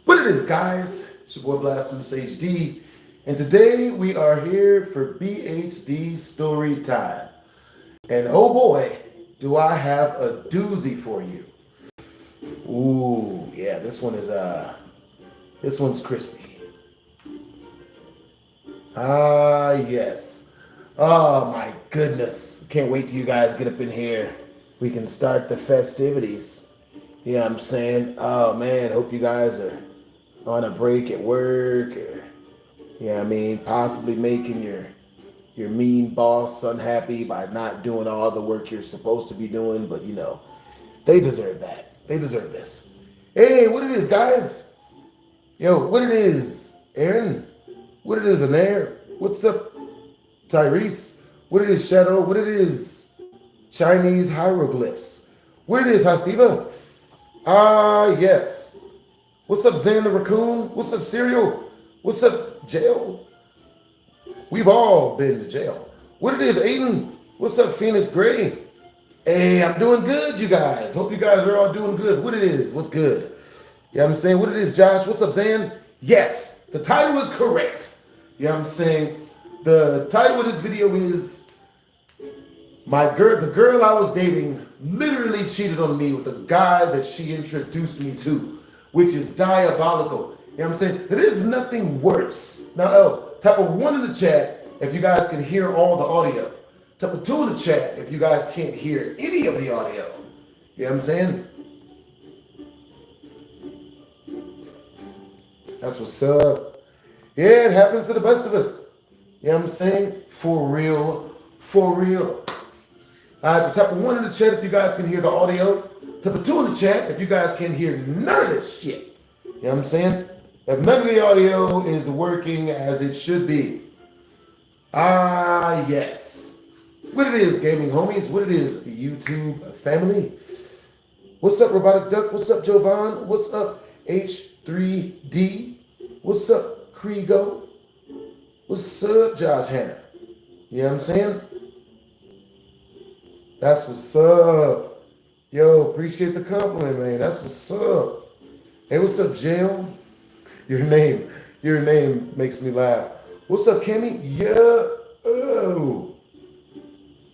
What it is, guys? It's your boy BlastphamousHD, and today we are here for BHD story time. And oh boy, do I have a doozy for you. Ooh, yeah, this one's crispy. Ah, yes. Oh my goodness. Can't wait till you guys get up in here. We can start the festivities. You know what I'm saying? Oh man, hope you guys are on a break at work, or you know what I mean, possibly making your mean boss unhappy by not doing all the work you're supposed to be doing, but you know, they deserve that. They deserve this. Hey, what it is, guys? Yo, what it is, Aaron? What it is, Anair? What's up, Tyrese? What it is, Shadow? What it is, Chinese hieroglyphs? What it is, Hastiva? Ah, yes. What's up, Zan the Raccoon? What's up, Cereal? What's up, Jail? We've all been to jail. What it is, Aiden? What's up, Phoenix Gray? Hey, I'm doing good, you guys. Hope you guys are all doing good. What it is? What's good? You know what I'm saying? What it is, Josh? What's up, Zan? Yes, the title is correct. You know what I'm saying? The title of this video is the girl I was dating literally cheated on me with a guy that she introduced me to, which is diabolical. You know what I'm saying? There is nothing worse. Now, type of 1 in the chat if you guys can hear all the audio. Type of 2 in the chat if you guys can't hear any of the audio. You know what I'm saying? That's what's up. Yeah, it happens to the best of us. You know what I'm saying? For real, for real. All right, so type of 1 in the chat if you guys can hear the audio. Type of 2 in the chat if you guys can hear none of this shit. You know what I'm saying? If none of the audio is working as it should be. Ah, yes. What it is, gaming homies. What it is, YouTube family. What's up, Robotic Duck? What's up, Jovan? What's up, H3D? What's up, Krigo? What's up, Josh Hanna? You know what I'm saying? That's what's up. Yo, appreciate the compliment, man. That's what's up. Hey, what's up, Jail? Your name makes me laugh. What's up, Kimmy? Yeah. Oh.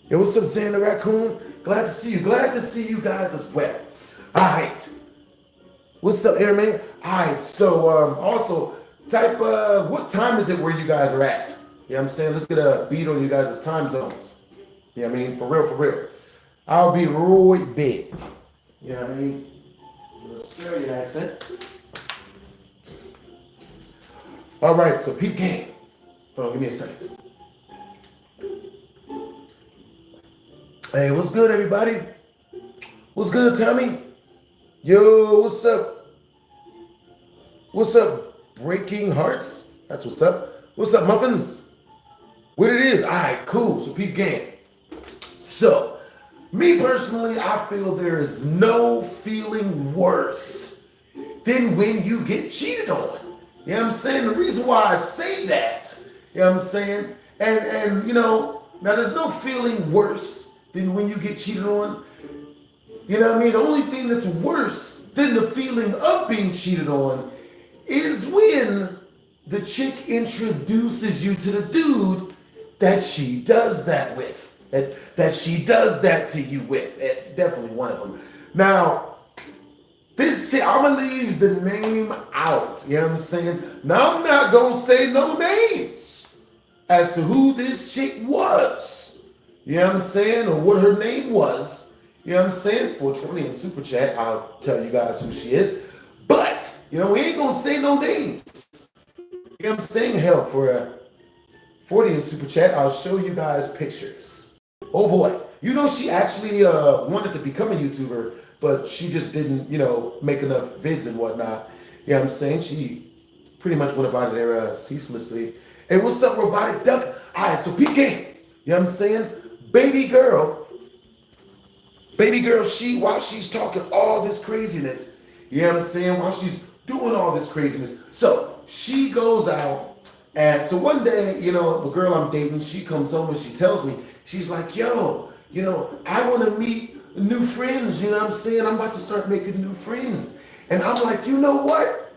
Yo, what's up, Xander Raccoon? Glad to see you. Glad to see you guys as well. All right. What's up, Airman? All right. So, also, type, what time is it where you guys are at? You know what I'm saying? Let's get a beat on you guys' time zones. You know what I mean? For real, for real. I'll be right back. You know what I mean? It's a little Scarier accent. All right, so peep game. Hold on, give me a second. Hey, what's good, everybody? What's good, Tommy? Yo, what's up? What's up, Breaking Hearts? That's what's up. What's up, Muffins? What it is? All right, cool. So peep game. So, me personally, I feel there is no feeling worse than when you get cheated on. You know what I'm saying? The reason why I say that, you know what I'm saying? And you know, now there's no feeling worse than when you get cheated on. You know what I mean? The only thing that's worse than the feeling of being cheated on is when the chick introduces you to the dude that she does that with. That she does that to you with. Definitely one of them. Now, this shit, I'm gonna leave the name out. You know what I'm saying? Now, I'm not gonna say no names as to who this chick was. You know what I'm saying? Or what her name was. You know what I'm saying? 420 in Super Chat, I'll tell you guys who she is. But, you know, we ain't gonna say no names. You know what I'm saying? Hell, for a 40 in Super Chat, I'll show you guys pictures. Oh boy. You know, she actually wanted to become a YouTuber, but she just didn't, you know, make enough vids and whatnot. You know what I'm saying? She pretty much went about it there ceaselessly. Hey, what's up, Robotic Duck? All right, so peep game. You know what I'm saying? Baby girl, while she's talking all this craziness, you know what I'm saying? While she's doing all this craziness. So she goes out, and so one day, you know, the girl I'm dating, she comes home and she tells me, she's like, yo, you know, I want to meet new friends, you know what I'm saying? I'm about to start making new friends. And I'm like, you know what?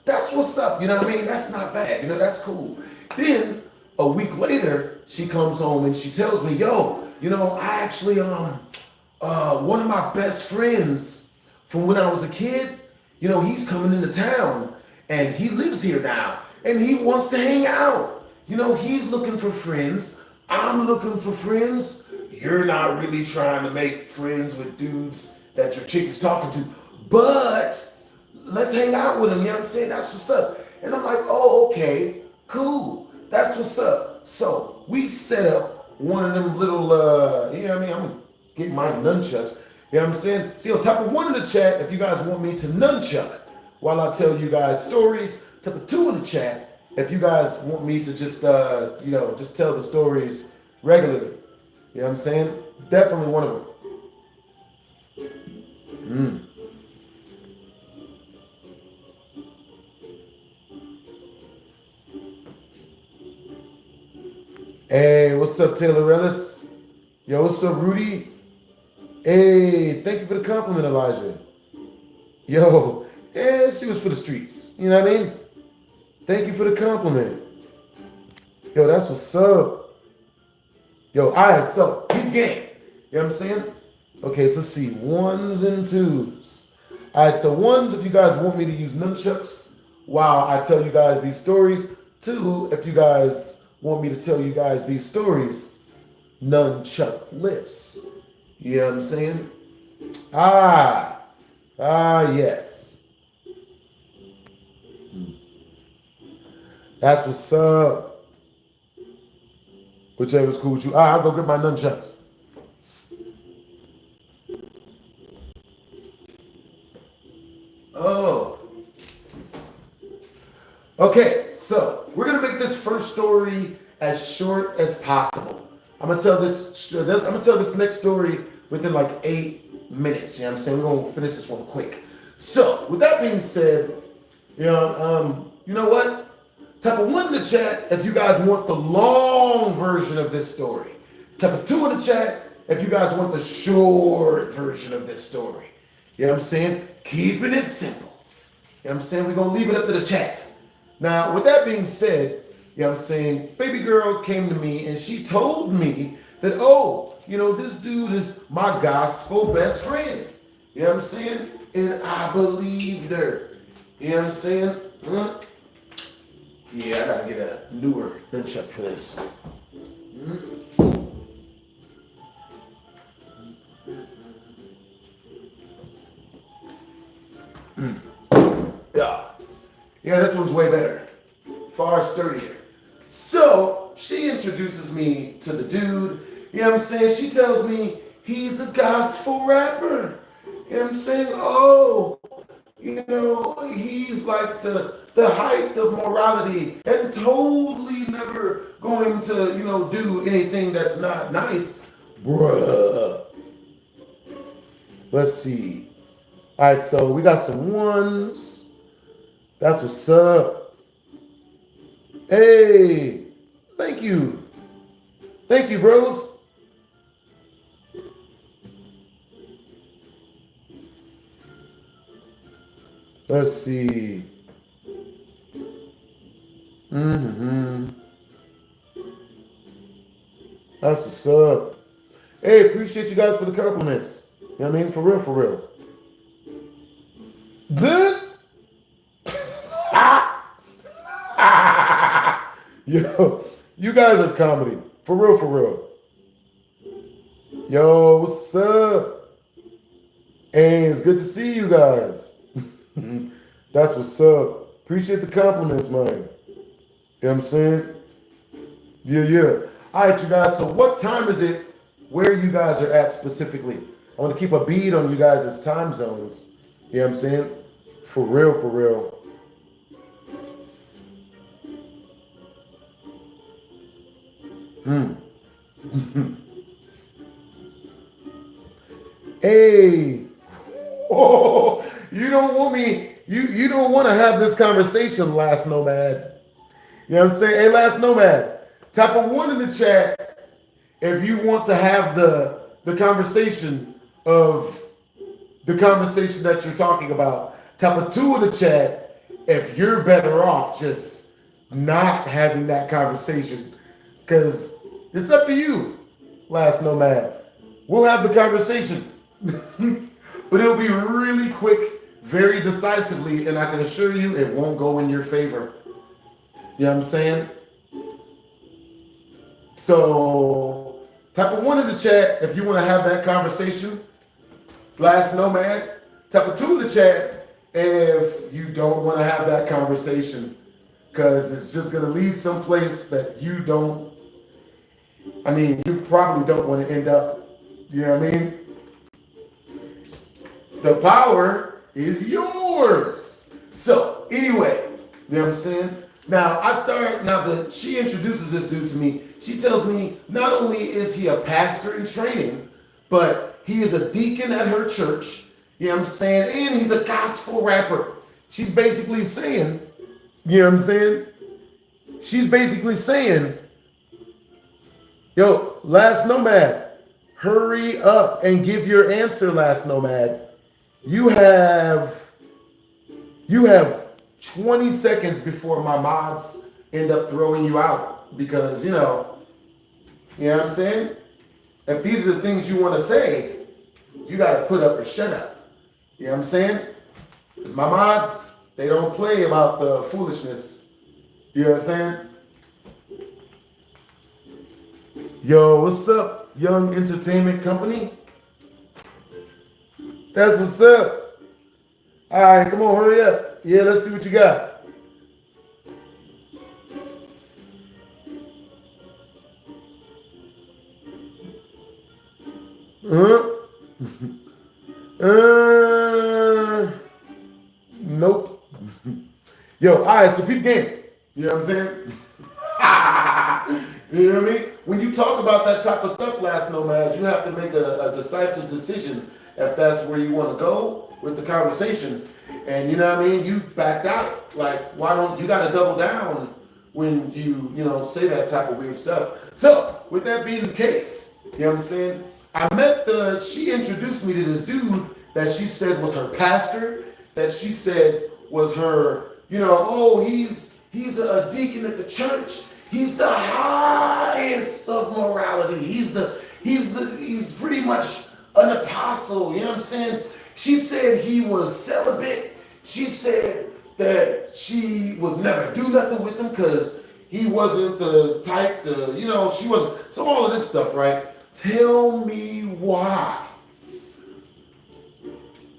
That's what's up. You know what I mean? That's not bad. You know, that's cool. Then a week later, she comes home and she tells me, yo, you know, I actually, one of my best friends from when I was a kid, you know, he's coming into town and he lives here now and he wants to hang out. You know, he's looking for friends. I'm looking for friends. You're not really trying to make friends with dudes that your chick is talking to, but let's hang out with him. You know what I'm saying? That's what's up. And I'm like, oh, okay, cool. That's what's up. So we set up one of them little, you know what I mean? I'm going to get my nunchucks. You know what I'm saying? See, on top of one in the chat, if you guys want me to nunchuck while I tell you guys stories. Top of two in the chat, if you guys want me to just, you know, just tell the stories regularly. You know what I'm saying? Definitely one of them. Hey, what's up, Taylor Ellis? Yo, what's up, Rudy? Hey, thank you for the compliment, Elijah. Yo, yeah, she was for the streets. You know what I mean? Thank you for the compliment. Yo, that's what's up. Yo, all right, so keep game. You know what I'm saying? Okay, so let's see. Ones and twos. All right, so ones, if you guys want me to use nunchucks while I tell you guys these stories. Two, if you guys want me to tell you guys these stories, nunchuckless. You know what I'm saying? Yes. That's what's up. Whichever's cool with you. I'll go get my nunchucks. Oh. Okay, so we're gonna make this first story as short as possible. I'm gonna tell this next story within like 8 minutes. You know what I'm saying? We're gonna finish this one quick. So with that being said, you know what? Type of one in the chat if you guys want the long version of this story. Type of two in the chat if you guys want the short version of this story. You know what I'm saying? Keeping it simple. You know what I'm saying? We're gonna leave it up to the chat. Now, with that being said, you know what I'm saying, baby girl came to me and she told me that, oh, you know, this dude is my gospel best friend. You know what I'm saying? And I believed her. You know what I'm saying? Yeah, I gotta get a newer nunchuck for this. Yeah, this one's way better. Far sturdier. So, she introduces me to the dude. You know what I'm saying? She tells me he's a gospel rapper. You know what I'm saying? Oh, you know, he's like the height of morality and totally never going to, you know, do anything that's not nice. Bruh. Let's see. All right, so we got some ones. That's what's up. Hey, thank you. Thank you, bros. Let's see. That's what's up. Hey, appreciate you guys for the compliments. You know what I mean? For real, for real. Good. Yo, you guys are comedy. For real, for real. Yo, what's up? Hey, it's good to see you guys. That's what's up. Appreciate the compliments, man. You know what I'm saying? Yeah. All right, you guys. So what time is it where you guys are at specifically? I want to keep a beat on you guys' time zones. You know what I'm saying? For real, for real. Hey. Oh, you don't want me, you don't want to have this conversation, Last Nomad. You know what I'm saying? Hey, Last Nomad, type of one in the chat if you want to have the conversation of the conversation that you're talking about. Type a 2 in the chat if you're better off just not having that conversation. Because it's up to you, last nomad. We'll have the conversation. But it'll be really quick, very decisively, and I can assure you it won't go in your favor. You know what I'm saying? So, type of 1 in the chat if you want to have that conversation. Last nomad. Type of 2 in the chat if you don't want to have that conversation. Because it's just going to lead someplace that you don't, you probably don't want to end up. You know what I mean? The power is yours. So, anyway, you know what I'm saying? Now she introduces this dude to me. She tells me not only is he a pastor in training, but he is a deacon at her church. You know what I'm saying? And he's a gospel rapper. She's basically saying, you know what I'm saying? She's basically saying, yo, last nomad, hurry up and give your answer, last nomad. You have 20 seconds before my mods end up throwing you out because, you know what I'm saying? If these are the things you want to say, you got to put up or shut up. You know what I'm saying? Because my mods, they don't play about the foolishness. You know what I'm saying? Yo, what's up, Young Entertainment Company? That's what's up. All right, come on, hurry up. Yeah, let's see what you got. Nope. Yo, all right, so peep game. You know what I'm saying? You know what I mean? When you talk about that type of stuff, last nomad, you have to make a decisive decision if that's where you want to go with the conversation. And you know what I mean? You backed out. Like, why don't you got to double down when you say that type of weird stuff? So, with that being the case, you know what I'm saying? She introduced me to this dude that she said was her pastor, that she said was her, he's a deacon at the church. He's the highest of morality. He's pretty much an apostle, you know what I'm saying? She said he was celibate. She said that she would never do nothing with him because he wasn't the type to, she wasn't. So all of this stuff, right? Tell me why.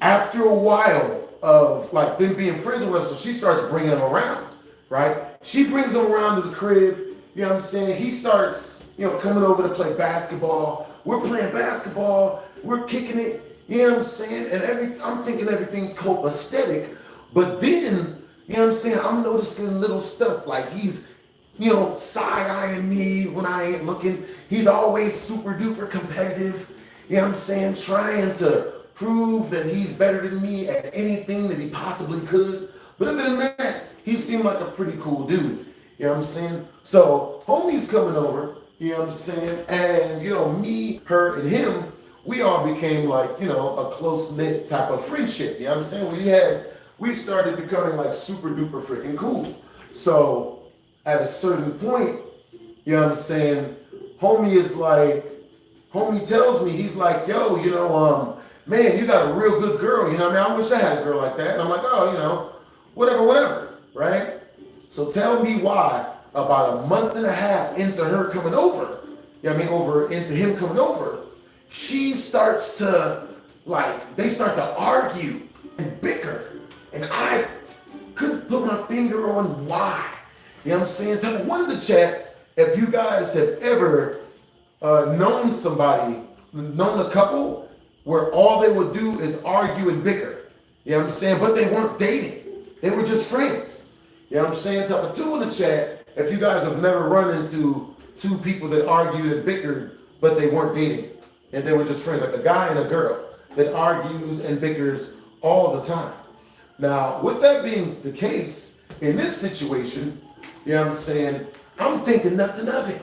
After a while of like them being friends with us, so she starts bringing him around, right? She brings him around to the crib, you know what I'm saying? He starts, coming over to play basketball. We're playing basketball. We're kicking it, you know what I'm saying? And I'm thinking everything's copacetic. But then, you know what I'm saying? I'm noticing little stuff like he's, side-eyeing me when I ain't looking. He's always super duper competitive, you know what I'm saying? Trying to prove that he's better than me at anything that he possibly could. But other than that, he seemed like a pretty cool dude, you know what I'm saying? So, homie's coming over, you know what I'm saying? And, me, her, and him, we all became like, a close-knit type of friendship, you know what I'm saying? We started becoming like super duper freaking cool. So at a certain point, you know what I'm saying, homie tells me, he's like, yo, man, you got a real good girl, you know what I mean? I wish I had a girl like that. And I'm like, oh, whatever, right? So tell me why about a month and a half into her coming over, into him coming over, she starts to, they start to argue and bicker. And I couldn't put my finger on why. You know what I'm saying? Tell me, one in the chat, if you guys have ever known a couple where all they would do is argue and bicker. You know what I'm saying? But they weren't dating. They were just friends. You know what I'm saying? Tell me, 2 in the chat, if you guys have never run into 2 people that argued and bickered, but they weren't dating. And they were just friends, like a guy and a girl that argues and bickers all the time. Now, with that being the case, in this situation, you know what I'm saying, I'm thinking nothing of it.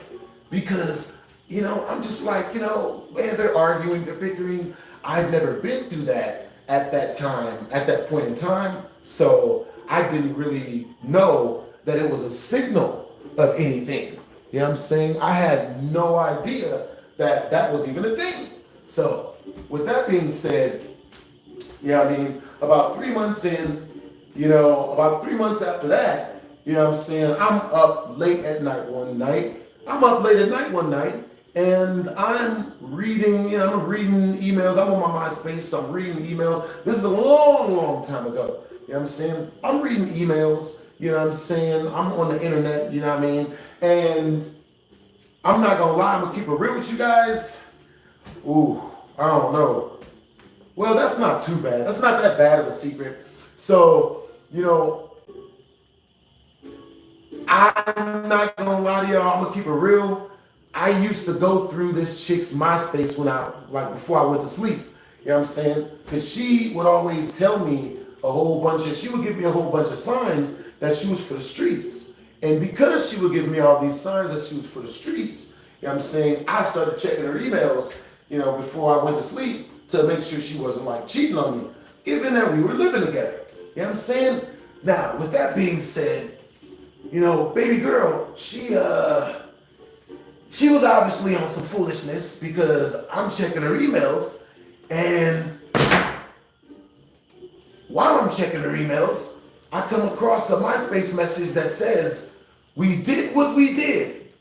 Because, I'm just like, man, they're arguing, they're bickering. I've never been through that at that point in time. So I didn't really know that it was a signal of anything. You know what I'm saying? I had no idea that that was even a thing. So with that being said, yeah, I mean, about 3 months in, about 3 months after that, you know what I'm saying, I'm up late at night one night. I'm up late at night one night and I'm reading, I'm reading emails. I'm on my MySpace, I'm reading emails. This is a long, long time ago. You know what I'm saying? I'm reading emails, you know what I'm saying? I'm on the internet, you know what I mean? And I'm not gonna lie, I'm gonna keep it real with you guys. Ooh, I don't know. Well, that's not too bad. That's not that bad of a secret. So, I'm not gonna lie to y'all. I'm gonna keep it real. I used to go through this chick's MySpace before I went to sleep. You know what I'm saying? Because she would always tell me she would give me a whole bunch of signs that she was for the streets. And because she would give me all these signs that she was for the streets, you know what I'm saying, I started checking her emails, before I went to sleep to make sure she wasn't like cheating on me, given that we were living together. You know what I'm saying? Now, with that being said, baby girl, she was obviously on some foolishness because I'm checking her emails, and while I'm checking her emails, I come across a MySpace message that says, "We did what we did,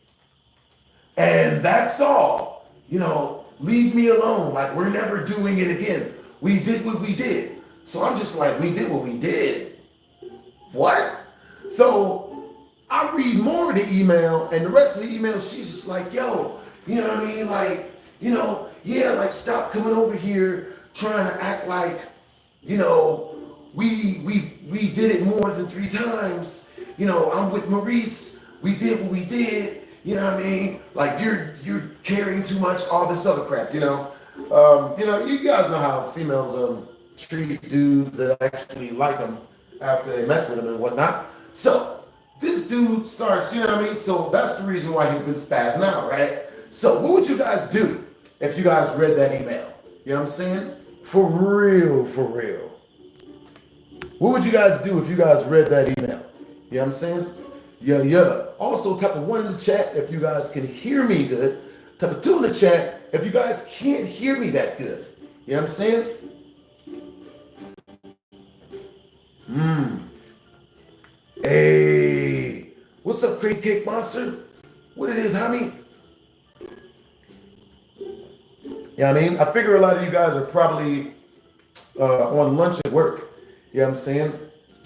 and that's all. Leave me alone. Like, we're never doing it again. We did what we did." So I'm just like, we did what we did? What? So I read more of the email, and the rest of the email, she's just like, yo, you know what I mean? Like, yeah, like, stop coming over here trying to act like, we did it more than 3 times. I'm with Maurice. We did what we did. You know what I mean? Like, you're caring too much, all this other crap, you guys know how females treat dudes that actually like them after they mess with them and whatnot. So this dude starts, you know what I mean? So that's the reason why he's been spazzing out, right? So what would you guys do if you guys read that email? You know what I'm saying? For real, for real. What would you guys do if you guys read that email? You know what I'm saying? Yeah. Also, type of 1 in the chat if you guys can hear me good. Type of 2 in the chat if you guys can't hear me that good. You know what I'm saying? Hey, what's up, Crazy Cake Monster? What it is, homie? Yeah, I mean, I figure a lot of you guys are probably on lunch at work. You know what I'm saying?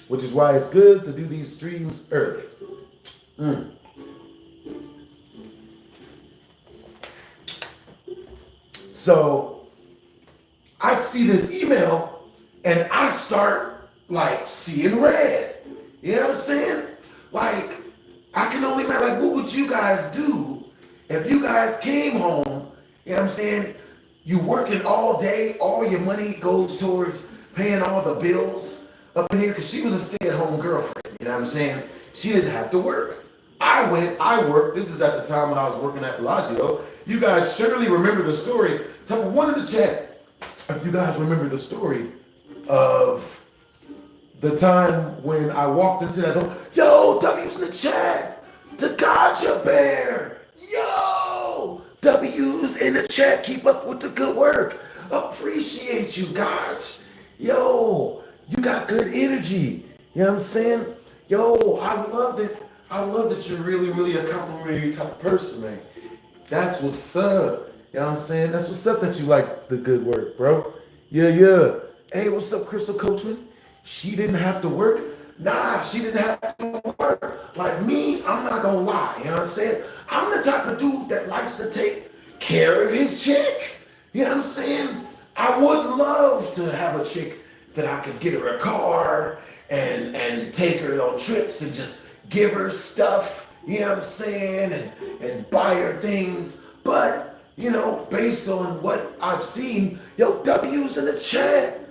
Which is why it's good to do these streams early. So I see this email and I start like seeing red. You know what I'm saying? Like, I can only imagine, like, what would you guys do if you guys came home? You know what I'm saying? You working all day, all your money goes towards paying all the bills up in here, because she was a stay-at-home girlfriend. You know what I'm saying? She didn't have to work. I worked. This is at the time when I was working at Bellagio. You guys surely remember the story. Type of 1 in the chat if you guys remember the story of the time when I walked into that home. Yo, W's in the chat. To Gotcha Bear. Yo, W's in the chat. Keep up with the good work. Appreciate you, Gotch. Yo, you got good energy. You know what I'm saying? Yo, I love that. I love that you're really, really a complimentary type of person, man. That's what's up. You know what I'm saying? That's what's up that you like the good work, bro. Yeah. Hey, what's up, Crystal Coachman? She didn't have to work. Nah, she didn't have to work. Like me, I'm not gonna lie. You know what I'm saying? I'm the type of dude that likes to take care of his chick. You know what I'm saying? I would love to have a chick that I could get her a car and take her on trips and just give her stuff, you know what I'm saying, and buy her things. But, based on what I've seen, yo, W's in the chat,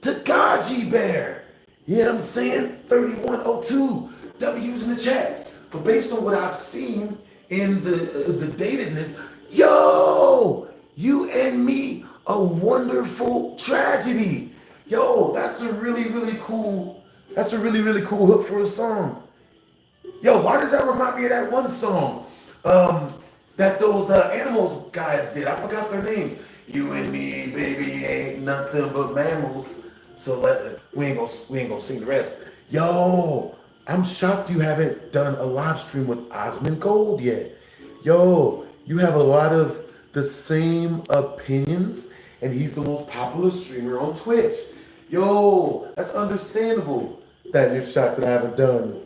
Tagaji Bear, you know what I'm saying, 3102, W's in the chat. But based on what I've seen in the datedness, yo, you and me, a wonderful tragedy. Yo, that's a really, really cool That's a really, really cool hook for a song. Yo, why does that remind me of that one song that those animals guys did? I forgot their names. You and me, baby, ain't nothing but mammals. So we ain't gonna sing the rest. Yo, I'm shocked you haven't done a live stream with Osmond Gold yet. Yo, you have a lot of the same opinions, and he's the most popular streamer on Twitch. Yo, that's understandable that you're shocked that I haven't done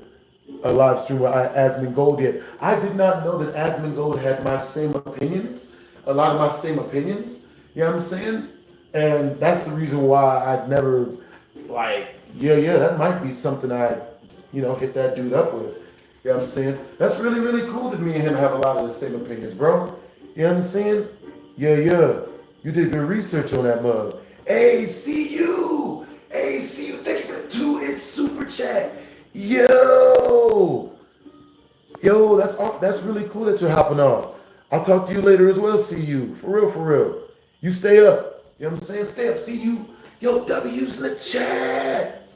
a live stream with Asmongold yet. I did not know that Asmongold had my same opinions, a lot of my same opinions. You know what I'm saying? And that's the reason why I'd never, like, yeah, that might be something hit that dude up with. You know what I'm saying? That's really, really cool that me and him have a lot of the same opinions, bro. You know what I'm saying? Yeah. You did good research on that mug. Hey, see you. Thank you for the 2 super chat. Yo, that's really cool that you're hopping on. I'll talk to you later as well. See you. For real. You stay up. You know what I'm saying? Stay up. See you. Yo, W's in the chat.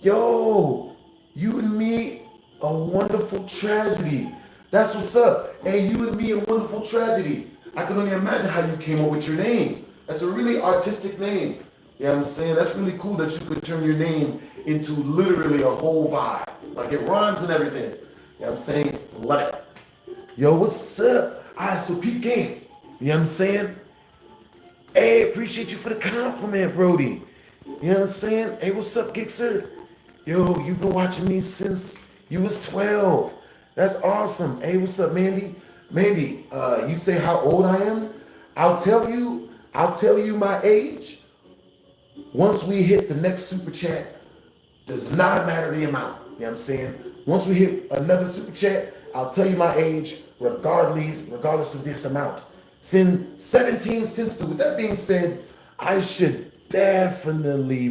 Yo, you and me, a wonderful tragedy. That's what's up. Hey, you and me, a wonderful tragedy. I can only imagine how you came up with your name. That's a really artistic name. You know what I'm saying? That's really cool that you could turn your name into literally a whole vibe. Like it rhymes and everything. You know what I'm saying? Love it. Yo, what's up? All right, so peep game. You know what I'm saying? Hey, appreciate you for the compliment, Brody. You know what I'm saying? Hey, what's up, Gixer? Yo, you've been watching me since you was 12. That's awesome. Hey, what's up, Mandy? Mandy, you say how old I am? I'll tell you my age. Once we hit the next super chat, does not matter the amount. You know what I'm saying? Once we hit another super chat, I'll tell you my age regardless of this amount. Since 17 since with that being said, I should definitely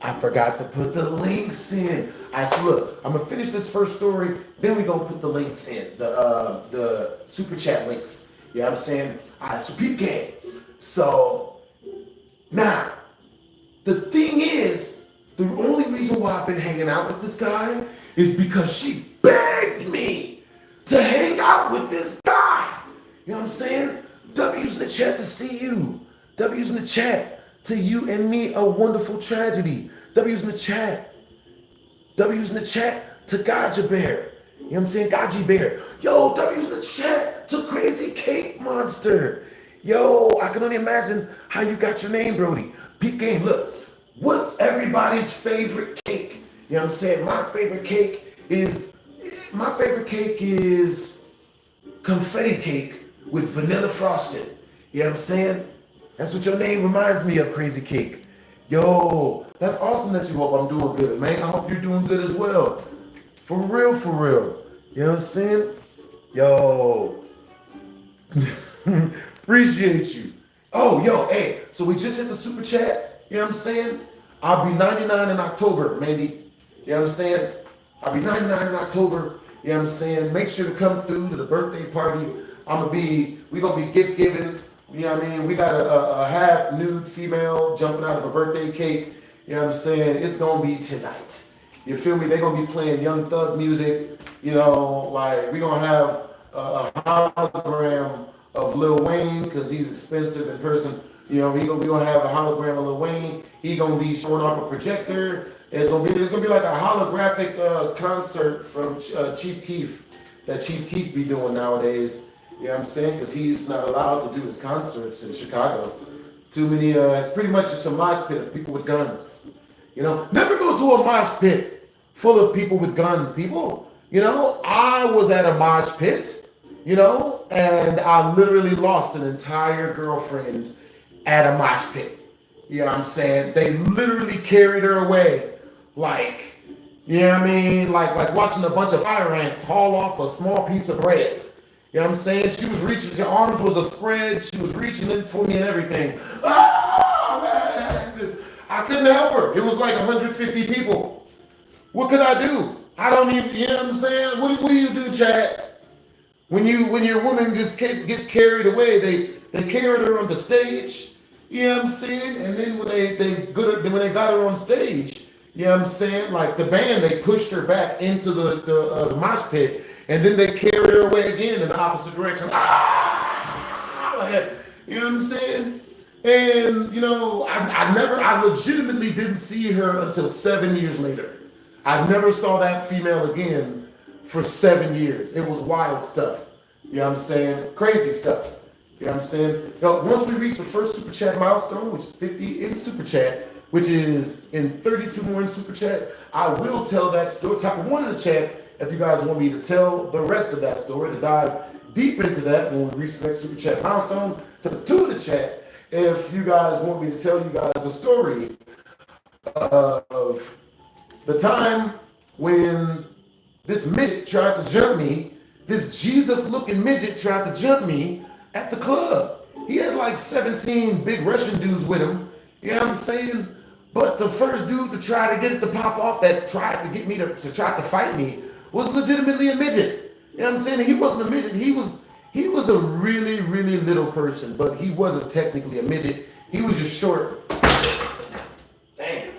I forgot to put the links in. So look, I'm gonna finish this first story, then we're gonna put the links in, the super chat links. You know what I'm saying? All right, so peep game. So now, the thing is, the only reason why I've been hanging out with this guy is because she begged me to hang out with this guy. You know what I'm saying? W's in the chat to see you. W's in the chat to you and me, a wonderful tragedy. W's in the chat. W's in the chat to Gaja Bear. You know what I'm saying? Gaji Bear. Yo, W's in the chat to Crazy Cake Monster. Yo, I can only imagine how you got your name, Brody. Peep game, look. What's everybody's favorite cake? You know what I'm saying? My favorite cake is confetti cake with vanilla frosting. You know what I'm saying? That's what your name reminds me of, Crazy Cake. Yo, that's awesome that you hope I'm doing good, man. I hope you're doing good as well. For real. You know what I'm saying? Yo. Appreciate you. Oh, yo, hey, so we just hit the super chat. You know what I'm saying? I'll be 99 in October, Mandy. You know what I'm saying? I'll be 99 in October. You know what I'm saying? Make sure to come through to the birthday party. We're gonna be gift giving. You know what I mean? We got a half nude female jumping out of a birthday cake. You know what I'm saying? It's gonna be tizite. You feel me? They're gonna be playing Young Thug music. You know, like we're gonna have a hologram of Lil Wayne because he's expensive in person. You know, we gonna have a hologram of Lil Wayne. He gonna be showing off a projector. There's gonna be like a holographic concert from Chief Keef that Chief Keef be doing nowadays. You know what I'm saying? Because he's not allowed to do his concerts in Chicago. Too many. It's pretty much just a mosh pit of people with guns. You know, never go to a mosh pit full of people with guns. People. You know, I was at a mosh pit. You know, and I literally lost an entire girlfriend at a mosh pit. You know what I'm saying? They literally carried her away. Like, you know what I mean? Like watching a bunch of fire ants haul off a small piece of bread. You know what I'm saying? She was reaching, her arms was a spread. She was reaching in for me and everything. Oh, man. I couldn't help her. It was like 150 people. What could I do? I don't even, you know what I'm saying? What do you do, Chad? When your woman just gets carried away, they carried her on the stage, you know what I'm saying? And then when they got her on stage, you You know what I'm saying? Like the band, they pushed her back into the mosh pit, and then they carried her away again in the opposite direction. Ah, like that. You know what I'm saying? And you know, I legitimately didn't see her until 7 years later. I never saw that female again for 7 years. It was wild stuff. You know what I'm saying? Crazy stuff. You know what I'm saying? Yo, once we reach the first Super Chat milestone, which is 50 in Super Chat, which is in 32 more in Super Chat, I will tell that story. Type of 1 in the chat if you guys want me to tell the rest of that story, to dive deep into that when we reach the next Super Chat milestone. Type 2 in the chat if you guys want me to tell you guys the story of the time when this midget tried to jump me, this Jesus-looking midget tried to jump me at the club. He had like 17 big Russian dudes with him, you know what I'm saying? But the first dude to try to get it to pop off, that tried to get me to try to fight me, was legitimately a midget. You know what I'm saying? He wasn't a midget, he was a really, really little person, but he wasn't technically a midget. He was just short. Damn.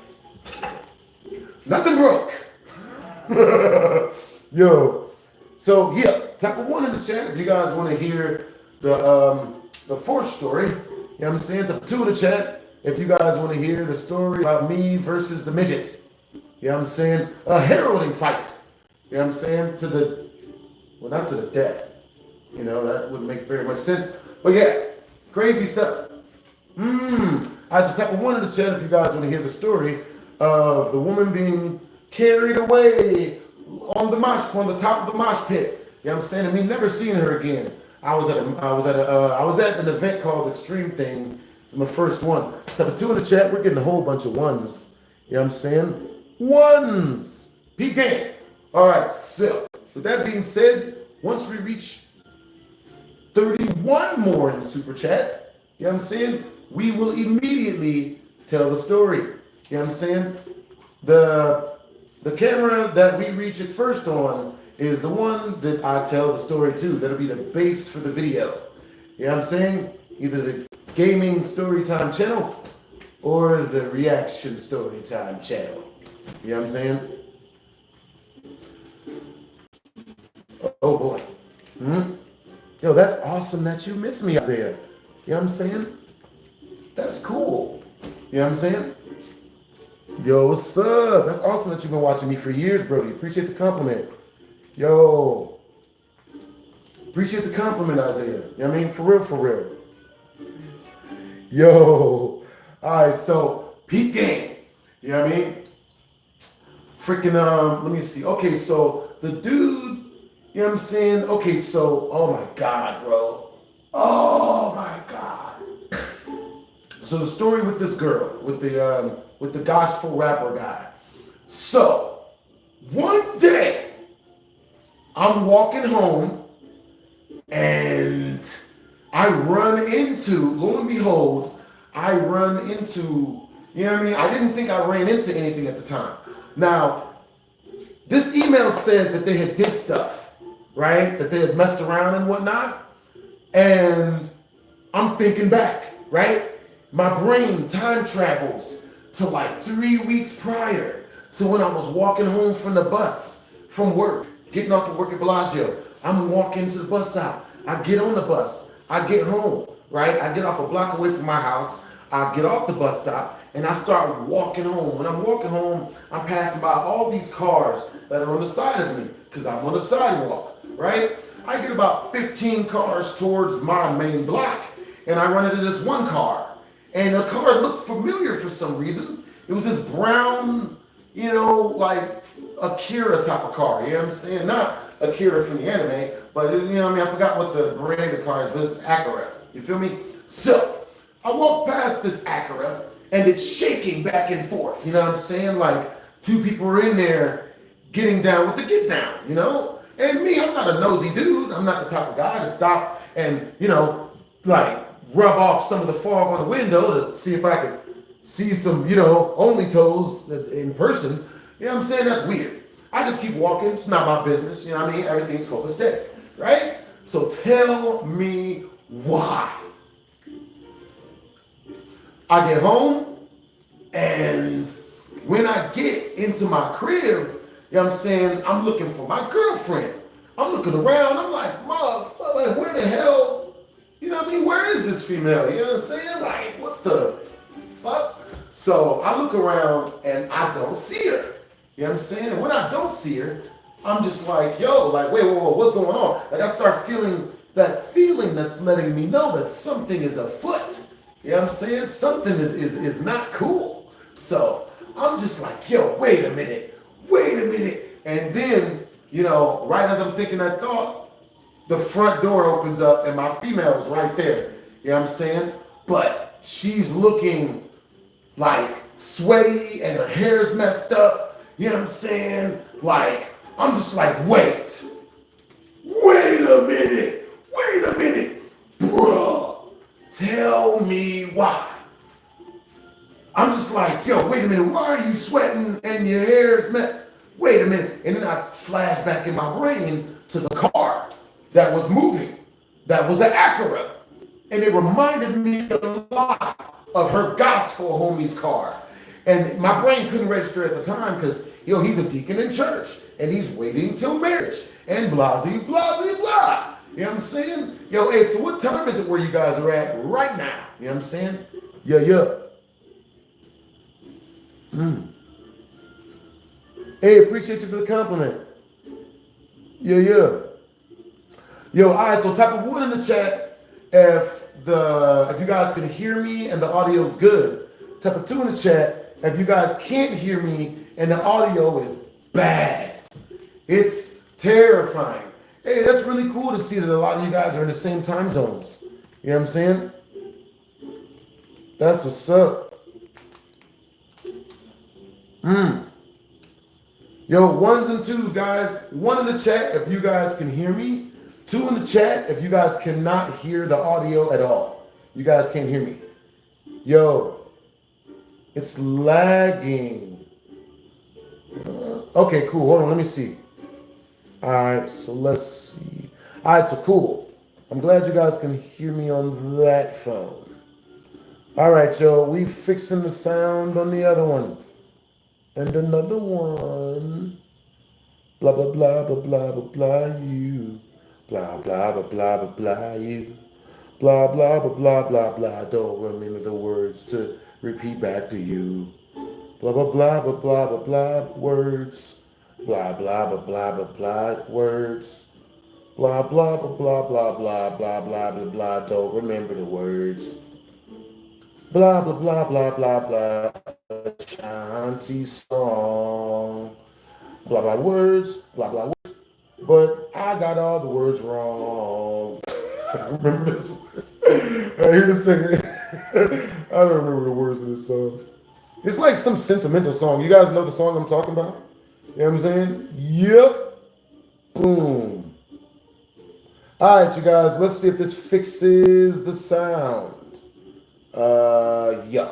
Nothing broke. Yo. So yeah, type of 1 in the chat if you guys want to hear the fourth story. You know what I'm saying? Type 2 in the chat if you guys want to hear the story about me versus the midgets. You know what I'm saying? A heralding fight. You know what I'm saying? Well, not to the death. You know, that wouldn't make very much sense. But yeah, crazy stuff. I should type of 1 in the chat if you guys want to hear the story of the woman being carried away on the top of the mosh pit. You know what I'm saying? And we never seen her again. I was at an event called Extreme Thing. It's my first one. Type of 2 in the chat. We're getting a whole bunch of ones. You know what I'm saying? Ones. Peep game. All right. So with that being said, once we reach 31 more in Super Chat, you know what I'm saying? We will immediately tell the story. You know what I'm saying? The camera that we reach it first on is the one that I tell the story to. That'll be the base for the video. You know what I'm saying? Either the gaming Storytime channel or the reaction Storytime channel. You know what I'm saying? Oh boy. Yo, that's awesome that you miss me, Isaiah. You know what I'm saying? That's cool. You know what I'm saying? Yo, what's up? That's awesome that you've been watching me for years, Brody. Appreciate the compliment. Yo. Appreciate the compliment, Isaiah. You know what I mean? For real, for real. Yo. All right, so peep game. You know what I mean? Freaking, let me see. Okay, so the dude, you know what I'm saying? Okay, so, oh my God, bro. Oh my God. So the story with this girl, with the gospel rapper guy. So one day I'm walking home and I run into, lo and behold, I run into, you know what I mean? I didn't think I ran into anything at the time. Now, this email said that they had did stuff, right? That they had messed around and whatnot. And I'm thinking back, right? My brain time travels to like 3 weeks prior to when I was walking home from the bus from work, getting off of work at Bellagio. I'm walking to the bus stop. I get on the bus. I get home, right? I get off a block away from my house. I get off the bus stop and I start walking home. When I'm walking home, I'm passing by all these cars that are on the side of me because I'm on the sidewalk, right? I get about 15 cars towards my main block and I run into this one car. And the car looked familiar for some reason. It was this brown, you know, like Akira type of car. You know what I'm saying? Not Akira from the anime, but it, you know what I mean? I forgot what the brand of the car is, but it's Acura. You feel me? So I walk past this Acura and it's shaking back and forth. You know what I'm saying? Like two people are in there getting down with the get down, you know? And me, I'm not a nosy dude. I'm not the type of guy to stop and, you know, like rub off some of the fog on the window to see if I could see some, you know, only toes in person. You know what I'm saying? That's weird. I just keep walking. It's not my business. You know what I mean? Everything's copacetic, right? So tell me why. I get home and when I get into my crib, you know what I'm saying, I'm looking for my girlfriend. I'm looking around, I'm like, motherfucker, like, where the hell, you know what I mean, where is this female? You know what I'm saying? Like, what the fuck? So I look around and I don't see her. You know what I'm saying? And when I don't see her, I'm just like, yo, like, wait, what's going on? Like, I start feeling that feeling that's letting me know that something is afoot. You know what I'm saying? Something is not cool. So I'm just like, yo, wait a minute. And then, you know, right as I'm thinking that thought, the front door opens up and my female is right there. You know what I'm saying? But she's looking like sweaty and her hair's messed up. You know what I'm saying? Like, I'm just like, wait a minute, bruh, tell me why. I'm just like, yo, wait a minute, why are you sweating and your hair's messed? Wait a minute. And then I flash back in my brain to the car that was moving. That was an Acura. And it reminded me a lot of her gospel homie's car. And my brain couldn't register at the time because, yo, he's a deacon in church and he's waiting till marriage and blah. You know what I'm saying? Yo, hey, so what time is it where you guys are at right now? You know what I'm saying? Yeah. Hey, appreciate you for the compliment. Yeah. Yo, all right, so type of 1 in the chat if you guys can hear me and the audio is good. Type of 2 in the chat if you guys can't hear me and the audio is bad. It's terrifying. Hey, that's really cool to see that a lot of you guys are in the same time zones. You know what I'm saying? That's what's up. Yo, 1s and 2s, guys. 1 in the chat if you guys can hear me. 2 in the chat if you guys cannot hear the audio at all. You guys can't hear me. Yo, it's lagging. Okay, cool. Hold on, let me see. All right, so let's see. All right, so cool. I'm glad you guys can hear me on that phone. All right, yo, we fixing the sound on the other one. And another one. Blah, blah, blah, blah, blah, blah, blah, you. Blah, blah, blah, blah, blah, blah, you. Blah, blah, blah, blah, blah, blah. Don't remember the words to repeat back to you. Blah, blah, blah, blah, blah, blah, blah, words. Blah, blah, blah, blah, blah, blah, words. Blah, blah, blah, blah, blah, blah, blah, blah, blah, blah. Don't remember the words. Blah, blah, blah, blah, blah, blah. Shanty song. Blah, blah, words. Blah, blah, words. But I got all the words wrong. Remember this one? I hear the singing. I don't remember the words of this song. It's like some sentimental song. You guys know the song I'm talking about? You know what I'm saying? Yep. Boom. All right, you guys. Let's see if this fixes the sound. Yeah.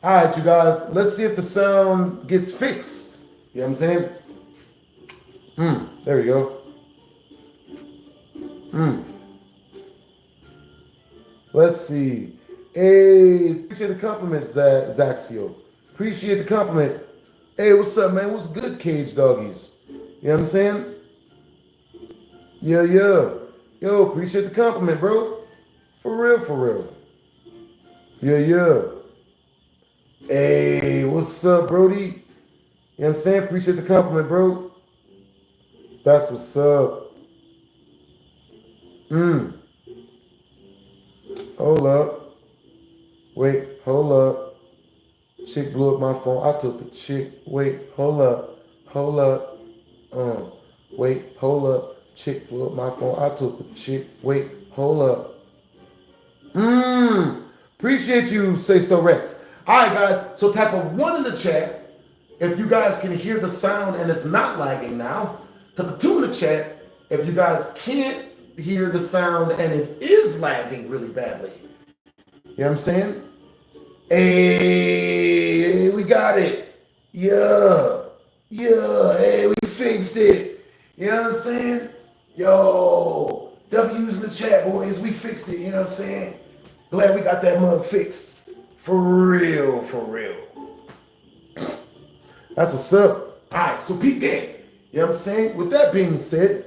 All right, you guys. Let's see if the sound gets fixed. You know what I'm saying? There we go. Let's see. Hey, appreciate the compliment, Zaxio. Appreciate the compliment. Hey, what's up, man? What's good, cage doggies? You know what I'm saying? Yeah. Yo, appreciate the compliment, bro. For real. Yeah. Hey, what's up, Brody? You know what I'm saying? Appreciate the compliment, bro. That's what's up. Hold up. Wait, hold up. Chick blew up my phone. I took the chick. Wait, hold up. Wait, hold up. Chick blew up my phone. I took the chick. Wait, hold up. Appreciate you, Say So Rex. All right, guys. So type of 1 in the chat if you guys can hear the sound and it's not lagging now. Type of 2 in the chat if you guys can't hear the sound and it is lagging really badly. You know what I'm saying? Hey, we got it. Yeah. Hey, we fixed it. You know what I'm saying? Yo, W's in the chat, boys. We fixed it. You know what I'm saying? Glad we got that mug fixed. For real, for real. That's what's up. All right, so peep game. You know what I'm saying? With that being said,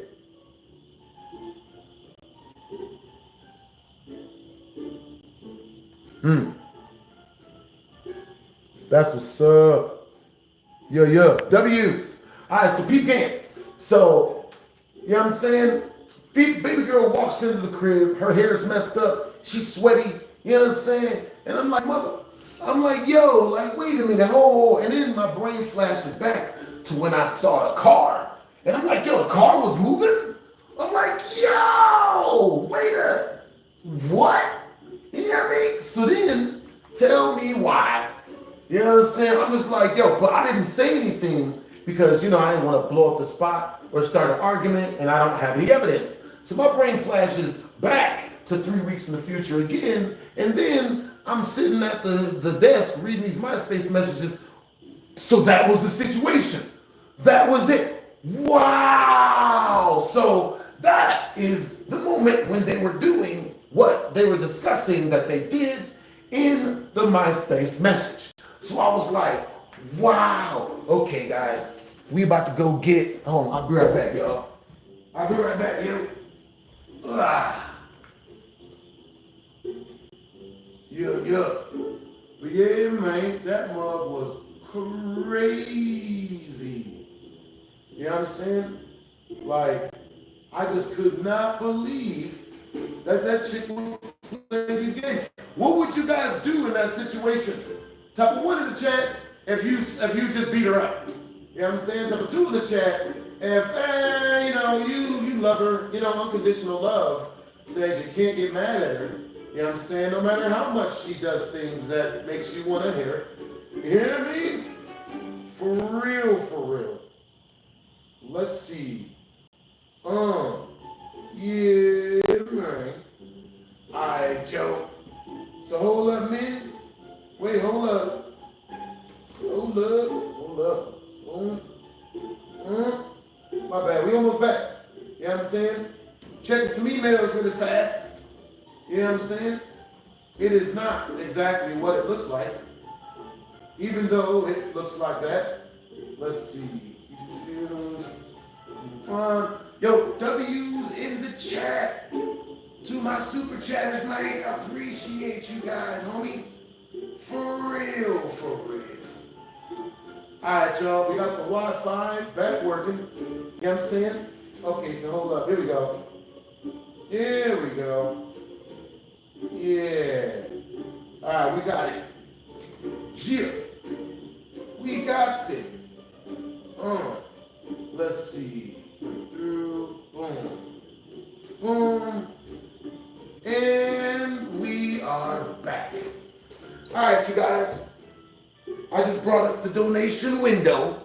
that's what's up. Yeah. W's. All right, so peep game. So, you know what I'm saying? Baby girl walks into the crib. Her hair's messed up. She's sweaty. You know what I'm saying? And I'm like, yo, like, wait a minute, hold. And then my brain flashes back to when I saw the car. And I'm like, yo, the car was moving? I'm like, yo, what? You know what I mean? So then, tell me why. You know what I'm saying? I'm just like, yo, but I didn't say anything because, you know, I didn't want to blow up the spot or start an argument and I don't have any evidence. So my brain flashes back to 3 weeks in the future again. And then I'm sitting at the desk reading these MySpace messages. So that was the situation. That was it. Wow. So that is the moment when they were doing what they were discussing that they did in the MySpace message. So I was like, wow. Okay, guys, we about to go get, I'll be right back, y'all. I'll be right back, yo. Yeah. But yeah, man, that mug was crazy. You know what I'm saying? Like, I just could not believe that chick would play these games. What would you guys do in that situation? Type of 1 in the chat if you just beat her up. You know what I'm saying? Type of 2 in the chat if you know you love her, you know, unconditional love says you can't get mad at her. You know what I'm saying? No matter how much she does things that makes you want to hit her. You hear me? For real. Let's see. Yeah, man. Alright, Joe. So hold up, man. Wait, hold up. My bad, we almost back. You know what I'm saying? Checking some emails really fast. You know what I'm saying? It is not exactly what it looks like. Even though it looks like that. Let's see. Yo, W's in the chat. To my super chatters, man. I appreciate you guys, homie. For real. Alright, y'all. We got the Wi-Fi back working. You know what I'm saying? Okay, so hold up. Here we go. Yeah. Alright, we got it. Yeah. We got it. Let's see. Through. Boom. And we are back. Alright, you guys. I just brought up the donation window.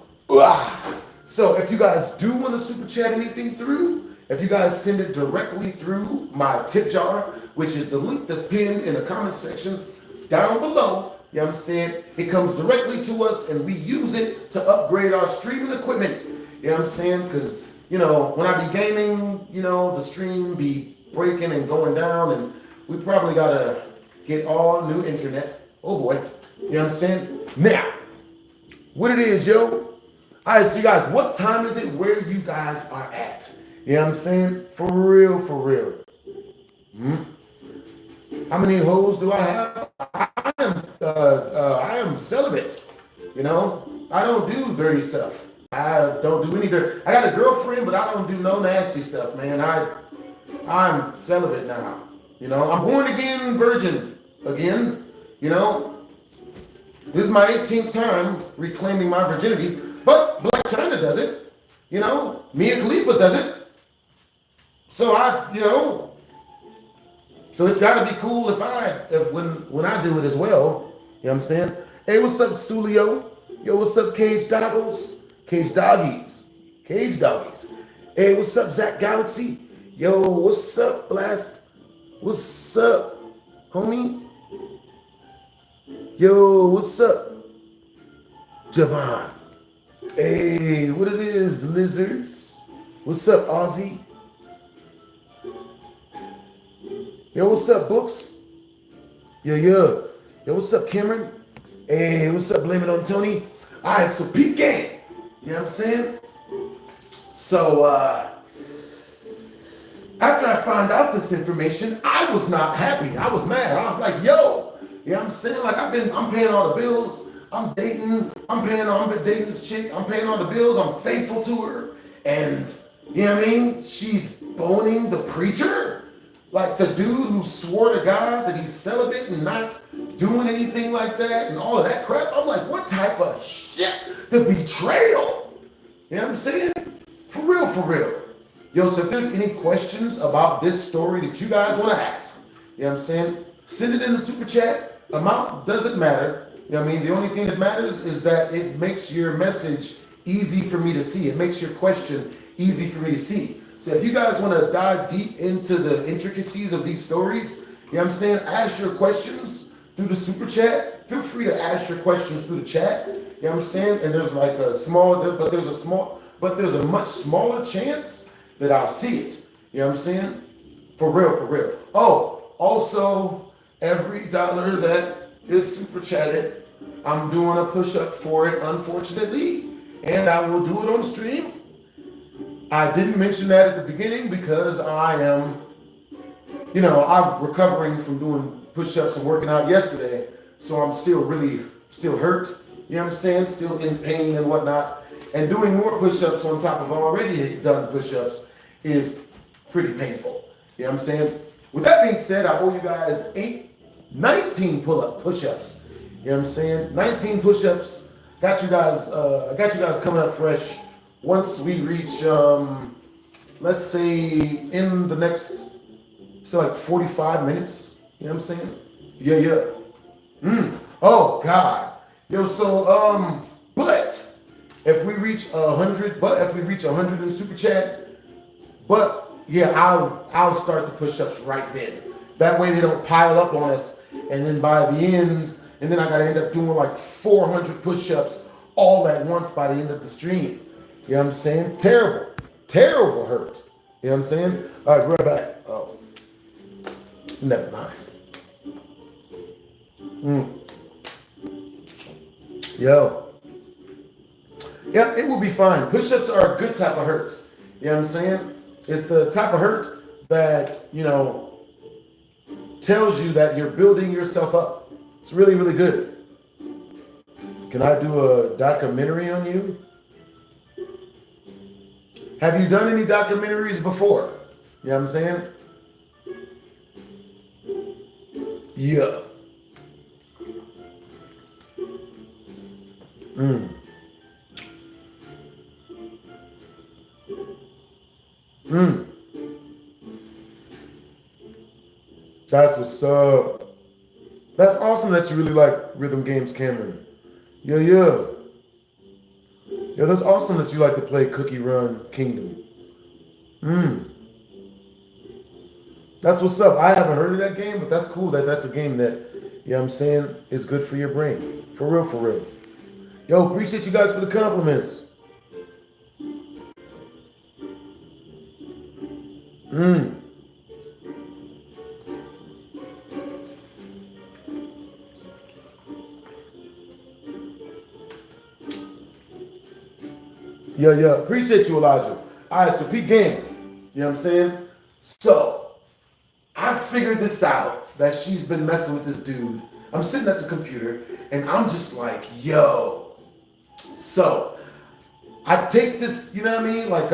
So if you guys do want to super chat anything through, if you guys send it directly through my tip jar, which is the link that's pinned in the comment section down below, you know what I'm saying? It comes directly to us and we use it to upgrade our streaming equipment. You know what I'm saying? Because, you know, when I be gaming, you know, the stream be breaking and going down and we probably got to get all new internet. Oh boy. You know what I'm saying? Now, what it is, yo. All right, so you guys, what time is it where you guys are at? You know what I'm saying? For real. How many hoes do I have? I am celibate. You know, I don't do dirty stuff. I don't do any dirty. I got a girlfriend, but I don't do no nasty stuff, man. I'm celibate now. You know, I'm born again virgin again. You know, this is my 18th time reclaiming my virginity, but Black China does it. You know, Mia Khalifa does it. So so it's got to be cool if when I do it as well. You know what I'm saying? Hey, what's up, Sulio? Yo, what's up, Cage Doggles? Cage Doggies. Hey, what's up, Zach Galaxy? Yo, what's up, Blast? What's up, homie? Yo, what's up, Javon? Hey, what it is, Lizards? What's up, Ozzy? Yo, what's up, Books? Yeah. Yo, what's up, Cameron? Hey, what's up, Blame It on Tony? All right, so peep game. You know what I'm saying? So, after I found out this information, I was not happy. I was mad. I was like, yo, you know what I'm saying? Like, I'm paying all the bills. I'm dating this chick. I'm paying all the bills. I'm faithful to her. And, you know what I mean? She's boning the preacher? Like the dude who swore to God that he's celibate and not doing anything like that and all of that crap. I'm like, what type of shit? The betrayal. You know what I'm saying? For real, for real. Yo, so if there's any questions about this story that you guys want to ask, you know what I'm saying? Send it in the super chat. Amount doesn't matter. You know what I mean? The only thing that matters is that it makes your message easy for me to see. It makes your question easy for me to see. So if you guys want to dive deep into the intricacies of these stories, you know what I'm saying? Ask your questions through the super chat. Feel free to ask your questions through the chat. You know what I'm saying? And there's like there's a much smaller chance that I'll see it. You know what I'm saying? For real, for real. Oh, also, every dollar that is super chatted, I'm doing a push-up for it, unfortunately, and I will do it on stream. I didn't mention that at the beginning because I am, I'm recovering from doing push-ups and working out yesterday, so I'm still hurt, you know what I'm saying? Still in pain and whatnot. And doing more push-ups on top of already done push-ups is pretty painful. You know what I'm saying? With that being said, I owe you guys 19 push-ups. You know what I'm saying? 19 push-ups. I got you guys coming up fresh. Once we reach, let's say in the next, like 45 minutes. You know what I'm saying? Yeah. Oh God. Yo, so, but if we reach 100 in super chat, I'll start the push-ups right then. That way they don't pile up on us, and then by the end, and then I gotta end up doing like 400 push-ups all at once by the end of the stream. You know what I'm saying? Terrible hurt. You know what I'm saying? All right, right back. Oh, never mind. Yo. Yeah, it will be fine. Push-ups are a good type of hurt. You know what I'm saying? It's the type of hurt that, tells you that you're building yourself up. It's really, really good. Can I do a documentary on you? Have you done any documentaries before? You know what I'm saying? Yeah. That's what's up. That's awesome that you really like rhythm games, Cameron. Yeah, that's awesome that you like to play Cookie Run Kingdom. That's what's up. I haven't heard of that game, but that's cool that's a game that, you know what I'm saying, is good for your brain. For real, for real. Yo, appreciate you guys for the compliments. Yeah. Appreciate you, Elijah. All right, so peak game. You know what I'm saying? So, I figured this out, that she's been messing with this dude. I'm sitting at the computer, and I'm just like, yo. So, I take this, you know what I mean? Like,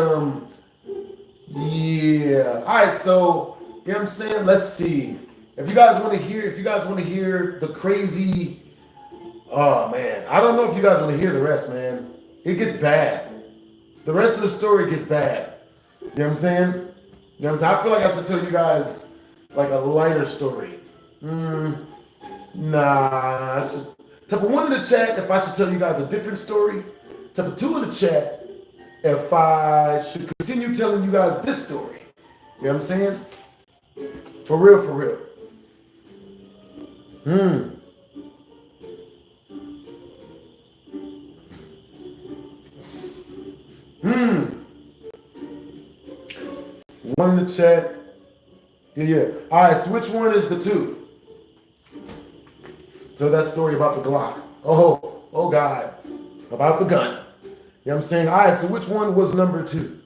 yeah. All right, so, you know what I'm saying? Let's see. If you guys want to hear the crazy, oh, man. I don't know if you guys want to hear the rest, man. It gets bad. The rest of the story gets bad. You know what I'm saying? You know what I'm saying? I feel like I should tell you guys like a lighter story. Nah. Type of 1 in the chat if I should tell you guys a different story. Type of 2 in the chat if I should continue telling you guys this story. You know what I'm saying? For real, for real. One in the chat. Yeah. All right, so which one is the 2? Tell that story about the Glock. Oh God, about the gun. You know what I'm saying? All right, so which one was number 2?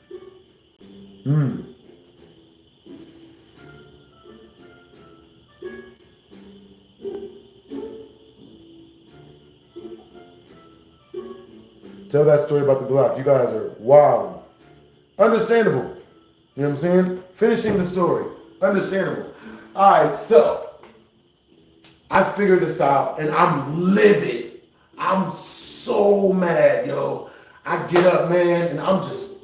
Tell that story about the Glock. You guys are wild. Understandable. You know what I'm saying? Finishing the story. Understandable. All right, so I figured this out and I'm livid. I'm so mad, yo. I get up, man, and I'm just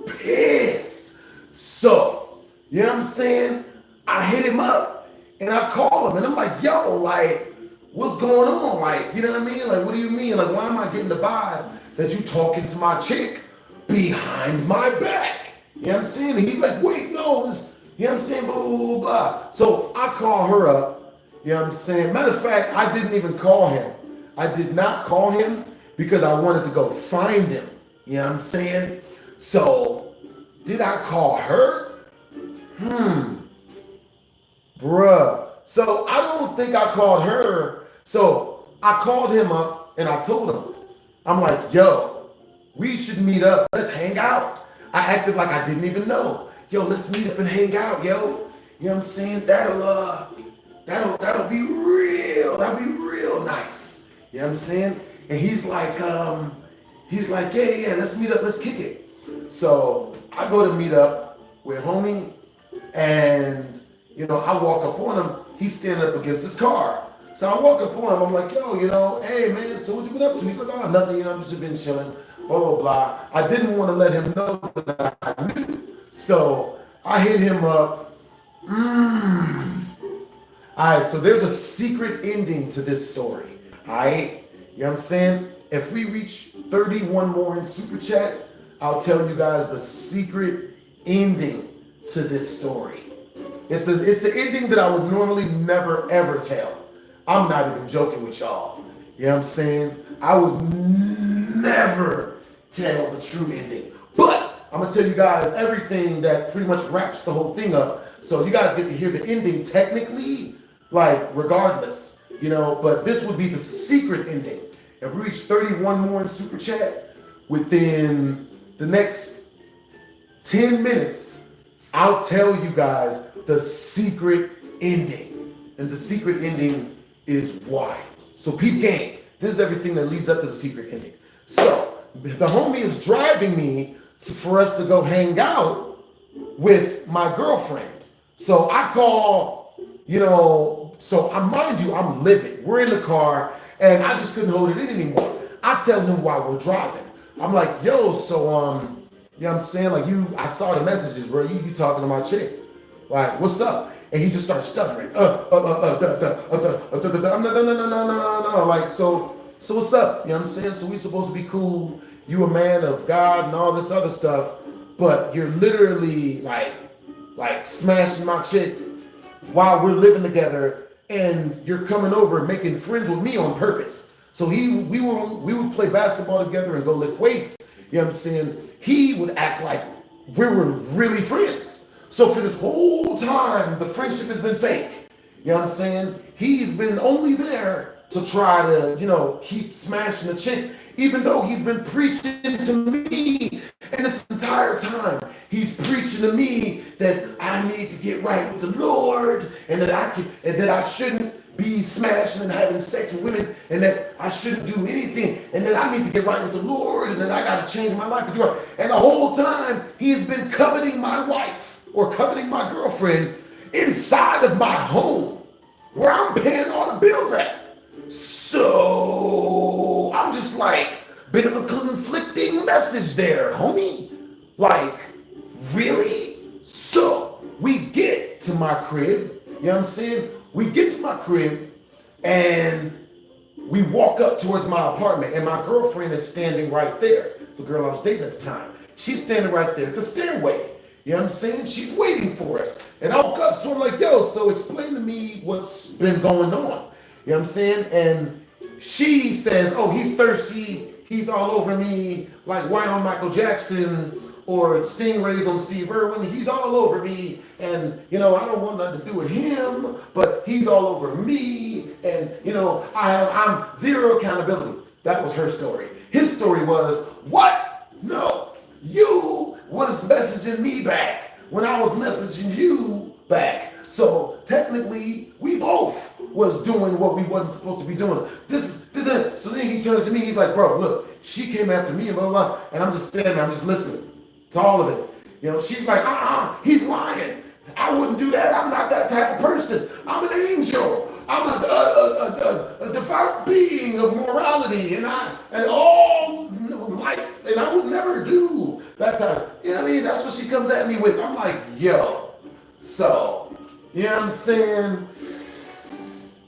pissed. So, you know what I'm saying? I hit him up and I call him and I'm like, yo, like, what's going on? Like, you know what I mean? Like, what do you mean? Like, why am I getting the vibe that you talking to my chick behind my back? You know what I'm saying? And he's like, wait, no, it's, you know what I'm saying? Blah, blah, blah, blah. So I call her up. You know what I'm saying? Matter of fact, I didn't even call him. I did not call him because I wanted to go find him. You know what I'm saying? So, did I call her? Bruh. So, I don't think I called her. So, I called him up and I told him, I'm like, yo, we should meet up. Let's hang out. I acted like I didn't even know. Yo, let's meet up and hang out, yo. You know what I'm saying? That'll be real. That'll be real nice. You know what I'm saying? And he's like, yeah, let's meet up, let's kick it. So I go to meet up with homie, and you know, I walk up on him. He's standing up against his car. So I walk up on him. I'm like, yo, you know, hey man, so what you been up to? He's like, oh, nothing. You know, I'm just been chilling. Blah blah blah. I didn't want to let him know that I knew. So I hit him up. All right, so there's a secret ending to this story. All right, you know what I'm saying? If we reach 31 more in Super Chat, I'll tell you guys the secret ending to this story. It's an ending that I would normally never, ever tell. I'm not even joking with y'all. You know what I'm saying? I would never tell the true ending. But I'm going to tell you guys everything that pretty much wraps the whole thing up. So you guys get to hear the ending technically, like regardless, you know, but this would be the secret ending. If we reach 31 more in Super Chat within the next 10 minutes, I'll tell you guys the secret ending. And the secret ending is wild. So peep game. This is everything that leads up to the secret ending. So the homie is driving me for us to go hang out with my girlfriend. So I call, you know, so mind you, I'm livid. We're in the car and I just couldn't hold it in anymore. I tell him while we're driving. I'm like, yo, so you know what I'm saying? Like I saw the messages, bro. You talking to my chick. Like, what's up? And he just starts stuttering. No. Like, so what's up? You know what I'm saying? So we supposed to be cool. You a man of God and all this other stuff, but you're literally like smashing my chick while we're living together, and you're coming over and making friends with me on purpose. So we would play basketball together and go lift weights. You know what I'm saying? He would act like we were really friends. So for this whole time, the friendship has been fake. You know what I'm saying? He's been only there to try to, you know, keep smashing the chick, even though he's been preaching to me. And this entire time, he's preaching to me that I need to get right with the Lord, and that I shouldn't be smashing and having sex with women, and that I shouldn't do anything, and that I need to get right with the Lord, and that I got to change my life to do it. And the whole time, he's been coveting my wife or coveting my girlfriend inside of my home, where I'm paying all the bills at. So I'm just like, bit of a conflicting message there, homie. Like, really? So we get to my crib, you know what I'm saying? We get to my crib and we walk up towards my apartment, and my girlfriend is standing right there. The girl I was dating at the time. She's standing right there at the stairway. You know what I'm saying? She's waiting for us. And I woke up, so I'm like, yo, so explain to me what's been going on. You know what I'm saying? And she says, oh, he's thirsty. He's all over me, like White on Michael Jackson or Stingrays on Steve Irwin. He's all over me. And, you know, I don't want nothing to do with him, but he's all over me. and you know, I'm zero accountability. That was her story. His story was, what? No, you was messaging me back when I was messaging you back. So technically, we both was doing what we wasn't supposed to be doing. This is. So then he turns to me. He's like, bro, look, she came after me and blah blah blah. And I'm just standing there. I'm just listening to all of it. You know, she's like, he's lying. I wouldn't do that. I'm not that type of person. I'm an angel. I'm a devout being of morality, and all light, and I would never do that type. You know what I mean? That's what she comes at me with. I'm like, yo, so, you know what I'm saying?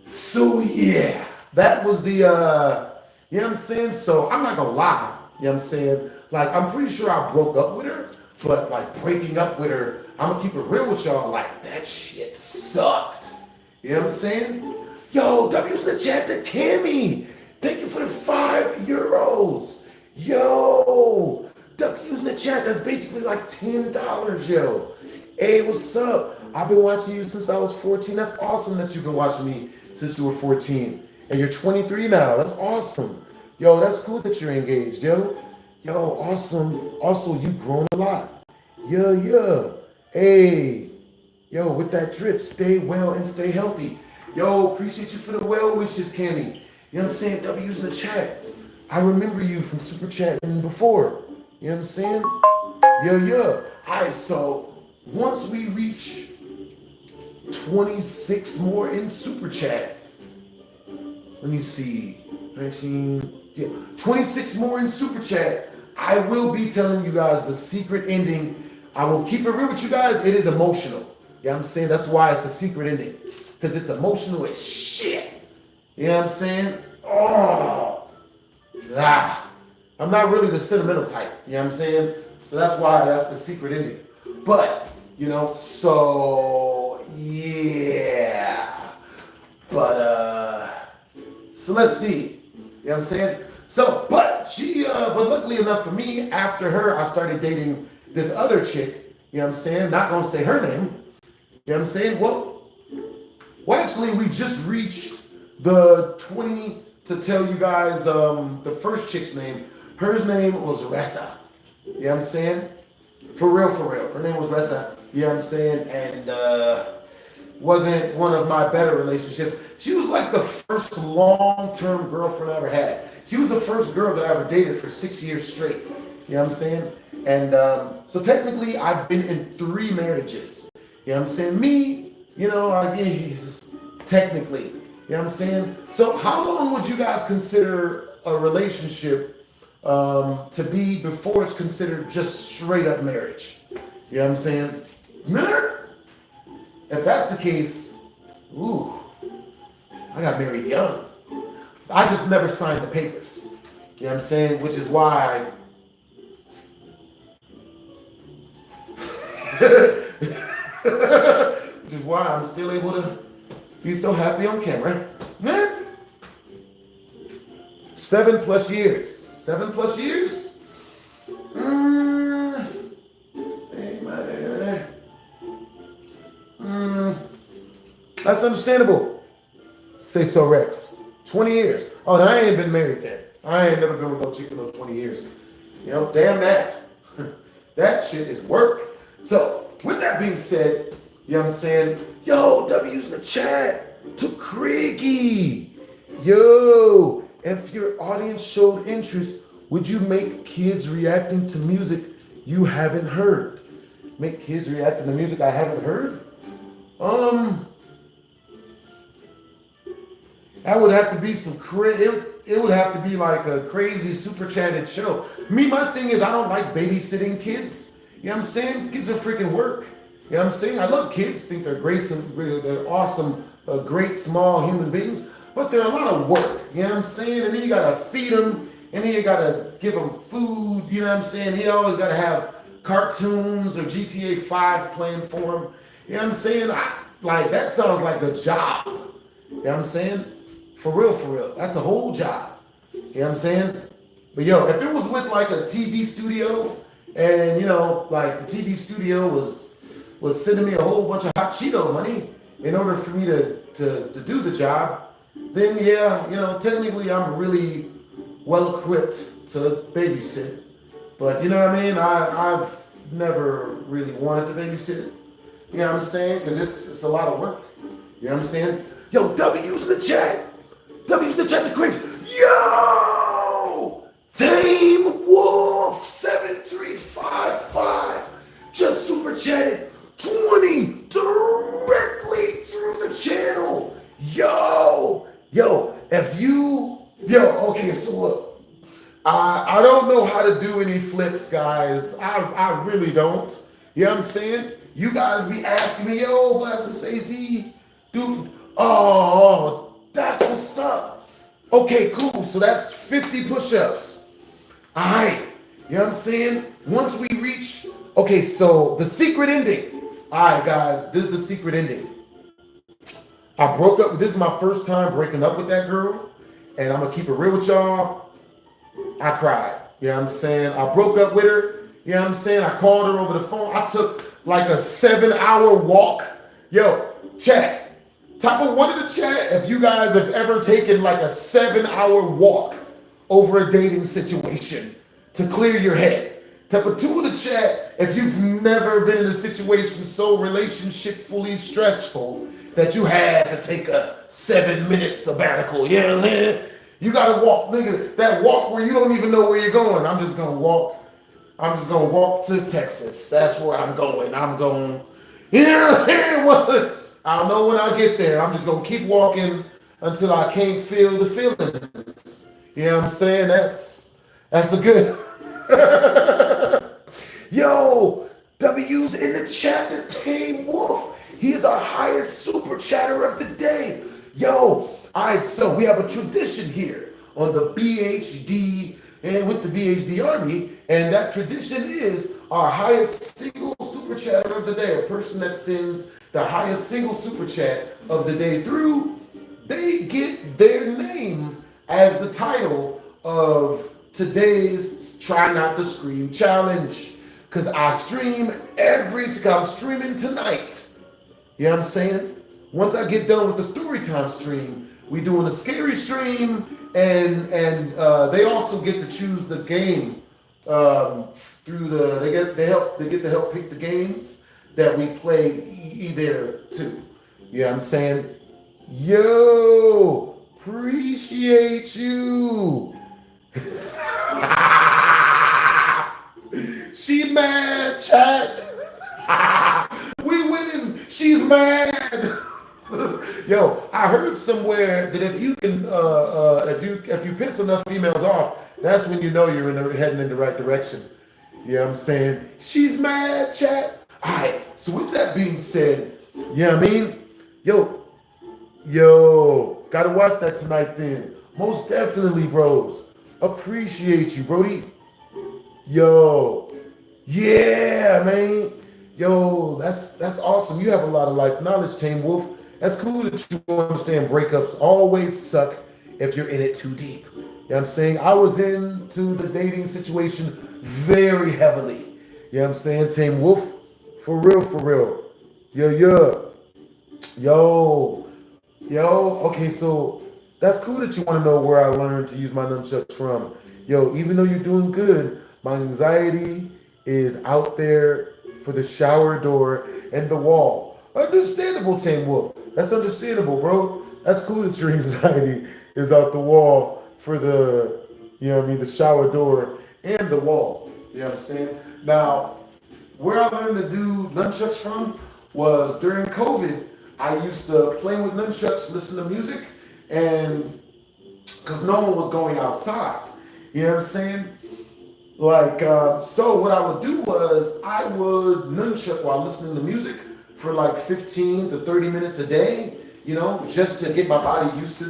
So yeah, that was the, you know what I'm saying? So I'm not gonna lie, you know what I'm saying? Like, I'm pretty sure I broke up with her, but like breaking up with her, I'm gonna keep it real with y'all, like that shit sucked. You know what I'm saying? Yo, W's in the chat to Cammy. Thank you for the €5. Yo, W's in the chat, that's basically like $10, yo. Hey, what's up? I've been watching you since I was 14. That's awesome that you've been watching me since you were 14. And you're 23 now. That's awesome. Yo, that's cool that you're engaged, yo. Yo, awesome. Also, you've grown a lot. Yeah. Hey, yo, with that drip, stay well and stay healthy. Yo, appreciate you for the well wishes, Cammy. You know what I'm saying? W's in the chat. I remember you from super chatting before. You know what I'm saying? Yeah. All right, so once we reach 26 more in super chat, let me see, 26 more in super chat, I will be telling you guys the secret ending. I will keep it real with you guys. It is emotional. You know what I'm saying? That's why it's a secret ending. Because it's emotional as shit. You know what I'm saying? I'm not really the sentimental type. You know what I'm saying? So that's why that's the secret ending. But, you know, so, yeah. But, so let's see. You know what I'm saying? So, but luckily enough for me, after her, I started dating this other chick. You know what I'm saying? Not gonna say her name. You know what I'm saying? Well, actually, we just reached the 20 to tell you guys the first chick's name. Her name was Ressa. You know what I'm saying? For real. Her name was Ressa. You know what I'm saying? And wasn't one of my better relationships. She was like the first long-term girlfriend I ever had. She was the first girl that I ever dated for 6 years straight. You know what I'm saying? And so technically, I've been in 3 marriages. You know what I'm saying? Me, you know, I guess technically. You know what I'm saying? So how long would you guys consider a relationship to be before it's considered just straight up marriage? You know what I'm saying? If that's the case, ooh, I got married young. I just never signed the papers. You know what I'm saying? Which is why I'm still able to be so happy on camera. 7+ years. 7+ years? That's understandable. Say so, Rex. 20 years. Oh, no, I ain't been married then. I ain't never been with no chick for no 20 years. You know, damn that. That shit is work. So, with that being said, you know what I'm saying? Yo, W's in the chat to Craigie. Yo, if your audience showed interest, would you make kids reacting to music you haven't heard? Make kids reacting to music I haven't heard? That would have to be some it would have to be like a crazy super chatted show. Me, my thing is I don't like babysitting kids. You know what I'm saying? Kids are freaking work. You know what I'm saying? I love kids, think they're great, they're awesome, great small human beings, but they're a lot of work. You know what I'm saying? And then you gotta feed them, and then you gotta give them food. You know what I'm saying? He always gotta have cartoons or GTA 5 playing for him. You know what I'm saying? Like that sounds like a job. You know what I'm saying? For real. That's a whole job. You know what I'm saying? But yo, if it was with like a TV studio, and you know, like the TV studio was sending me a whole bunch of hot Cheeto money in order for me to do the job, then yeah, you know, technically I'm really well equipped to babysit. But you know what I mean? I've never really wanted to babysit. You know what I'm saying? Because it's a lot of work. You know what I'm saying? Yo, W's in the chat. W's in the chat to cringe. Yo! Tame Wolf 7355 just super chatted 20 directly through the channel. Okay, so look. I don't know how to do any flips, guys. I really don't. You know what I'm saying? You guys be asking me, yo, BlastphamousHD, dude. Oh, that's what's up. Okay, cool. So that's 50 push-ups. All right. You know what I'm saying? Once we reach, okay, so the secret ending. All right, guys, this is the secret ending. I broke up. This is my first time breaking up with that girl, and I'm gonna keep it real with y'all. I cried. You know what I'm saying? I broke up with her. You know what I'm saying? I called her over the phone. I took like a 7-hour walk. Yo, chat. Type of one in the chat if you guys have ever taken like a 7-hour walk over a dating situation to clear your head. Type of 2 in the chat if you've never been in a situation so relationship fully stressful that you had to take a 7-minute sabbatical. Yeah, man. You gotta walk, nigga. That walk where you don't even know where you're going. I'm just gonna walk to Texas. That's where I'm going. I'm going. Yeah, I don't know when I get there. I'm just gonna keep walking until I can't feel the feelings. You know what I'm saying? That's a good. Yo, W's in the chat to Tame Wolf. He is our highest super chatter of the day. Yo. All right, so we have a tradition here on the BHD and with the BHD Army, and that tradition is our highest single super chatter of the day. A person that sends the highest single super chat of the day through, they get their name as the title of today's Try Not to Scream challenge. Because I stream I'm streaming tonight. You know what I'm saying? Once I get done with the Storytime stream, we doing a scary stream, and they also get to choose the game through they get to help pick the games that we play either two. You know what I'm saying? Yo, appreciate you. She mad, chat. We winning. She's mad. Yo, I heard somewhere that if you can, if you piss enough females off, that's when you know you're heading in the right direction. You know what I'm saying? She's mad, chat. All right. So with that being said, you know what I mean? Yo, gotta watch that tonight then. Most definitely, bros. Appreciate you, Brody. Yo, yeah, man. Yo, that's awesome. You have a lot of life knowledge, Tame Wolf. That's cool that you understand breakups always suck if you're in it too deep. You know what I'm saying? I was into the dating situation very heavily. You know what I'm saying? Tame Wolf, for real. Yo. Okay, so that's cool that you want to know where I learned to use my nunchucks from. Yo, even though you're doing good, my anxiety is out there for the shower door and the wall. Understandable, Tame Wolf. That's understandable, bro. That's cool that your anxiety is out the wall for the, the shower door and the wall. You know what I'm saying? Now, where I learned to do nunchucks from was during COVID. I used to play with nunchucks, listen to music, and because no one was going outside. You know what I'm saying? So what I would do was I would nunchuck while listening to music for like 15 to 30 minutes a day, just to get my body used to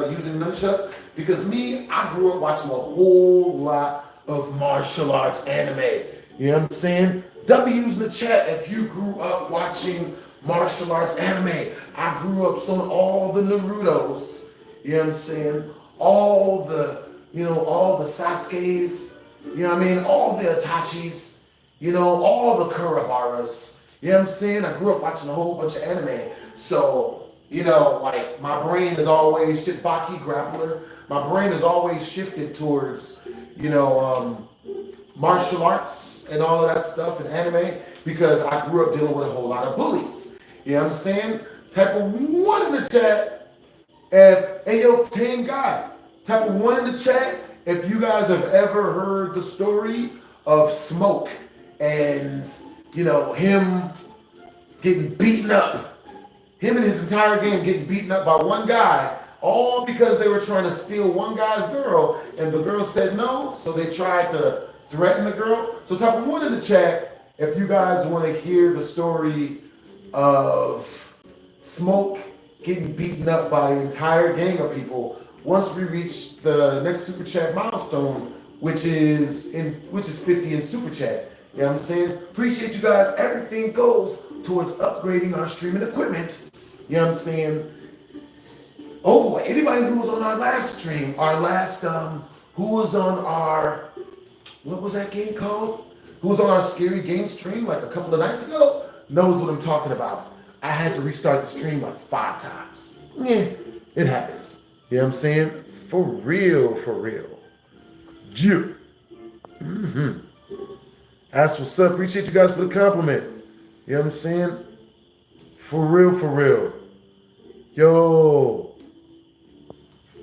using nunchucks. Because I grew up watching a whole lot of martial arts anime. You know what I'm saying? W's in the chat if you grew up watching martial arts anime. I grew up on all the Narutos. You know what I'm saying? All the Sasuke's. You know what I mean? All the Itachis, all the Kurabaras. You know what I'm saying? I grew up watching a whole bunch of anime. So you know, like my brain is always Baki grappler. My brain is always shifted towards, you know, martial arts and all of that stuff and anime because I grew up dealing with a whole lot of bullies. You know what I'm saying? Type of one in the chat. Hey yo, Tame Guy. Type of one in the chat if you guys have ever heard the story of Smoke and, you know, him getting beaten up. Him and his entire game getting beaten up by one guy, all because they were trying to steal one guy's girl, and the girl said no, so they tried to threaten the girl. So type of one in the chat if you guys want to hear the story of Smoke getting beaten up by the entire gang of people once we reach the next super chat milestone, which is 50 in super chat. You know what I'm saying? Appreciate you guys. Everything goes towards upgrading our streaming equipment. You know what I'm saying? Oh boy, anybody who was on our last stream, who was on our, what was that game called? Who was on our scary game stream like a couple of nights ago, knows what I'm talking about. I had to restart the stream like 5 times. Yeah, it happens. You know what I'm saying? For real, for real. Jew. That's what's up. Appreciate you guys for the compliment. You know what I'm saying? For real, for real. Yo.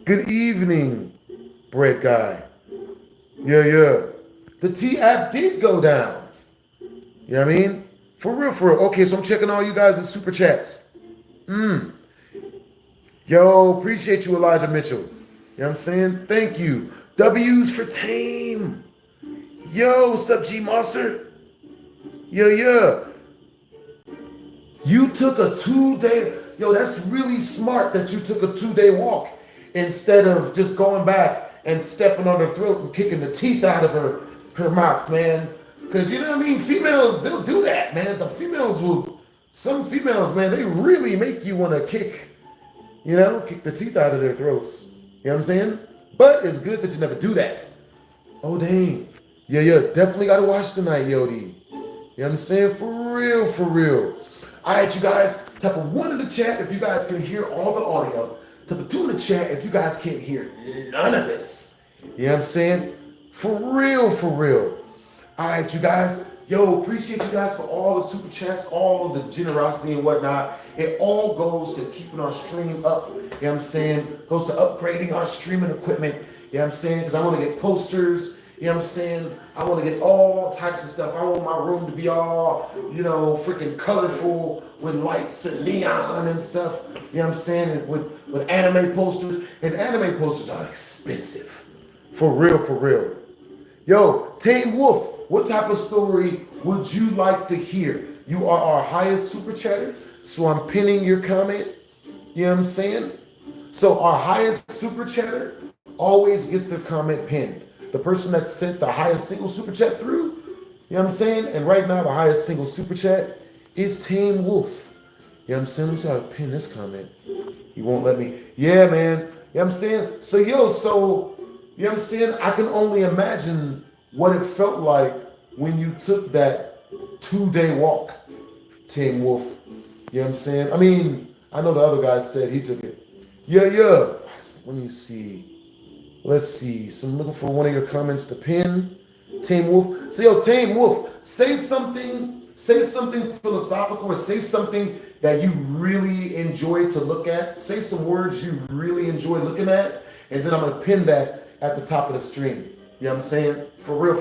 Good evening, bread guy. Yeah. The T app did go down. You know what I mean? For real, for real. Okay, so I'm checking all you guys' super chats. Yo, appreciate you, Elijah Mitchell. You know what I'm saying? Thank you. W's for Tame. Yo, what's up, G Monster? Yeah. You took a 2-day, yo, that's really smart that you took a 2-day walk instead of just going back and stepping on her throat and kicking the teeth out of her mouth, man. Because, you know what I mean? Females, they'll do that, man. Some females, man, they really make you want to kick the teeth out of their throats. You know what I'm saying? But it's good that you never do that. Oh, dang. Yeah, definitely got to watch tonight, Yodi. You know what I'm saying? For real. All right, you guys, type of 1 in the chat if you guys can hear all the audio. Type of 2 in the chat if you guys can't hear none of this. You know what I'm saying? For real. All right, you guys. Yo, appreciate you guys for all the super chats, all the generosity and whatnot. It all goes to keeping our stream up. You know what I'm saying? Goes to upgrading our streaming equipment. You know what I'm saying? Because I want to get posters. You know what I'm saying? I want to get all types of stuff. I want my room to be all, freaking colorful with lights and neon and stuff. You know what I'm saying? And with anime posters. And anime posters are expensive. For real. Yo, Tame Wolf, what type of story would you like to hear? You are our highest super chatter, so I'm pinning your comment. You know what I'm saying? So our highest super chatter always gets their comment pinned. The person that sent the highest single super chat through, you know what I'm saying? And right now, the highest single super chat is Tame Wolf. You know what I'm saying? Let me see how to pin this comment. He won't let me. Yeah, man. You know what I'm saying? So, you know what I'm saying? I can only imagine what it felt like when you took that 2-day walk, Tame Wolf. You know what I'm saying? I mean, I know the other guy said he took it. Yeah. Let me see. Let's see. So I'm looking for one of your comments to pin. Tame Wolf. So, yo, Tame Wolf, say something philosophical or say something that you really enjoy to look at. Say some words you really enjoy looking at, and then I'm going to pin that at the top of the stream. You know what I'm saying? For real.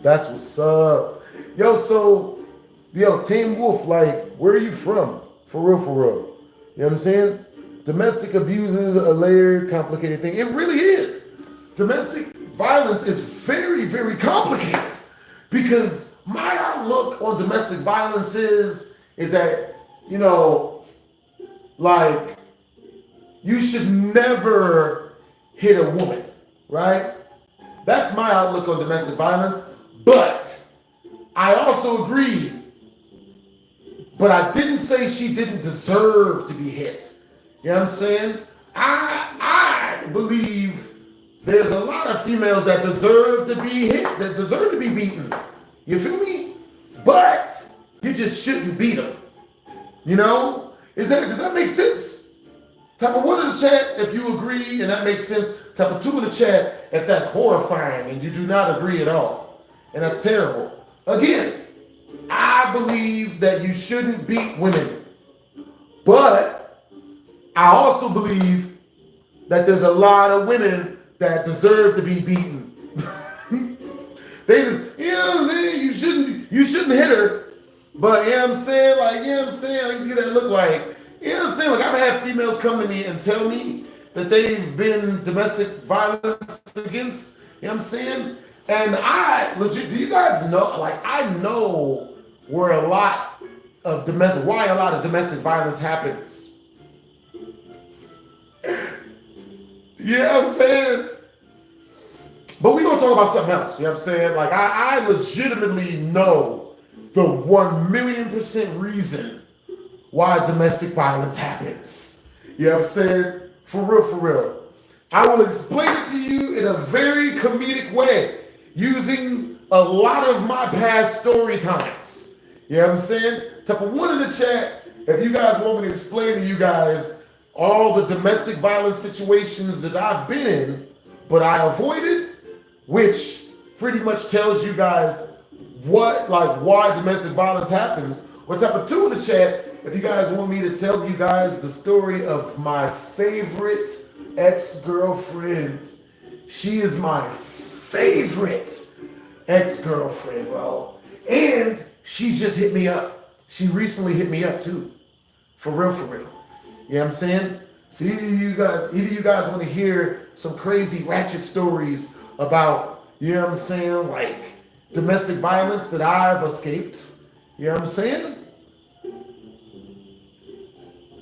That's what's up. Yo, Tame Wolf, like, where are you from? For real. You know what I'm saying? Domestic abuse is a layered, complicated thing. It really is. Domestic violence is very, very complicated because my outlook on domestic violence is that, like, you should never hit a woman, right? That's my outlook on domestic violence. But I also agree. But I didn't say she didn't deserve to be hit. You know what I'm saying? I believe there's a lot of females that deserve to be hit, that deserve to be beaten. You feel me? But you just shouldn't beat them. You know? Does that make sense? Type of 1 in the chat if you agree and that makes sense. Type of 2 in the chat if that's horrifying and you do not agree at all. And that's terrible. Again, I believe that you shouldn't beat women. But I also believe that there's a lot of women that deserve to be beaten. They just, you know what I'm saying? You shouldn't hit her. But you know what I'm saying? Like, you know what I'm saying? Like, you see that look like, you know what I'm saying? Like, I've had females come to me and tell me that they've been domestic violence against, you know what I'm saying? And I legit, do you guys know, like, I know why a lot of domestic violence happens. You know what I'm saying? But we're gonna talk about something else, you know what I'm saying? Like, I legitimately know the 1,000,000% reason why domestic violence happens. You know what I'm saying? For real. I will explain it to you in a very comedic way, using a lot of my past story times. You know what I'm saying? Type of 1 in the chat if you guys want me to explain to you guys all the domestic violence situations that I've been in, but I avoided, which pretty much tells you guys why domestic violence happens. Or type of 2 in the chat if you guys want me to tell you guys the story of my favorite ex-girlfriend. She is my favorite ex-girlfriend, bro. And she just hit me up. She recently hit me up too. For real. You know what I'm saying? So either you guys want to hear some crazy ratchet stories about, you know what I'm saying, like domestic violence that I've escaped. You know what I'm saying?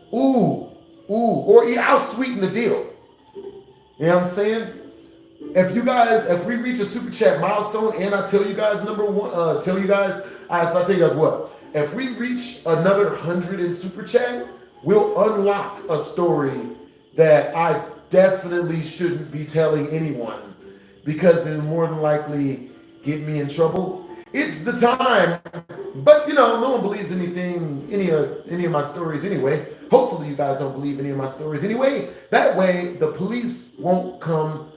Or I'll sweeten the deal. You know what I'm saying? If we reach a super chat milestone, and I tell you guys I'll tell you guys what. If we reach another 100 in super chat, we'll unlock a story that I definitely shouldn't be telling anyone because it'll more than likely get me in trouble. It's the time, but no one believes any of my stories anyway. Hopefully you guys don't believe any of my stories anyway. That way the police won't come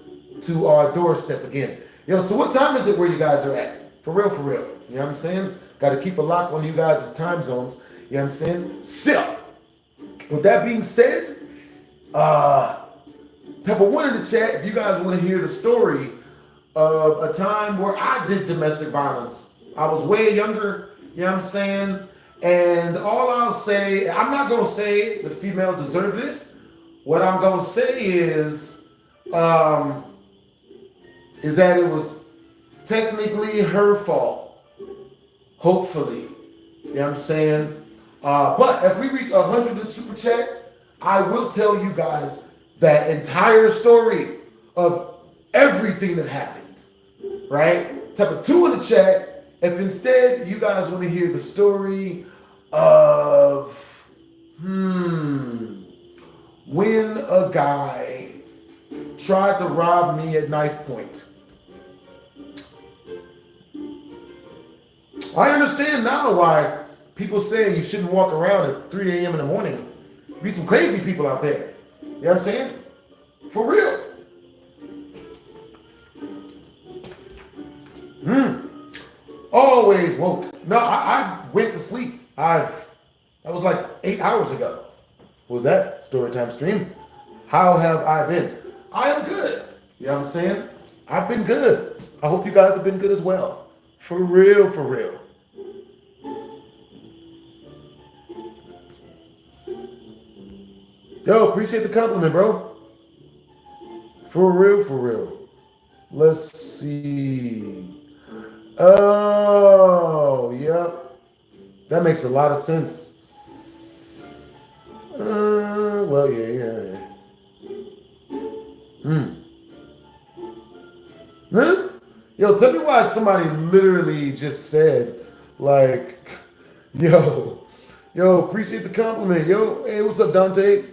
to our doorstep again. So what time is it where you guys are at? For real. You know what I'm saying? Got to keep a lock on you guys' time zones. You know what I'm saying? So, with that being said, type of 1 in the chat if you guys want to hear the story of a time where I did domestic violence. I was way younger, you know what I'm saying? And all I'll say, I'm not going to say the female deserved it. What I'm going to say is that it was technically her fault. Hopefully. You know what I'm saying? But if we reach 100 in super chat, I will tell you guys that entire story of everything that happened. Right? Type of 2 in the chat if instead you guys want to hear the story of when a guy tried to rob me at knife point. I understand now why people say you shouldn't walk around at 3 a.m. in the morning. Be some crazy people out there. You know what I'm saying? For real. Always woke. No, I went to sleep. That was like 8 hours ago. What was that? Storytime stream. How have I been? I am good. You know what I'm saying? I've been good. I hope you guys have been good as well. For real. Yo, appreciate the compliment, bro. For real. Let's see. Oh, yep. That makes a lot of sense. Well, yeah. Huh? Yo, tell me why somebody literally just said, like, yo, appreciate the compliment. Yo, hey, what's up, Dante?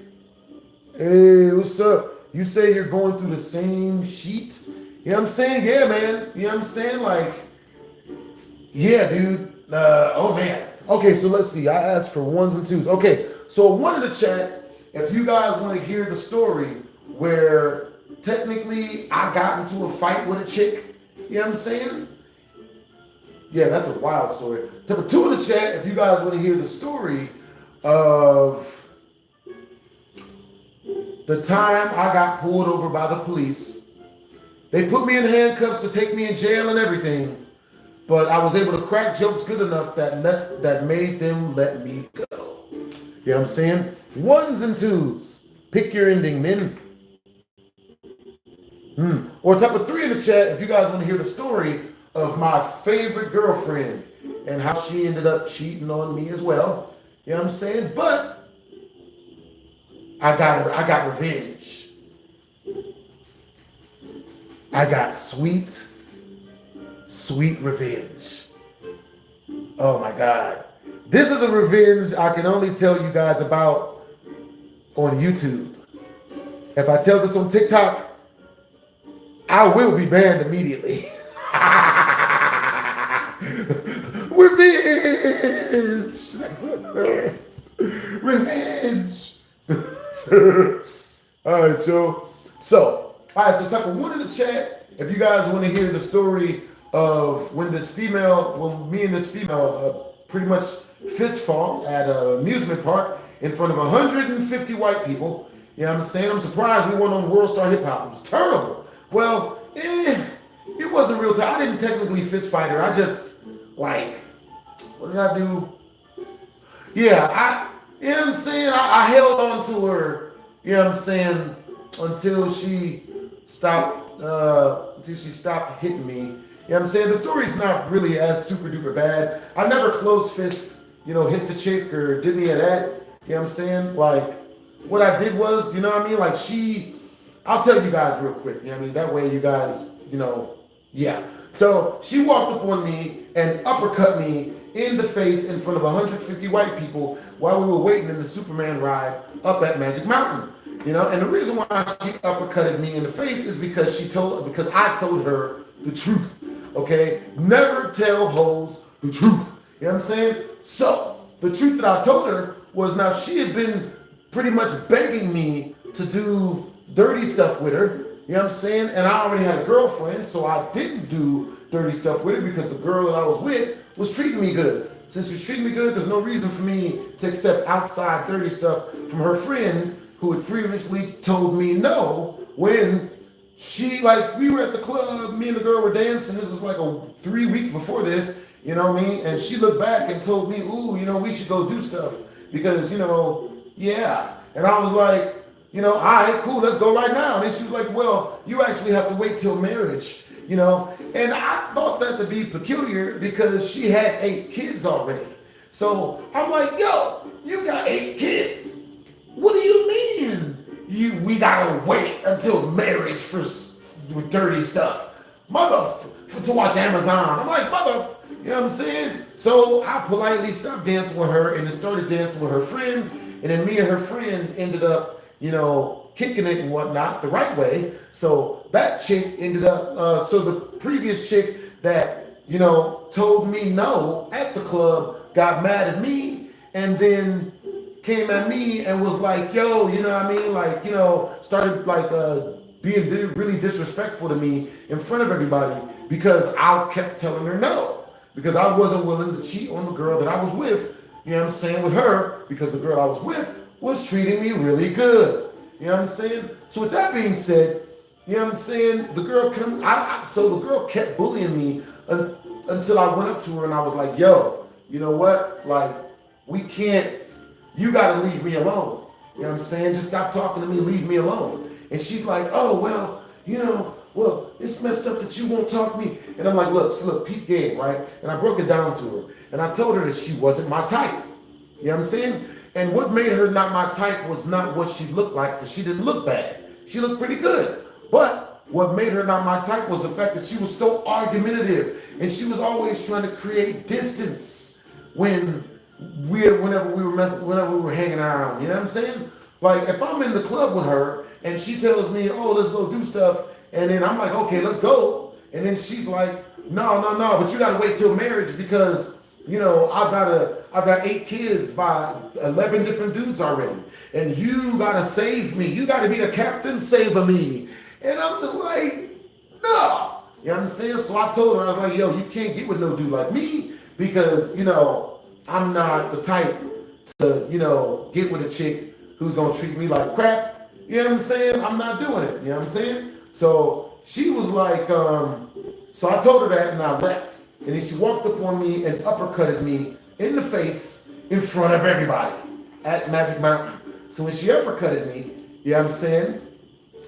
Hey, what's up? You say you're going through the same sheet? You know what I'm saying? Yeah, man. You know what I'm saying? Like, yeah, dude. Oh, man. Okay, so let's see. I asked for ones and twos. Okay, so one in the chat, if you guys want to hear the story where technically I got into a fight with a chick, you know what I'm saying? Yeah, that's a wild story. Number two in the chat, if you guys want to hear the story of the time I got pulled over by the police. They put me in handcuffs to take me in jail and everything, but I was able to crack jokes good enough that made them let me go. You know what I'm saying? Ones and twos. Pick your ending, men. Or type of three in the chat if you guys want to hear the story of my favorite girlfriend and how she ended up cheating on me as well. You know what I'm saying? But I got revenge. I got sweet revenge. Oh my God. This is a revenge I can only tell you guys about on YouTube. If I tell this on TikTok, I will be banned immediately. Revenge. All right, Joe. So type of one in the chat if you guys want to hear the story of when me and this female pretty much fist fought at an amusement park in front of 150 white people. You know what I'm saying? I'm surprised we weren't on World Star Hip Hop. It was terrible. Well, it wasn't real time. I didn't technically fist fight her. I just, what did I do? Yeah, you know what I'm saying? I held on to her, you know what I'm saying, until she stopped hitting me. You know what I'm saying? The story's not really as super duper bad. I never close fist, hit the chick or did any of that. You know what I'm saying? What I did was, you know what I mean? I'll tell you guys real quick. You know what I mean? That way you guys, yeah. So she walked up on me and uppercut me in the face in front of 150 white people while we were waiting in the Superman ride up at Magic Mountain. And the reason why she uppercutted me in the face is because I told her the truth. Okay? Never tell hoes the truth. You know what I'm saying? So the truth that I told her was, now she had been pretty much begging me to do dirty stuff with her. You know what I'm saying? And I already had a girlfriend, so I didn't do dirty stuff with her because the girl that I was with was treating me good. Since she was treating me good, there's no reason for me to accept outside dirty stuff from her friend who had previously told me no when we were at the club, me and the girl were dancing. This was 3 weeks before this, you know what I mean? And she looked back and told me, ooh, we should go do stuff because, yeah. And I was like, all right, cool, let's go right now. And then she was like, well, you actually have to wait till marriage, And I thought that to be peculiar because she had 8 kids already. So I'm like, yo, you got 8 kids. What do you mean we gotta wait until marriage for dirty stuff? To watch Amazon. I'm like, you know what I'm saying? So I politely stopped dancing with her and then started dancing with her friend. And then me and her friend ended up, kicking it and whatnot the right way. So that chick ended up, so the previous chick that, told me no at the club got mad at me and then came at me and was like, yo, you know what I mean? Started being really disrespectful to me in front of everybody because I kept telling her no. Because I wasn't willing to cheat on the girl that I was with, you know what I'm saying, with her, because the girl I was with was treating me really good. You know what I'm saying? So with that being said, you know what I'm saying, the girl kept bullying me until I went up to her and I was like, yo, you know what? You gotta leave me alone. You know what I'm saying? Just stop talking to me, leave me alone. And she's like, oh, well, it's messed up that you won't talk to me. And I'm like, look, peep game, right? And I broke it down to her. And I told her that she wasn't my type. You know what I'm saying? And what made her not my type was not what she looked like, because she didn't look bad. She looked pretty good. But what made her not my type was the fact that she was so argumentative. And she was always trying to create distance whenever we were hanging around. You know what I'm saying? If I'm in the club with her and she tells me, oh, let's go do stuff. And then I'm like, okay, let's go. And then she's like, no, but you got to wait till marriage because you know, I've got 8 kids by 11 different dudes already. And you gotta save me. You gotta be the captain saving me. And I'm just like, no. You know what I'm saying? So I told her, I was like, yo, you can't get with no dude like me because, you know, I'm not the type to, you know, get with a chick who's gonna treat me like crap. You know what I'm saying? I'm not doing it. You know what I'm saying? So she was like, so I told her that and I left. And then she walked up on me and uppercutted me in the face in front of everybody at Magic Mountain. So when she uppercutted me, you know what I'm saying?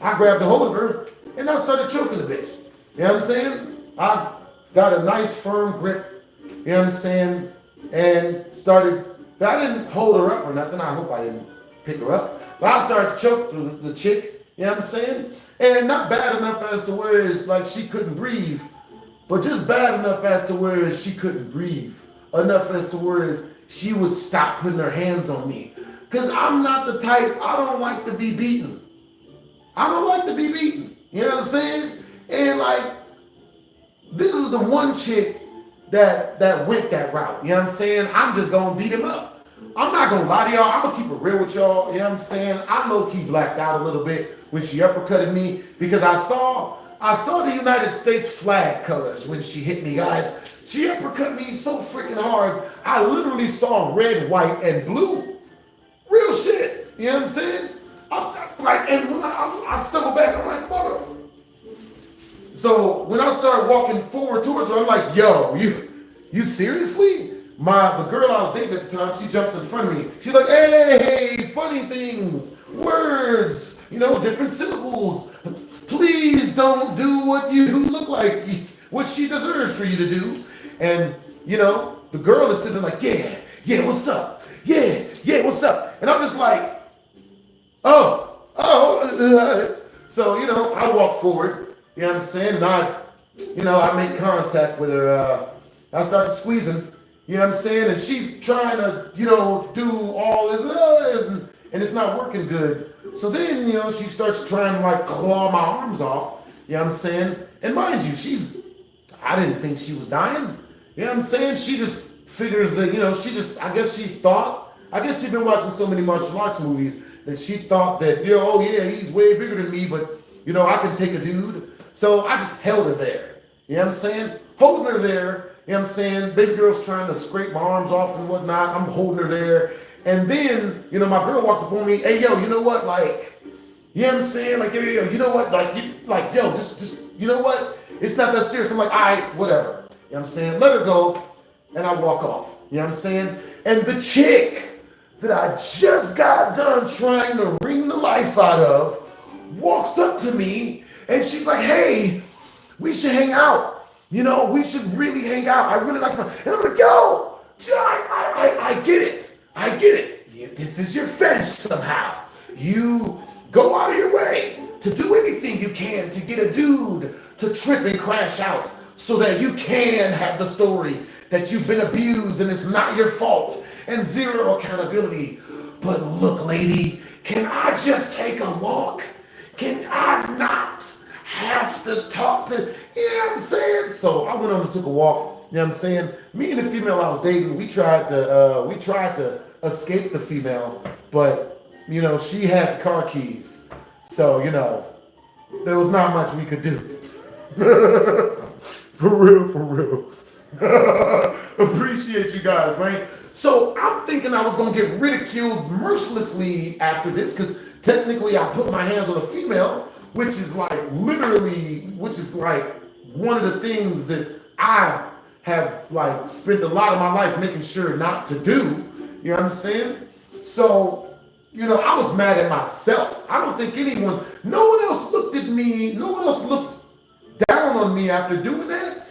I grabbed a hold of her and I started choking the bitch. You know what I'm saying? I got a nice firm grip, you know what I'm saying? And started, I didn't hold her up or nothing. I hope I didn't pick her up. But I started to choke the chick, you know what I'm saying? And not bad enough as to where it's like she couldn't breathe, but just bad enough as to where she couldn't breathe. Enough as to where she would stop putting her hands on me. Because I'm not the type, I don't like to be beaten. I don't like to be beaten. You know what I'm saying? And like, this is the one chick that went that route. You know what I'm saying? I'm just going to beat him up. I'm not going to lie to y'all. I'm going to keep it real with y'all. You know what I'm saying? I low-key blacked out a little bit when she uppercutted me because I saw the United States flag colors when she hit me, guys. She uppercut me so freaking hard. I literally saw red, white, and blue. Real shit. You know what I'm saying? And when I stumbled back, I'm like, mother. So when I started walking forward towards her, I'm like, yo, you seriously? The girl I was dating at the time, she jumps in front of me. She's like, hey, funny things, words, you know, different syllables. Please don't do what you look like, what she deserves for you to do. And, you know, the girl is sitting like, yeah, what's up? Yeah, what's up? And I'm just like, oh. So, you know, I walk forward, you know what I'm saying? And I make contact with her. I start squeezing, you know what I'm saying? And she's trying to, you know, do all this, and it's not working good. So then, you know, she starts trying to like claw my arms off, you know what I'm saying? And mind you, I didn't think she was dying, you know what I'm saying? She just figures that, you know, I guess she'd been watching so many martial arts movies that she thought that, you know, oh yeah, he's way bigger than me, but, you know, I can take a dude. So I just held her there, you know what I'm saying? Holding her there, you know what I'm saying? Baby girl's trying to scrape my arms off and whatnot. I'm holding her there. And then, you know, my girl walks up on me, hey, yo, you know what? Like, you know what I'm saying? Like, yo, you know what? Yo, just, you know what? It's not that serious. I'm like, all right, whatever. You know what I'm saying? Let her go. And I walk off. You know what I'm saying? And the chick that I just got done trying to wring the life out of walks up to me and she's like, hey, we should hang out. You know, we should really hang out. I really like her. And I'm like, yo, I get it. I get it. Yeah, this is your fetish somehow. You go out of your way to do anything you can to get a dude to trip and crash out so that you can have the story that you've been abused and it's not your fault and zero accountability. But look, lady, can I just take a walk? Can I not have to talk to, you know what I'm saying? So I went on and took a walk, you know what I'm saying? Me and the female I was dating, we tried to escape the female, but, you know, she had the car keys. So, you know, there was not much we could do. For real. Appreciate you guys, right? So I'm thinking I was going to get ridiculed mercilessly after this because technically I put my hands on a female, which is like one of the things that I have like spent a lot of my life making sure not to do. You know what I'm saying? So, you know, I was mad at myself. I don't think no one else looked at me, no one else looked down on me after doing that.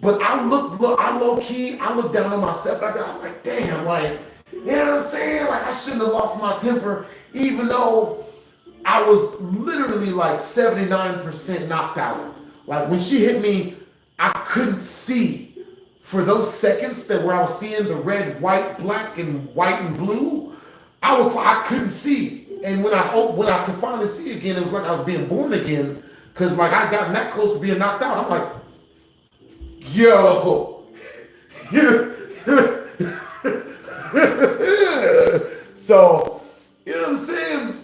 But I looked down on myself after. I was like, damn, like, you know what I'm saying? Like, I shouldn't have lost my temper, even though I was literally like 79% knocked out. Like, when she hit me, I couldn't see. For those seconds where I was seeing the red, white, black, and white and blue, I couldn't see. And when I could finally see again, it was like I was being born again. Cause like I gotten that close to being knocked out. I'm like, yo, you know what So, you know what I'm saying?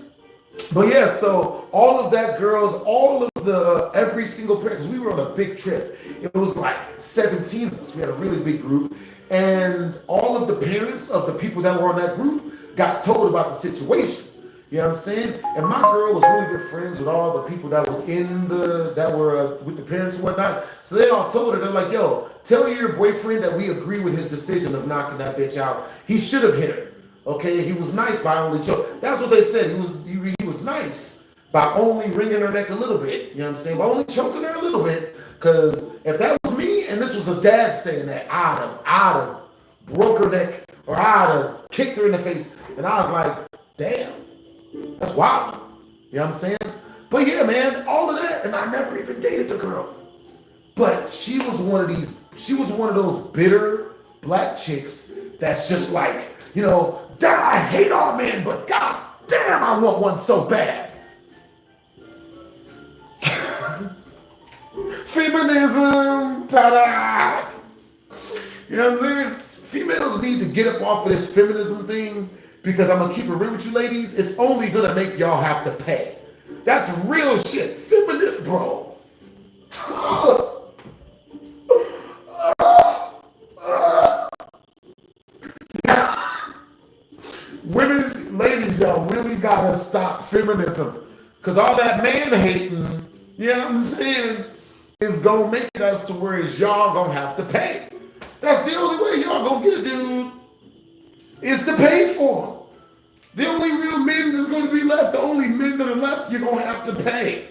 But yeah, so all of that girls, all of the, every single parent, because we were on a big trip. It was like 17 of us. We had a really big group. And all of the parents of the people that were on that group got told about the situation. You know what I'm saying? And my girl was really good friends with all the people that was in the, that were with the parents and whatnot. So they all told her, they're like, yo, tell your boyfriend that we agree with his decision of knocking that bitch out. He should have hit her. Okay, he was nice by only choking. That's what they said. He was nice by only wringing her neck a little bit. You know what I'm saying? By only choking her a little bit. Because if that was me, and this was a dad saying that, I'd have broke her neck, or I'd have kicked her in the face. And I was like, damn, that's wild. You know what I'm saying? But yeah, man, all of that, and I never even dated the girl. But she was one of those bitter black chicks that's just like, you know, I hate all men, but god damn, I want one so bad. Feminism, ta-da! You know what I'm saying? Females need to get up off of this feminism thing, because I'm gonna keep it real with you ladies, it's only gonna make y'all have to pay. That's real shit. Feminism, bro. Women, ladies, y'all really gotta stop feminism. Because all that man hating, you know what I'm saying, is gonna make us to where y'all gonna have to pay. That's the only way y'all gonna get a dude, is to pay for him. The only real men that's gonna be left, the only men that are left, you're gonna have to pay.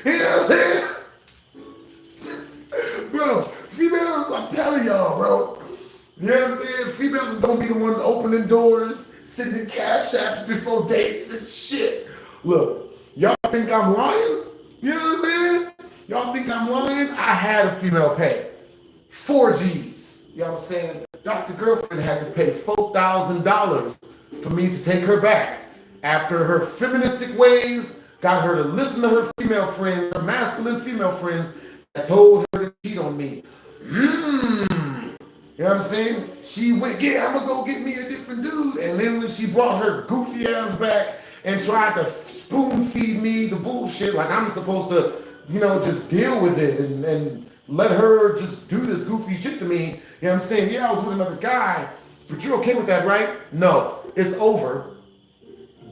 You know what I'm saying? Bro, females, I'm telling y'all, bro. You know what I'm saying? Females is gonna be the one opening doors, sitting in cash apps before dates and shit. Look, y'all think I'm lying? You know what I'm saying? Y'all think I'm lying? I had a female pay 4 G's. You know what I'm saying? Dr. Girlfriend had to pay $4,000 for me to take her back. After her feministic ways got her to listen to her female friends, her masculine female friends, that told her to cheat on me. You know what I'm saying? She went, yeah, I'm gonna go get me a different dude. And then when she brought her goofy ass back and tried to spoon feed me the bullshit, like I'm supposed to, you know, just deal with it and let her just do this goofy shit to me. You know what I'm saying? Yeah, I was with another guy, but you're okay with that, right? No, it's over.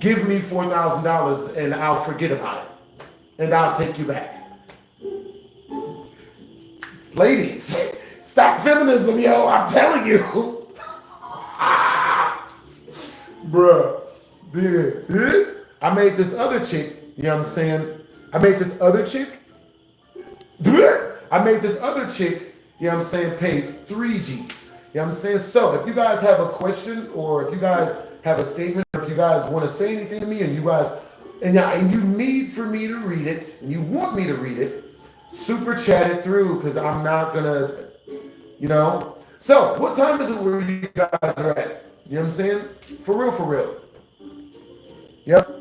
Give me $4,000 and I'll forget about it. And I'll take you back. Ladies, stop feminism, yo, I'm telling you. Bruh. Dude. I made this other chick, you know what I'm saying? I made this other chick, you know what I'm saying, pay 3 G's. You know what I'm saying? So if you guys have a question, or if you guys have a statement, or if you guys want to say anything to me, and you guys, and you need for me to read it, and you want me to read it, super chat it through, because I'm not gonna, you know. So what time is it where you guys are at? You know what I'm saying? For real, for real. Yep.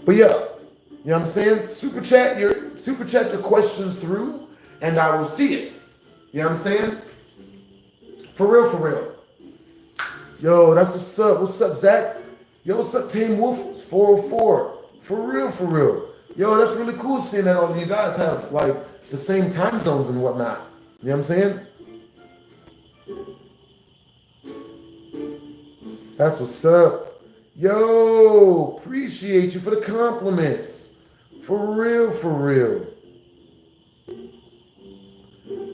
But yeah, you know what I'm saying? Super chat your questions through, and I will see it. You know what I'm saying? For real, for real. Yo, that's what's up. What's up, Zach? Yo, what's up, Team Wolf? It's 404. For real, for real. Yo, that's really cool seeing that all of you guys have like the same time zones and whatnot. You know what I'm saying? That's what's up. Yo, appreciate you for the compliments. For real, for real.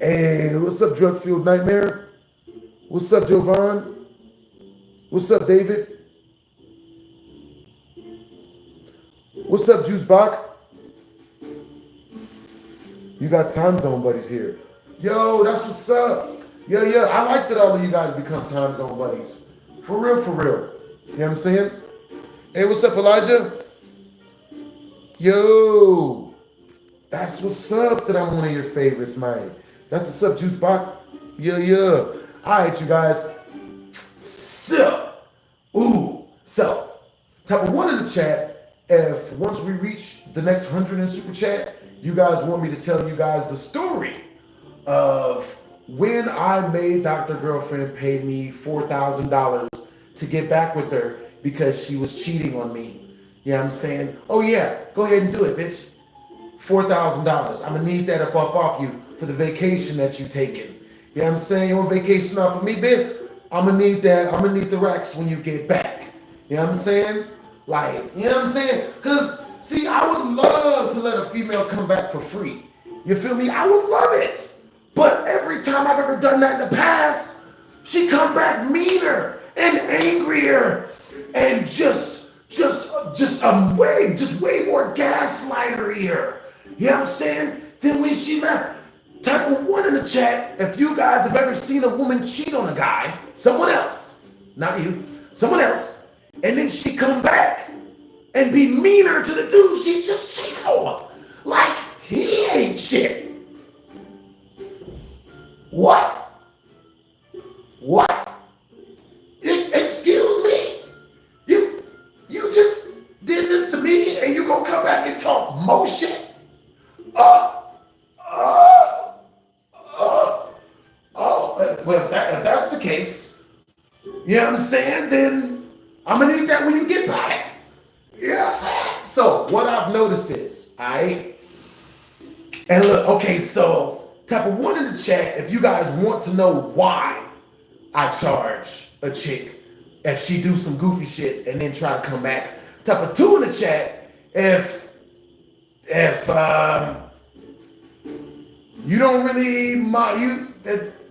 Hey, what's up, Drug Fueled Nightmare? What's up, Jovan? What's up, David? What's up, Juice Bach? You got time zone buddies here. Yo, that's what's up. Yeah, I like that all of you guys become time zone buddies. For real, for real. You know what I'm saying? Hey, what's up, Elijah? Yo, that's what's up that I'm one of your favorites, man. That's what's up, Juice Bach. Yeah. All right, you guys. So Type of one in the chat if once we reach the next 100 in super chat, you guys want me to tell you guys the story of when I made Dr. Girlfriend pay me $4,000 to get back with her because she was cheating on me. You know what I'm saying? Oh yeah, go ahead and do it, bitch. $4,000. I'm gonna need that up off you for the vacation that you taking. You know what I'm saying? You want vacation off of me, bitch? I'm gonna need that. I'm gonna need the racks when you get back. You know what I'm saying? Like, you know what I'm saying? Cause see, I would love to let a female come back for free. You feel me? I would love it. But every time I've ever done that in the past, she come back meaner and angrier and just way more gaslighterier. You know what I'm saying? Than when she left. Type of one in the chat if you guys have ever seen a woman cheat on a guy, someone else, not you, someone else, and then she come back and be meaner to the dude she just cheated on. Like he ain't shit. What? What? Excuse me? You just did this to me and you gonna come back and talk more shit? Well, if that's the case, you know what I'm saying, then I'm gonna need that when you get back. You know what I'm saying? So what I've noticed is, alright, and look, okay, so type of one in the chat if you guys want to know why I charge a chick if she do some goofy shit and then try to come back. Type of two in the chat if you don't really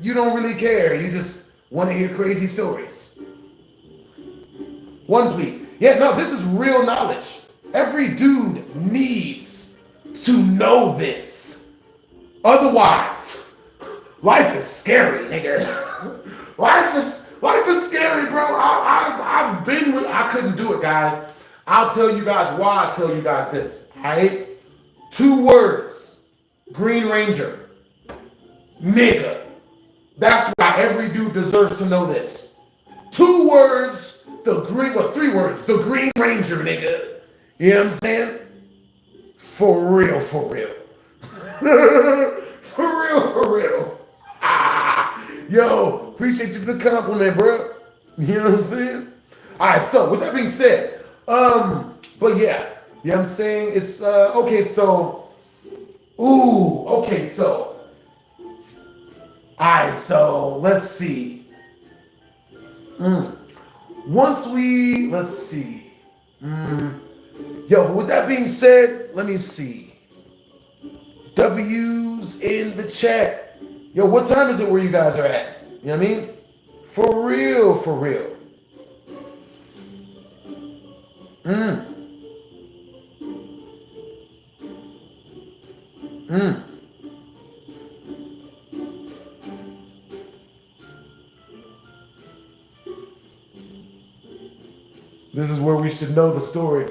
you don't really care. You just want to hear crazy stories. One, please. Yeah, no, this is real knowledge. Every dude needs to know this. Otherwise, life is scary, nigga. Life is scary, bro. I've been with. I couldn't do it, guys. I'll tell you guys why I tell you guys this. All right, 2 words. Green Ranger. Nigga. That's why every dude deserves to know this. 2 words, 3 words. The Green Ranger, nigga. You know what I'm saying? For real, for real. For real. Yo, appreciate you for the compliment, bro. You know what I'm saying? All right, so with that being said, but yeah, you know what I'm saying? It's, okay, so, okay, so, all right, so let's see. Let's see. Yo, with that being said, let me see. W's in the chat. Yo, what time is it where you guys are at? You know what I mean? For real, for real. This is where we should know the story.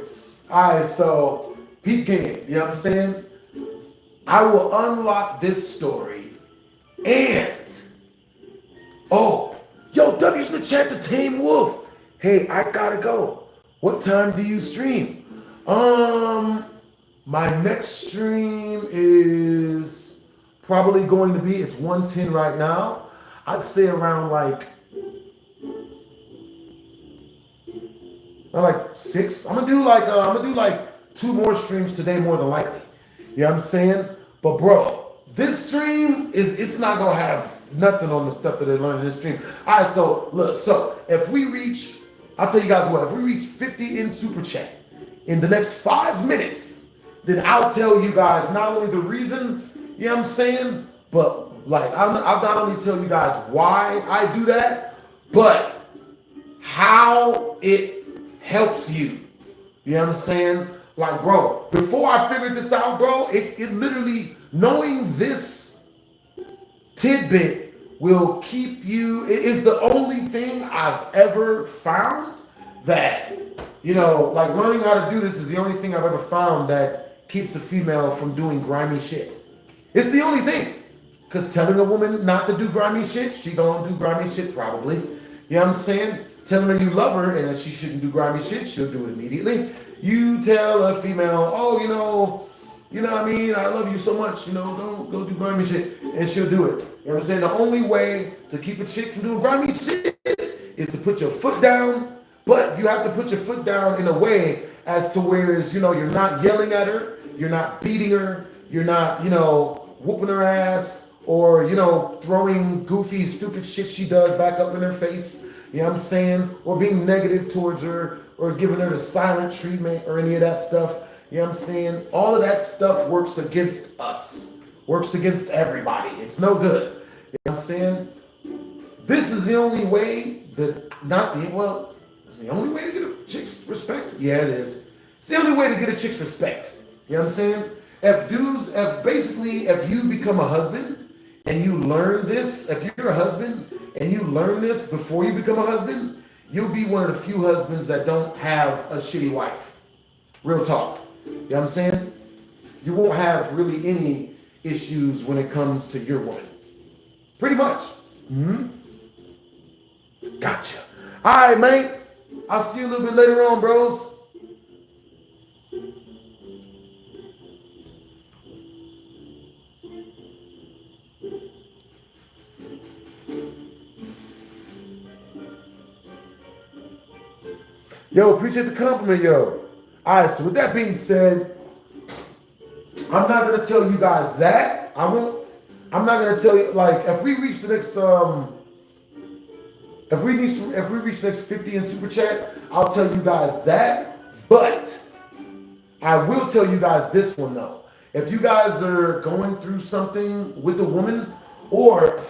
All right, so peep game, you know what I'm saying? I will unlock this story and, yo, W's in the chat to Tame Wolf. Hey, I gotta go. What time do you stream? My next stream is probably going to be, it's 1:10 right now. I'd say around like 6. I'm gonna do like 2 more streams today, more than likely. You know what I'm saying? But bro, this stream it's not gonna have nothing on the stuff that they learned in this stream. All right, so look, so if we reach, I'll tell you guys what, if we reach 50 in super chat in the next 5 minutes, then I'll tell you guys not only the reason, you know what I'm saying, but like I'll not only tell you guys why I do that, but how it helps you. You know what I'm saying? Like, bro, before I figured this out, bro, it literally, knowing this tidbit will keep you, it is the only thing I've ever found that, you know, like learning how to do this is the only thing I've ever found that keeps a female from doing grimy shit. It's the only thing. Because telling a woman not to do grimy shit, she gonna do grimy shit probably. You know what I'm saying? telling her you love her and that she shouldn't do grimy shit, she'll do it immediately. You tell a female, oh, you know what I mean, I love you so much, don't go do grimy shit, and she'll do it. You know what I'm saying? The only way to keep a chick from doing grimy shit is to put your foot down, but you have to put your foot down in a way as to where you're not yelling at her, you're not beating her, you're not, whooping her ass, or, throwing goofy, stupid shit she does back up in her face, you know what I'm saying? Or being negative towards her, or giving her the silent treatment, or any of that stuff. You know what I'm saying? All of that stuff works against us, works against everybody. It's no good. You know what I'm saying? This is the only way it's the only way to get a chick's respect. Yeah, it is. It's the only way to get a chick's respect. You know what I'm saying? If you become a husband and you learn this, if you're a husband and you learn this before you become a husband, you'll be one of the few husbands that don't have a shitty wife. Real talk. You know what I'm saying? You won't have really any issues when it comes to your woman. Pretty much. Gotcha. All right, mate. I'll see you a little bit later on, bros. Yo, appreciate the compliment, yo. All right, so with that being said, I'm not gonna tell you guys that. I'm not gonna tell you, like, if we reach the next if we reach the next 50 in super chat, I'll tell you guys that. But I will tell you guys this one though. If you guys are going through something with a woman, or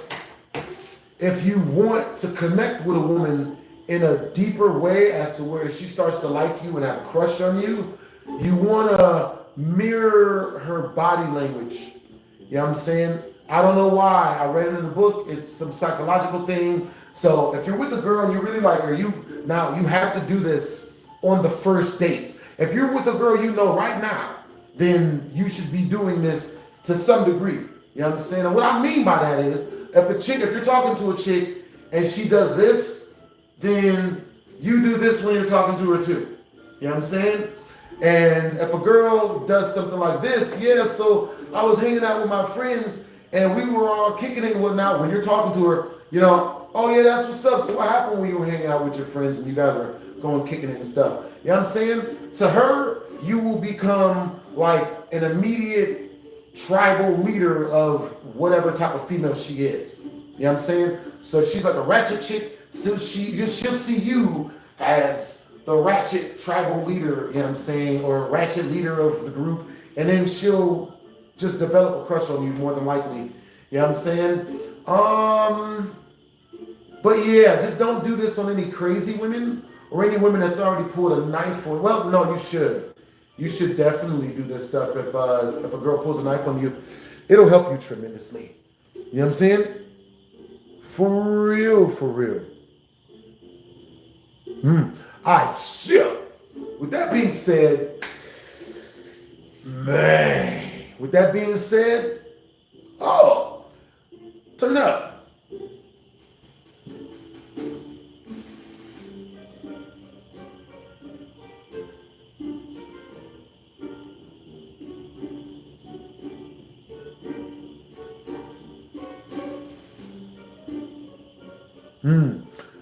if you want to connect with a woman in a deeper way as to where she starts to like you and have a crush on you, you want to mirror her body language. You know what I'm saying? I don't know why. I read it in the book. It's some psychological thing. So if you're with a girl and you really like her, you have to do this on the first dates. If you're with a girl you know right now, then you should be doing this to some degree. You know what I'm saying? And what I mean by that is, if you're talking to a chick and she does this, then you do this when you're talking to her too. You know what I'm saying? And if a girl does something like this, yeah, so I was hanging out with my friends and we were all kicking it and whatnot. When you're talking to her, oh yeah, that's what's up. So what happened when you were hanging out with your friends and you guys were going kicking it and stuff? You know what I'm saying? To her, you will become like an immediate tribal leader of whatever type of female she is. You know what I'm saying? So if she's like a ratchet chick, so she'll see you as the ratchet tribal leader, you know what I'm saying, or ratchet leader of the group, and then she'll just develop a crush on you more than likely. You know what I'm saying? But yeah, just don't do this on any crazy women or any women that's already pulled a knife on. Well, no, you should. You should definitely do this stuff. If a girl pulls a knife on you, it'll help you tremendously. You know what I'm saying? For real, for real. I sure. With that being said, turn up.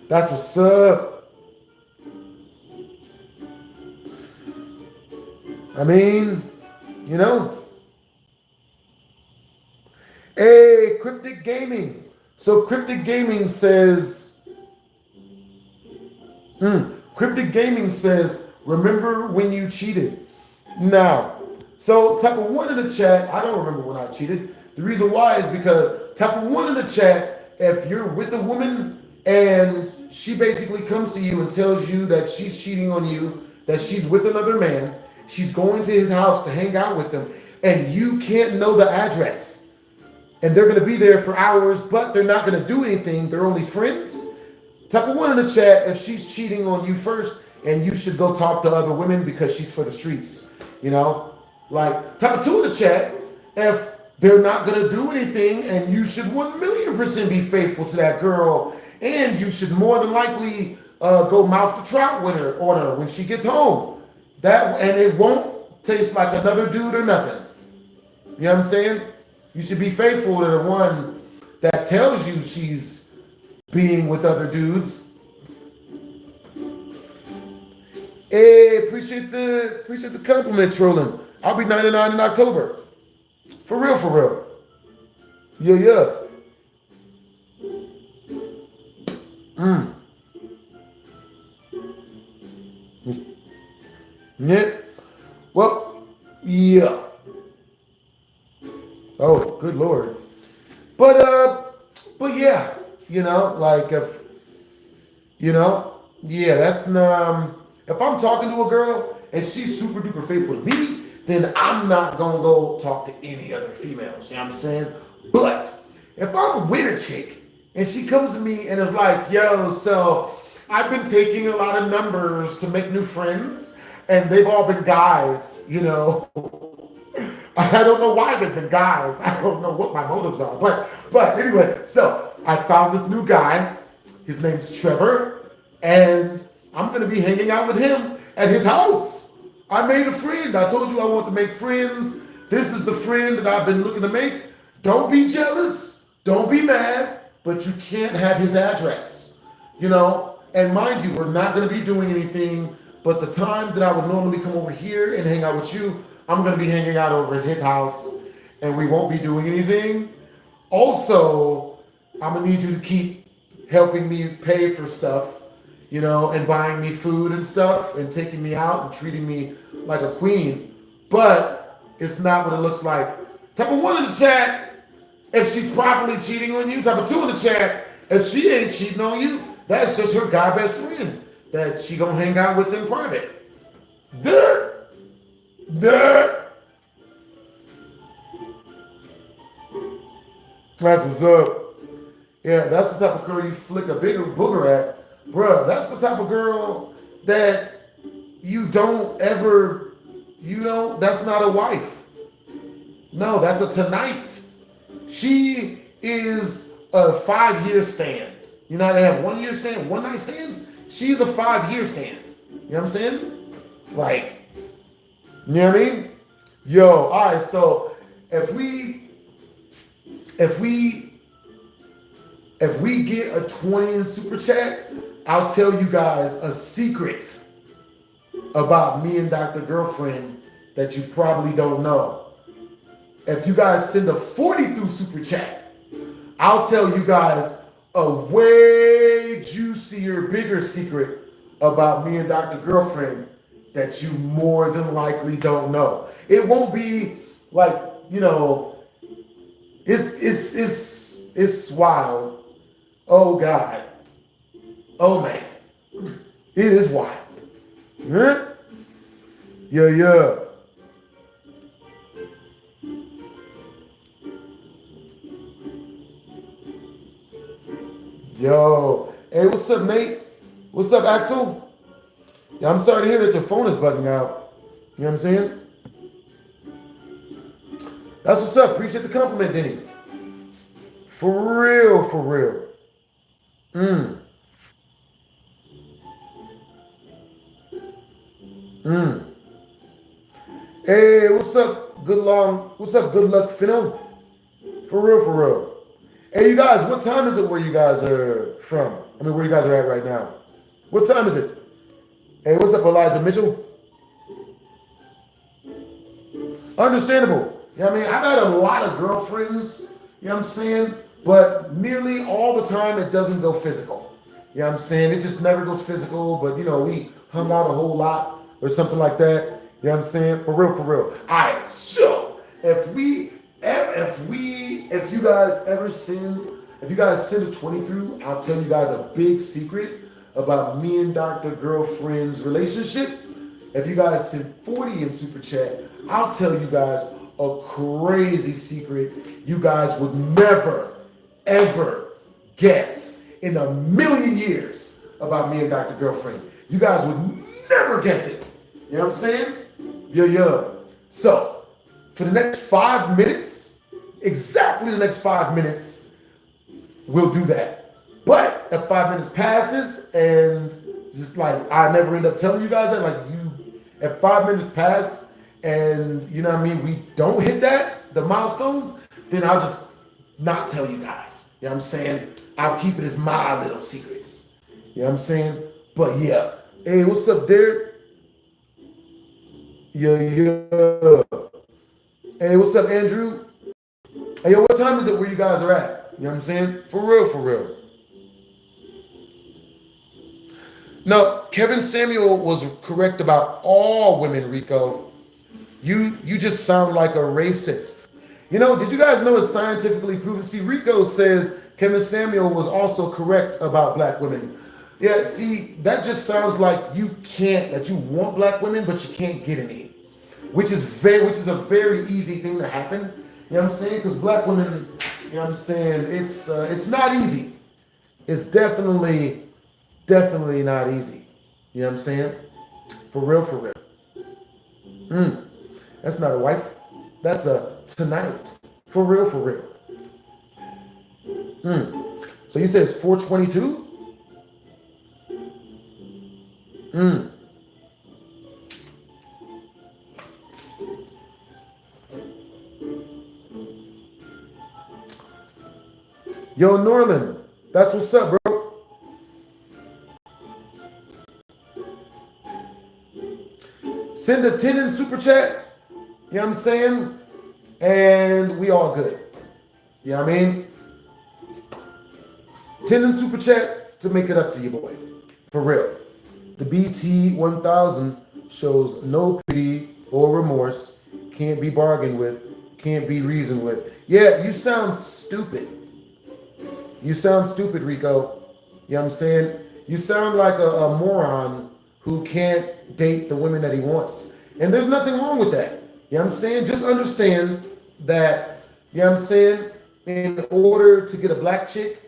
That's what's up. I mean, Hey, Cryptic Gaming. So Cryptic Gaming says, remember when you cheated? Now, so type of one in the chat, I don't remember when I cheated. The reason why is because type of one in the chat, if you're with a woman and she basically comes to you and tells you that she's cheating on you, that she's with another man, she's going to his house to hang out with him, and you can't know the address. And they're going to be there for hours, but they're not going to do anything. They're only friends. Type of one in the chat if she's cheating on you first, and you should go talk to other women because she's for the streets. Like type of two in the chat if they're not going to do anything, and you should 1,000,000% be faithful to that girl, and you should more than likely go mouth to trout with her on her when she gets home. And it won't taste like another dude or nothing. You know what I'm saying? You should be faithful to the one that tells you she's being with other dudes. Hey, appreciate the compliment, trolling. I'll be 99 in October. For real, for real. Yeah. Yeah. Well, yeah. Oh, good Lord. But yeah, like yeah, that's if I'm talking to a girl and she's super duper faithful to me, then I'm not gonna go talk to any other females. You know what I'm saying? But if I'm with a chick and she comes to me and is like, yo, so I've been taking a lot of numbers to make new friends, and they've all been guys, I don't know why they've been guys. I don't know what my motives are. But anyway, so I found this new guy. His name's Trevor, and I'm gonna be hanging out with him at his house. I made a friend. I told you I want to make friends. This is the friend that I've been looking to make. Don't be jealous. Don't be mad, but you can't have his address. And mind you, we're not gonna be doing anything, but the time that I would normally come over here and hang out with you, I'm going to be hanging out over at his house, and we won't be doing anything. Also, I'm going to need you to keep helping me pay for stuff, and buying me food and stuff, and taking me out and treating me like a queen. But it's not what it looks like. Type of 1 in the chat, if she's properly cheating on you. Type of 2 in the chat, if she ain't cheating on you, that's just her guy best friend that she going to hang out with in private. Duh. That's what's up. Yeah, that's the type of girl you flick a bigger booger at. Bruh, that's the type of girl that you don't ever, that's not a wife. No, that's a tonight. She is a 5-year stand. They have 1 year stand, one night stands. She's a 5-year stand. You know what I'm saying? Like, you know what I mean? Yo, all right, so if we get a 20 in super chat, I'll tell you guys a secret about me and Dr. Girlfriend that you probably don't know. If you guys send a 40 through super chat, I'll tell you guys a way juicier, bigger secret about me and Dr. Girlfriend that you more than likely don't know. It won't be like, it's wild. Oh God. Oh man. It is wild. Huh? Yeah. Yo. Hey, what's up, Nate? What's up, Axel? Yeah, I'm sorry to hear that your phone is bugging out. You know what I'm saying? That's what's up. Appreciate the compliment, Denny. For real. Hey, what's up? What's up? Good luck, Finno. For real. Hey, you guys, what time is it where you guys are from? Where you guys are at right now? What time is it? Hey, what's up, Elijah Mitchell? Understandable. I've had a lot of girlfriends, you know what I'm saying? But nearly all the time, it doesn't go physical. You know what I'm saying? It just never goes physical, but, we hung out a whole lot or something like that. You know what I'm saying? For real. All right, so if you guys send a 20 through, I'll tell you guys a big secret about me and Dr. Girlfriend's relationship. If you guys send 40 in super chat, I'll tell you guys a crazy secret you guys would never, ever guess in a million years about me and Dr. Girlfriend. You guys would never guess it. You know what I'm saying? Yeah. So, for the next 5 minutes, exactly the next 5 minutes, we'll do that. But if 5 minutes passes and just like I never end up telling you guys that. Like if 5 minutes pass and you know what I mean, we don't hit the milestones, then I'll just not tell you guys. You know what I'm saying? I'll keep it as my little secrets. You know what I'm saying? But yeah. Hey, what's up, Derek? Yeah. Hey, what's up, Andrew? Hey, yo, what time is it where you guys are at? You know what I'm saying? For real. No, Kevin Samuel was correct about all women, Rico. You just sound like a racist. You know, did you guys know it's scientifically proven? See, Rico says Kevin Samuel was also correct about black women. Yeah, see, that just sounds like that you want black women, but you can't get any. Which is a very easy thing to happen. You know what I'm saying? Because black women, you know what I'm saying, it's not easy. It's definitely not easy. You know what I'm saying? For real. That's not a wife. That's a tonight. For real. So you said it's 422? Yo, Norland, that's what's up, bro. Send a 10 in super chat. You know what I'm saying? And we all good. You know what I mean? 10 in super chat to make it up to you, boy. For real. The BT 1000 shows no pity or remorse. Can't be bargained with. Can't be reasoned with. Yeah, you sound stupid. You sound stupid, Rico. You know what I'm saying? You sound like a moron who can't date the women that he wants. And there's nothing wrong with that. You know what I'm saying? Just understand that, you know what I'm saying, in order to get a black chick,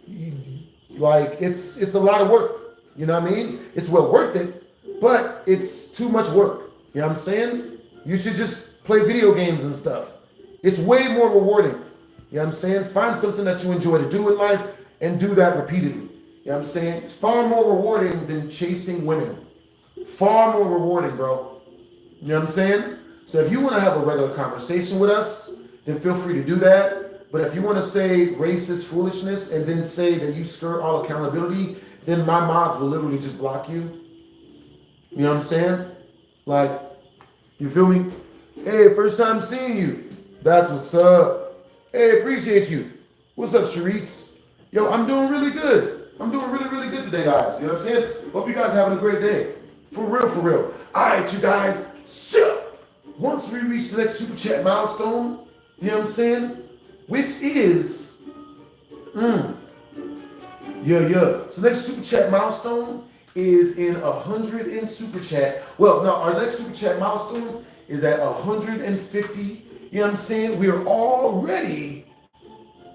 it's a lot of work. You know what I mean? It's well worth it, but it's too much work. You know what I'm saying? You should just play video games and stuff. It's way more rewarding. You know what I'm saying? Find something that you enjoy to do in life and do that repeatedly. You know what I'm saying? It's far more rewarding than chasing women. Far more rewarding, bro. You know what I'm saying? So if you want to have a regular conversation with us, then feel free to do that. But if you want to say racist foolishness and then say that you skirt all accountability, then my mods will literally just block you. You know what I'm saying? Like, you feel me? Hey, first time seeing you. That's what's up. Hey, appreciate you. What's up, Sharice? Yo, I'm doing really good. I'm doing really good today, guys. You know what I'm saying? Hope you guys are having a great day. For real. All right, you guys. So, once we reach the next super chat milestone, you know what I'm saying? Which is, So next super chat milestone is in 100 in super chat. Well, no, our next super chat milestone is at 150. You know what I'm saying? We are already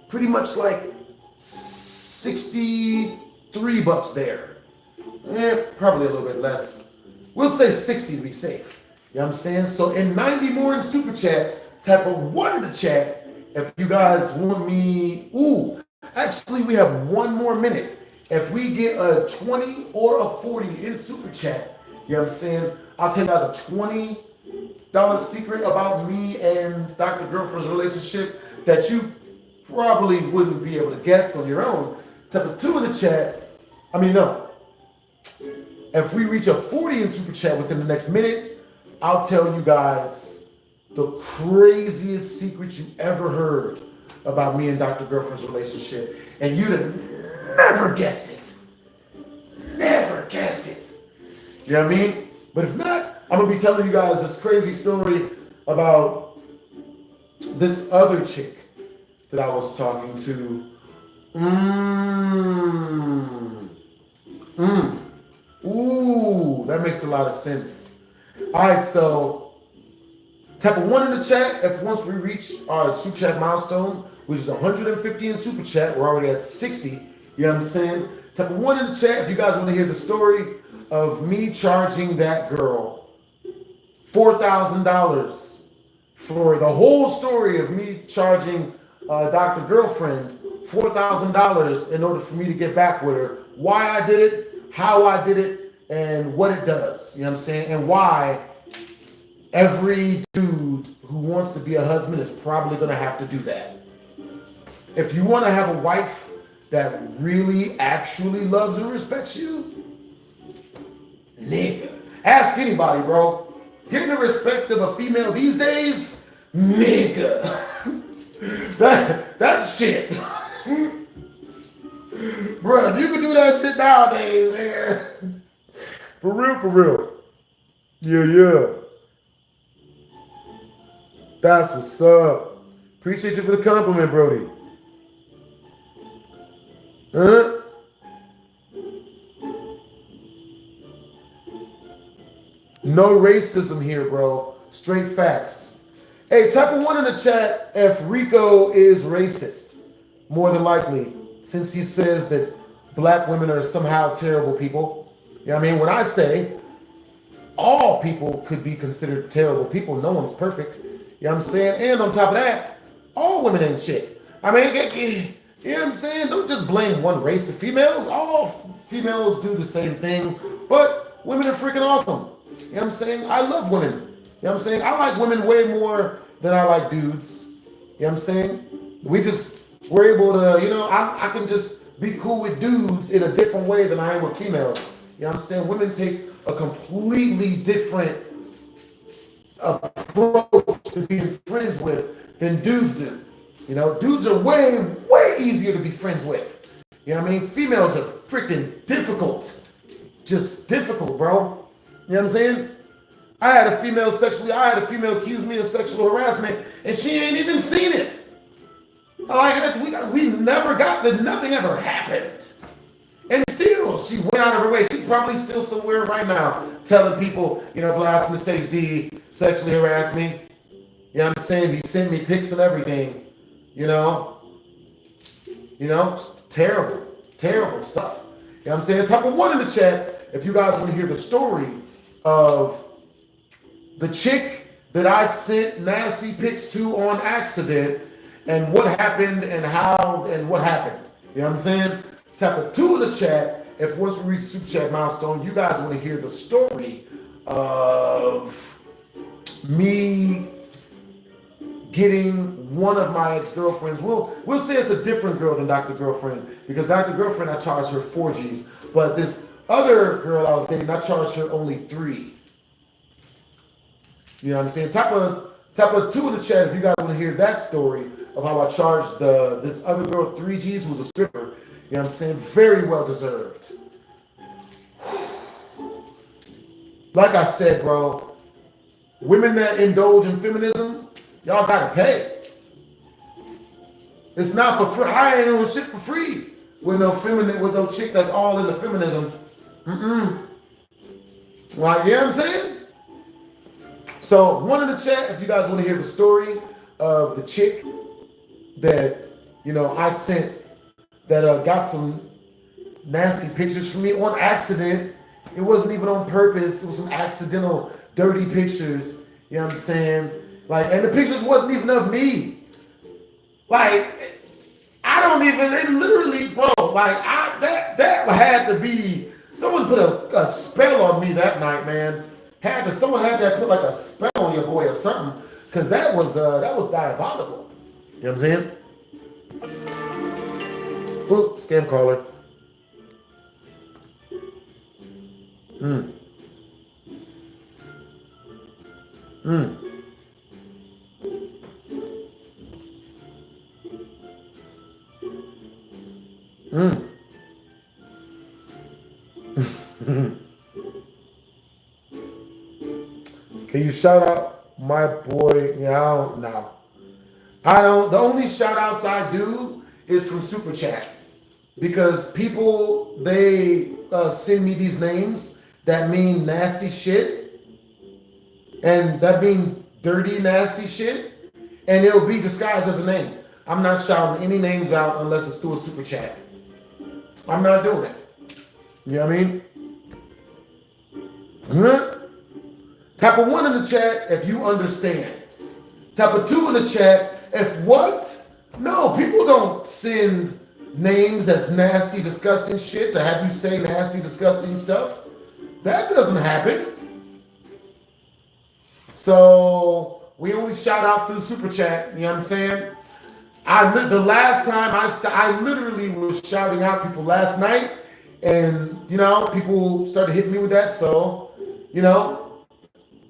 pretty much like 63 bucks there. Probably a little bit less. We'll say 60 to be safe. You know what I'm saying? So in 90 more in super chat, type of 1 in the chat if you guys want me. Actually, we have 1 more minute. If we get a 20 or a 40 in super chat, you know what I'm saying? I'll tell you guys a $20 secret about me and Dr. Girlfriend's relationship that you probably wouldn't be able to guess on your own. Type of 2 in the chat. If we reach a 40 in super chat within the next minute, I'll tell you guys the craziest secret you ever heard about me and Dr. Girlfriend's relationship. And you'd have never guessed it. Never guessed it. You know what I mean? But if not, I'm going to be telling you guys this crazy story about this other chick that I was talking to. Ooh, that makes a lot of sense. All right, so type of 1 in the chat if once we reach our super chat milestone, which is 150 in super chat. We're already at 60. You know what I'm saying? Type of 1 in the chat if you guys want to hear the story of me charging that girl $4,000 for the whole story of me charging Dr. Girlfriend $4,000 in order for me to get back with her. Why I did it, how I did it, and what it does. You know what I'm saying? And why every dude who wants to be a husband is probably gonna have to do that. If you want to have a wife that really actually loves and respects you, nigga, ask anybody, bro. Getting the respect of a female these days, nigga, that shit. Bro, if you can do that shit nowadays, man. For real, for real. Yeah. That's what's up. Appreciate you for the compliment, Brody. Huh? No racism here, bro. Straight facts. Hey, type of one in the chat if Rico is racist. More than likely, since he says that black women are somehow terrible people. You know what I mean? When I say all people could be considered terrible people, no one's perfect. You know what I'm saying? And on top of that, all women ain't shit. I mean, you know what I'm saying? Don't just blame one race of females. All females do the same thing, but women are freaking awesome. You know what I'm saying? I love women. You know what I'm saying? I like women way more than I like dudes. You know what I'm saying? We're able to, you know, I can just be cool with dudes in a different way than I am with females. You know what I'm saying? Women take a completely different approach to being friends with than dudes do. You know, dudes are way easier to be friends with. You know what I mean? Females are freaking difficult. Just difficult, bro. You know what I'm saying? I had a female accuse me of sexual harassment, and she ain't even seen it. Like, we never got that, nothing ever happened. And still, she went out of her way. She's probably still somewhere right now telling people, you know, BlastphamousHD sexually harassed me. You know what I'm saying? He sent me pics and everything. You know, terrible stuff. You know what I'm saying? Type of one in the chat if you guys want to hear the story of the chick that I sent nasty pics to on accident and what happened and how and what happened. You know what I'm saying? Type of two in the chat if once we reach Super Chat milestone, you guys want to hear the story of me getting one of my ex-girlfriends. We'll say it's a different girl than Dr. Girlfriend, because Dr. Girlfriend, I charged her 4 G's, but this other girl I was dating, I charged her only 3. You know what I'm saying? Type of 2 in the chat if you guys want to hear that story of how I charged this other girl 3 G's, who was a stripper. You know what I'm saying? Very well deserved. Like I said, bro, women that indulge in feminism, y'all gotta pay. It's not for free. I ain't doing shit for free with no chick that's all into feminism. Like, you know what I'm saying? So, one in the chat if you guys want to hear the story of the chick that, you know, I sent that got some nasty pictures from me on accident. It wasn't even on purpose. It was some accidental dirty pictures. You know what I'm saying? Like, and the pictures wasn't even of me. Like, I don't even, it literally, bro, like, that had to be, someone put a spell on me that night, man. Someone had to put like a spell on your boy or something, because that was diabolical. You know what I'm saying? Oop, scam caller. Can you shout out my boy? Yeah, I don't know. The only shout outs I do is from Super Chat. Because people, they send me these names that mean nasty shit. And that means dirty, nasty shit. And it'll be disguised as a name. I'm not shouting any names out unless it's through a Super Chat. I'm not doing it. You know what I mean? Type of 1 in the chat if you understand. Type of 2 in the chat if what? No, people don't send names that's nasty, disgusting shit to have you say nasty, disgusting stuff. That doesn't happen. So we only shout out through super chat. You know what I'm saying? The last time I literally was shouting out people last night, and people started hitting me with that. So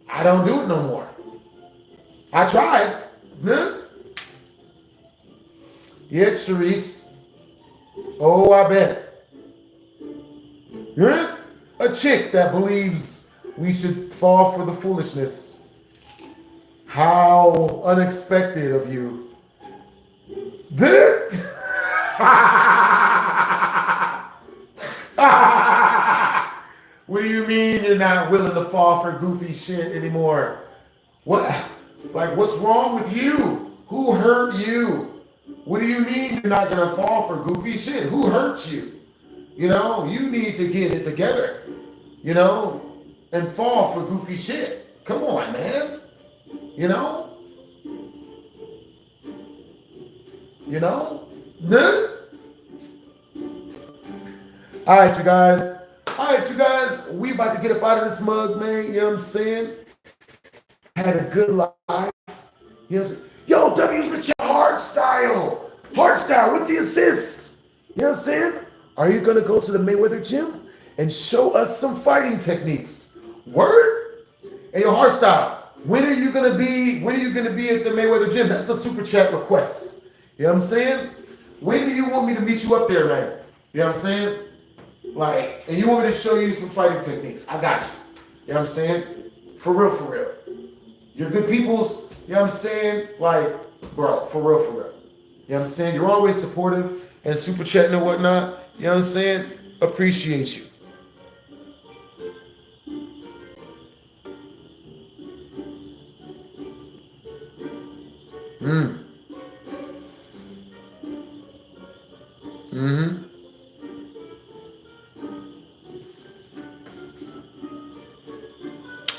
I don't do it no more. I tried. Huh? Yeah, Charisse. Oh, I bet. Huh? A chick that believes we should fall for the foolishness. How unexpected of you. What do you mean you're not willing to fall for goofy shit anymore? What? Like, what's wrong with you? Who hurt you? What do you mean you're not gonna fall for goofy shit? Who hurt you? You need to get it together, and fall for goofy shit. Come on, man. All right, you guys. We about to get up out of this mug, man. You know what I'm saying? Had a good life. You know what I'm saying? Yo, W's with your hard style with the assists. You know what I'm saying? Are you gonna go to the Mayweather gym and show us some fighting techniques? Word? Hey, your hard style. When are you gonna be at the Mayweather gym? That's a super chat request. You know what I'm saying? When do you want me to meet you up there, man? You know what I'm saying? Like, and you want me to show you some fighting techniques? I got you. You know what I'm saying? For real. You're good peoples. You know what I'm saying? Like, bro, for real. You know what I'm saying? You're always supportive and super chatting and whatnot. You know what I'm saying? Appreciate you.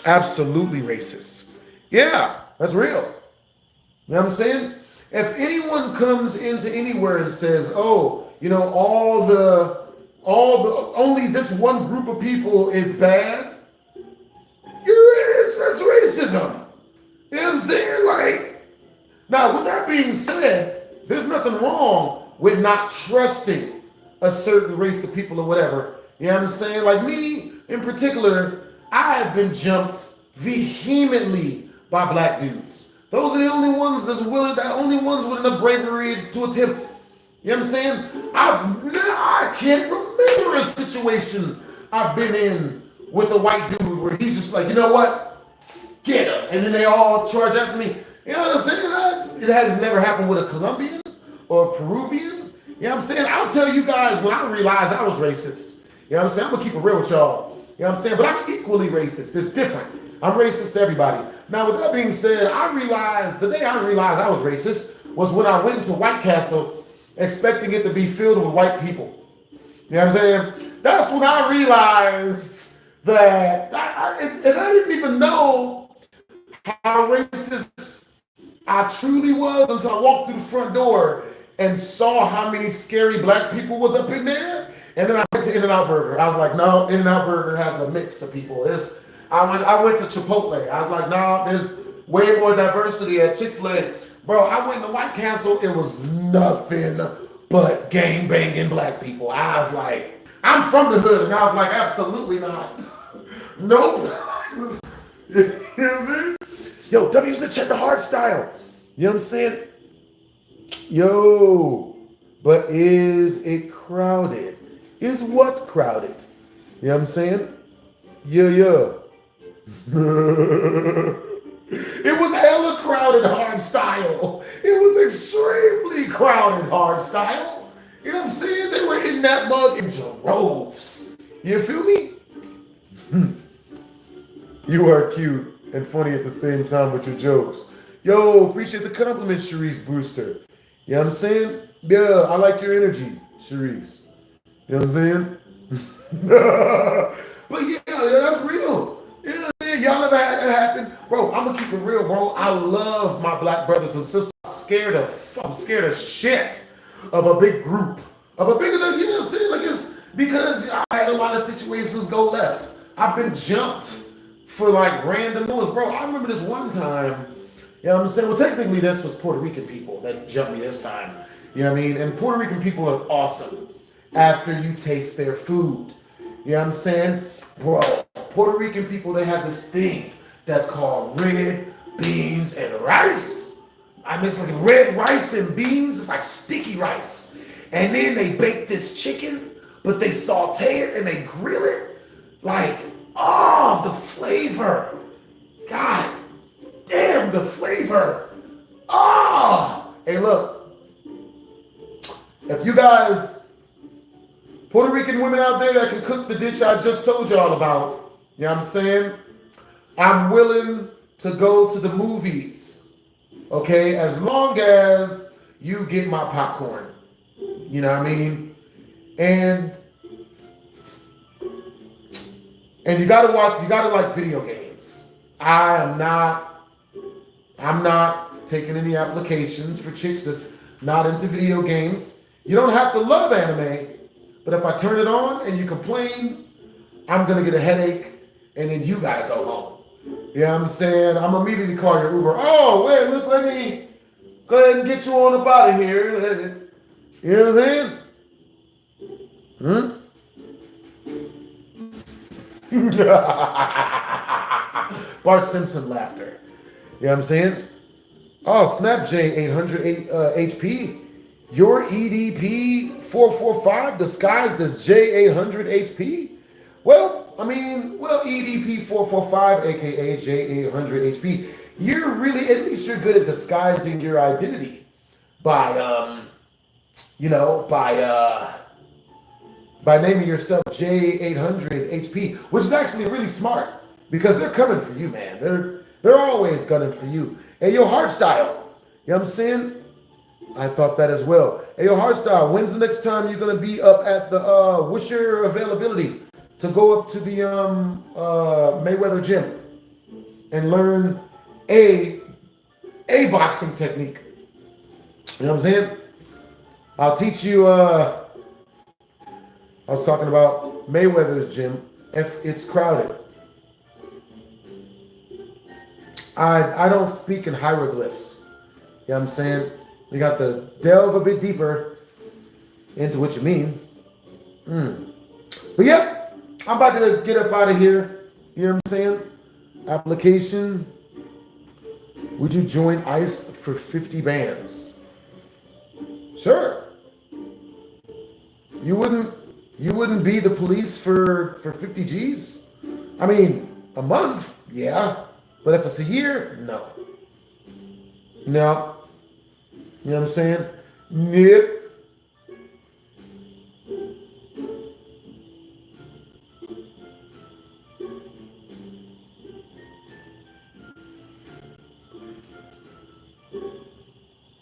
Absolutely racist. Yeah, that's real. You know what I'm saying? If anyone comes into anywhere and says, "Oh, only this one group of people is bad," that's racism. You know what I'm saying? Like, now with that being said, there's nothing wrong with not trusting a certain race of people or whatever. You know what I'm saying? Like me in particular, I have been jumped vehemently by black dudes. Those are the only ones with enough bravery to attempt. You know what I'm saying? I can't remember a situation I've been in with a white dude where he's just like, you know what? Get him. And then they all charge after me. You know what I'm saying? It has never happened with a Colombian or a Peruvian. You know what I'm saying? I'll tell you guys when I realized I was racist. You know what I'm saying? I'm going to keep it real with y'all. You know what I'm saying? But I'm equally racist. It's different. I'm racist to everybody. Now, with that being said, the day I realized I was racist was when I went into White Castle expecting it to be filled with white people. You know what I'm saying? That's when I realized that I didn't even know how racist I truly was until I walked through the front door and saw how many scary black people was up in there. And then I went to In-N-Out Burger. I was like, no, In-N-Out Burger has a mix of people. I went to Chipotle. I was like, no, there's way more diversity at Chick-fil-A. Bro, I went to White Castle. It was nothing but gang-banging black people. I was like, I'm from the hood. And I was like, absolutely not. Nope. You know what I mean? Yo, W's in the chat, the hard style. You know what I'm saying? Yo, but is it crowded? Is what crowded? You know what I'm saying? Yeah. It was hella crowded hard style. It was extremely crowded hard style. You know what I'm saying? They were in that mug in droves. You feel me? You are cute and funny at the same time with your jokes. Yo, appreciate the compliment, Charisse Brewster. You know what I'm saying? Yeah, I like your energy, Charisse. You know what I'm saying? But yeah, that's real. Yeah, man, y'all never had that happen. Bro, I'm gonna keep it real, bro. I love my black brothers and sisters. I'm scared of shit of a big group. You know what I'm saying? Like, it's because I had a lot of situations go left. I've been jumped for like random moves, bro. I remember this one time. You know what I'm saying? Well, technically, this was Puerto Rican people that jumped me this time. You know what I mean? And Puerto Rican people are awesome after you taste their food. You know what I'm saying? Bro, Puerto Rican people, they have this thing that's called red beans and rice. I mean, it's like red rice and beans. It's like sticky rice. And then they bake this chicken, but they saute it and they grill it. Like, oh, the flavor. God damn, the flavor. Oh, hey, look. If you guys, Puerto Rican women out there that can cook the dish I just told y'all about, you know what I'm saying? I'm willing to go to the movies, okay? As long as you get my popcorn, you know what I mean? And you gotta like video games. I'm not taking any applications for chicks that's not into video games. You don't have to love anime, but if I turn it on and you complain, I'm gonna get a headache and then you gotta go home. You know what I'm saying? I'm immediately call your Uber. Oh, wait, look, let me go ahead and get you on up out of here. You know what I'm saying? Bart Simpson laughter. You know what I'm saying? Oh, Snap J800 HP. Your EDP 445 disguised as J800 HP? Well, I mean, EDP 445, aka J800 HP. You're really, at least you're good at disguising your identity by by naming yourself J800 HP, which is actually really smart because they're coming for you, man. They're always gunning for you. Hey, yo, Hardstyle. You know what I'm saying? I thought that as well. Hey, yo, Hardstyle, when's the next time you're going to be up at the, what's your availability to go up to the Mayweather gym and learn a boxing technique? You know what I'm saying? I'll teach you, I was talking about Mayweather's gym if it's crowded. I don't speak in hieroglyphs. You know what I'm saying? You got to delve a bit deeper into what you mean. But yep, I'm about to get up out of here. You know what I'm saying? Application. Would you join ICE for 50 bands? Sure. You wouldn't be the police for 50 G's? I mean, a month, yeah. But if it's a year, no. No. You know what I'm saying? Nope.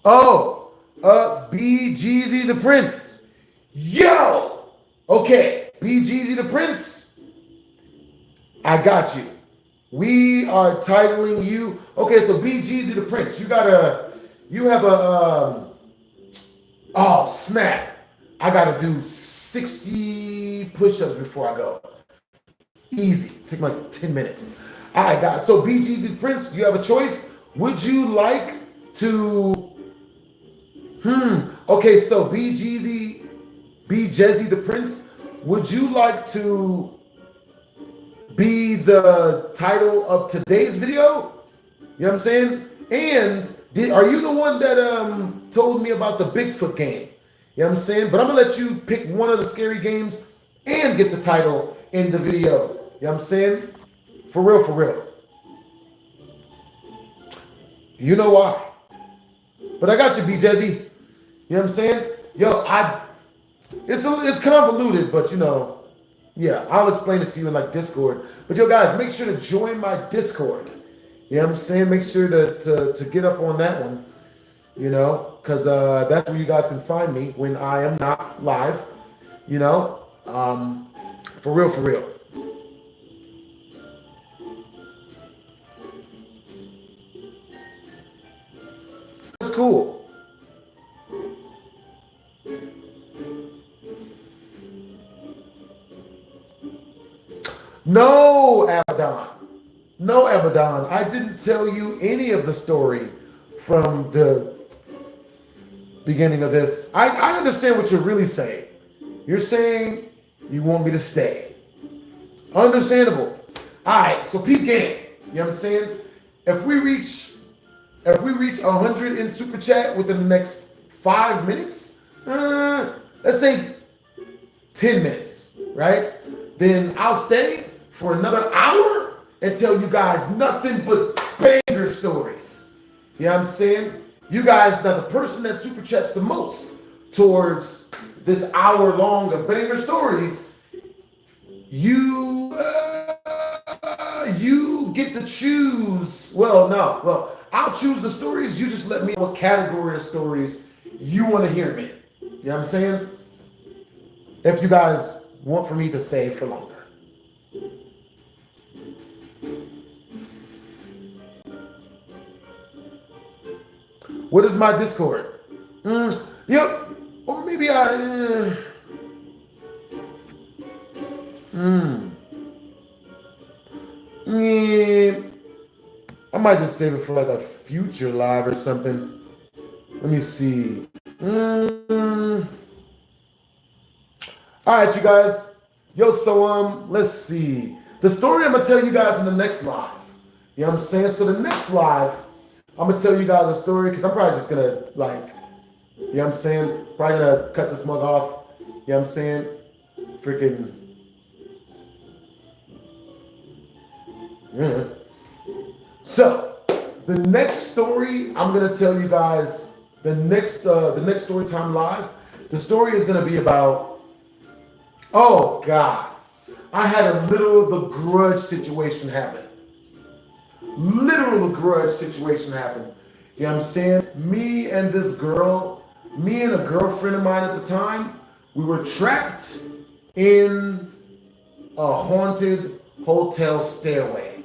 Oh, B Jeezy the Prince. Yo! Okay, B Jeezy the Prince. I got you. We are titling you. Okay, so B Jeezy the Prince. You have a, oh, snap. I got to do 60 push-ups before I go. Easy. Take like 10 minutes. All right, guys. So B Jeezy the Prince, you have a choice. Would you like to, okay, so B Jeezy the Prince, would you like to be the title of today's video? You know what I'm saying? And are you the one that told me about the Bigfoot game? You know what I'm saying? But I'm gonna let you pick one of the scary games and get the title in the video. You know what I'm saying? For real, for real. You know why. But I got you, B Jezzy. You know what I'm saying? Yo, it's convoluted, but you know, yeah, I'll explain it to you in like Discord. But yo, guys, make sure to join my Discord. You know what I'm saying? Make sure to get up on that one, you know, because that's where you guys can find me when I am not live, you know, for real, for real. It's cool. No, Abaddon. No, Abaddon. I didn't tell you any of the story from the beginning of this. I understand what you're really saying. You're saying you want me to stay. Understandable. All right, so peep game. You know what I'm saying? If we reach 100 in super chat within the next 5 minutes, let's say 10 minutes, right? Then I'll stay for another hour and tell you guys nothing but banger stories. You know what I'm saying? You guys, now the person that super chats the most towards this hour long of banger stories, you get to choose. Well, no. Well, I'll choose the stories. You just let me know what category of stories you want to hear me. You know what I'm saying? If you guys want for me to stay for longer. What is my Discord? Yep. Or maybe I might just save it for like a future live or something. Let me see. All right, you guys. Yo, so let's see. The story I'm gonna tell you guys in the next live. You know what I'm saying? So the next live, I'm gonna tell you guys a story because I'm probably just gonna like, you know what I'm saying? Probably gonna cut this mug off. You know what I'm saying? Freaking. Yeah. So the next story I'm gonna tell you guys, the next Storytime live, the story is gonna be about, oh God, I had a literal grudge situation happen. Literal grudge situation happen. You know what I'm saying? Me and a girlfriend of mine at the time, we were trapped in a haunted hotel stairway.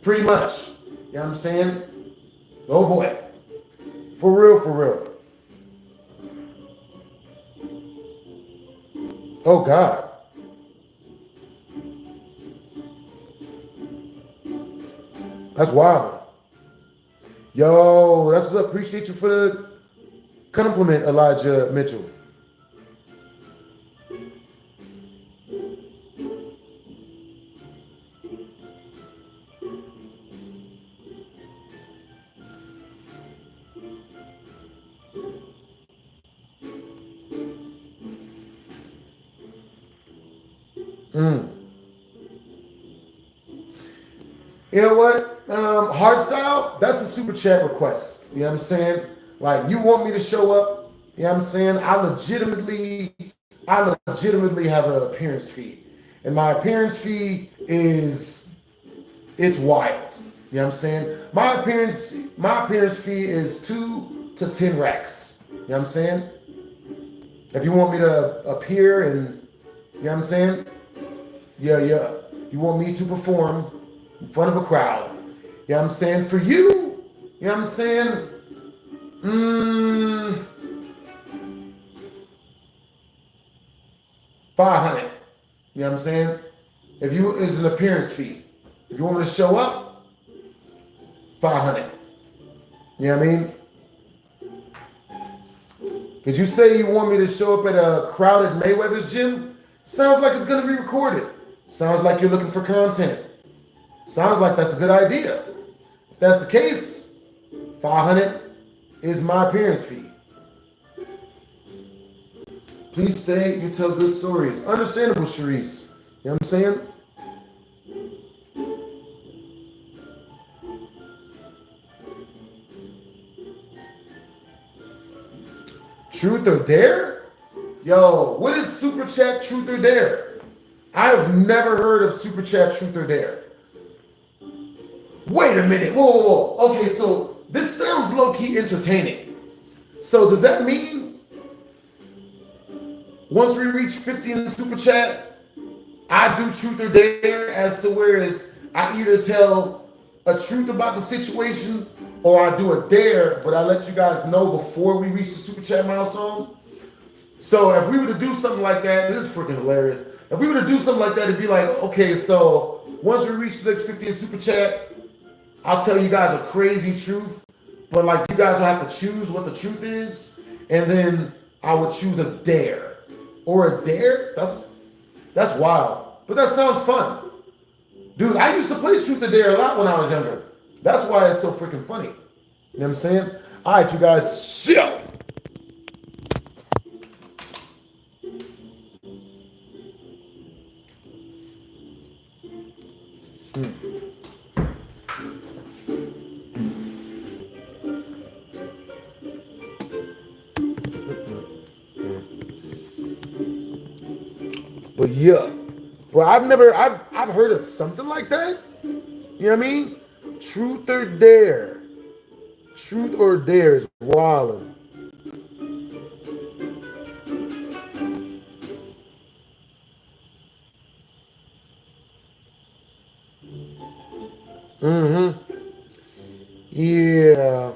Pretty much. You know what I'm saying? Oh boy. For real, for real. Oh God. That's wild. Yo, that's what's up. Appreciate you for the compliment, Elijah Mitchell. You know what? Hardstyle, that's a super chat request. You know what I'm saying? Like, you want me to show up? You know what I'm saying? I legitimately have an appearance fee. And my appearance fee it's wild. You know what I'm saying? My appearance fee is 2 to 10 racks. You know what I'm saying? If you want me to appear and, you know what I'm saying? Yeah. You want me to perform in front of a crowd. You know what I'm saying? For you, you know what I'm saying? 500. You know what I'm saying? If you is an appearance fee. If you want me to show up, 500. You know what I mean? Because you say you want me to show up at a crowded Mayweather's gym, sounds like it's going to be recorded. Sounds like you're looking for content. Sounds like that's a good idea. If that's the case, 500 is my appearance fee. Please stay, you tell good stories. Understandable, Sharice. You know what I'm saying? Truth or dare? Yo, what is Super Chat Truth or Dare? I have never heard of Super Chat Truth or Dare. Wait a minute. Whoa. Okay, so this sounds low-key entertaining. So does that mean once we reach 50 in the Super Chat, I do Truth or Dare as to whereas I either tell a truth about the situation or I do a dare, but I let you guys know before we reach the Super Chat milestone? So if we were to do something like that, this is freaking hilarious. If we were to do something like that, it'd be like, okay, so once we reach the next 50 in super chat, I'll tell you guys a crazy truth, but like you guys will have to choose what the truth is, and then I would choose a dare. Or a dare? That's wild. But that sounds fun. Dude, I used to play Truth or Dare a lot when I was younger. That's why it's so freaking funny. You know what I'm saying? All right, you guys, chill. But yeah, well, I've heard of something like that. You know what I mean? Truth or dare. Truth or dare is wildin'. Mm-hmm. Yeah.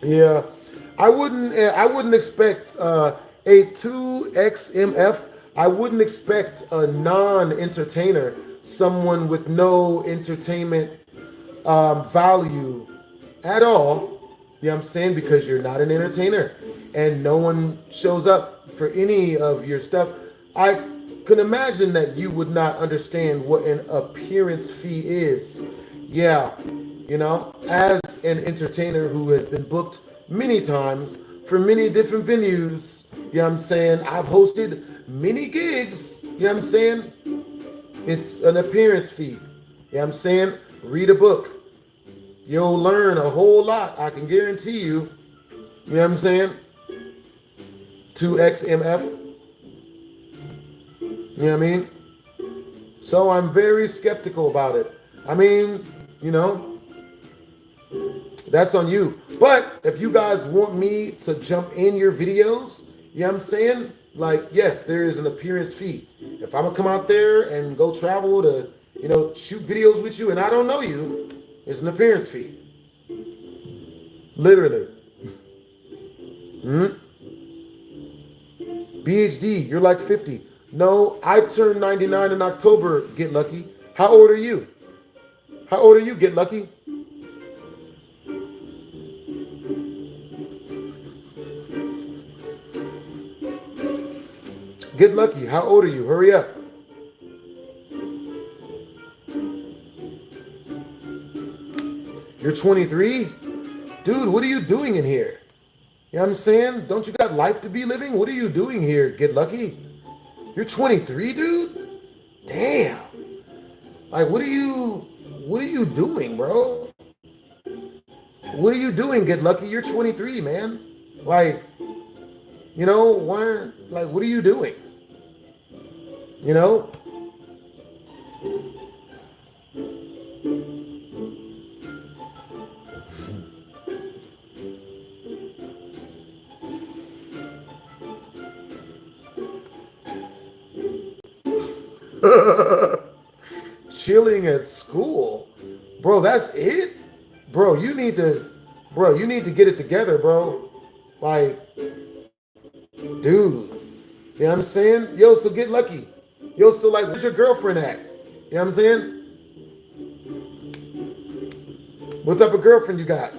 Yeah, I wouldn't expect a 2XMF. I wouldn't expect a non-entertainer, someone with no entertainment value at all. You know what I'm saying? Because you're not an entertainer and no one shows up for any of your stuff. I can imagine that you would not understand what an appearance fee is. Yeah, you know, as an entertainer who has been booked many times for many different venues, you know what I'm saying? I've hosted many gigs, you know what I'm saying? It's an appearance fee. You know what I'm saying? Read a book. You'll learn a whole lot, I can guarantee you. You know what I'm saying? 2XMF. You know what I mean? So I'm very skeptical about it. I mean, you know, that's on you. But if you guys want me to jump in your videos, you know what I'm saying? Like, yes, there is an appearance fee. If I'm gonna come out there and go travel to, you know, shoot videos with you and I don't know you, it's an appearance fee. Literally. BHD, you're like 50. No, I turned 99 in October, Get Lucky. How old are you? How old are you, Get Lucky? Get Lucky, how old are you? Hurry up. You're 23? Dude, what are you doing in here? You know what I'm saying? Don't you got life to be living? What are you doing here, Get Lucky? You're 23, dude? Damn. Like, what are you doing, bro? What are you doing, Get Lucky? You're 23, man. Like, you know, what are you doing? You know? Chilling at school? Bro, that's it? Bro, you need to get it together, bro. Like, dude. You know what I'm saying? Yo, so Get Lucky. Yo, so like, where's your girlfriend at? You know what I'm saying? What type of girlfriend you got?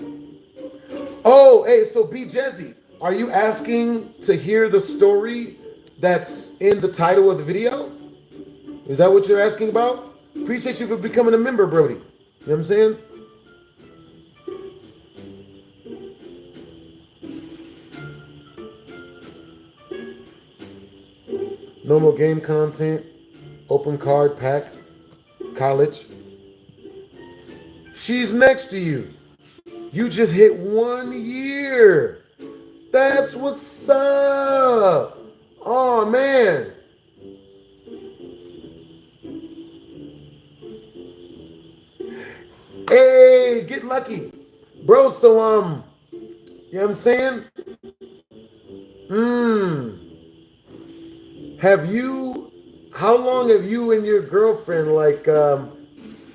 Oh, hey, so B Jezzy, are you asking to hear the story that's in the title of the video? Is that what you're asking about? Appreciate you for becoming a member, Brody. You know what I'm saying? Normal game content, open card pack, college. She's next to you. You just hit 1 year. That's what's up. Oh, man. Hey, Get Lucky. Bro, so, You know what I'm saying? Have you, how long have you and your girlfriend, like,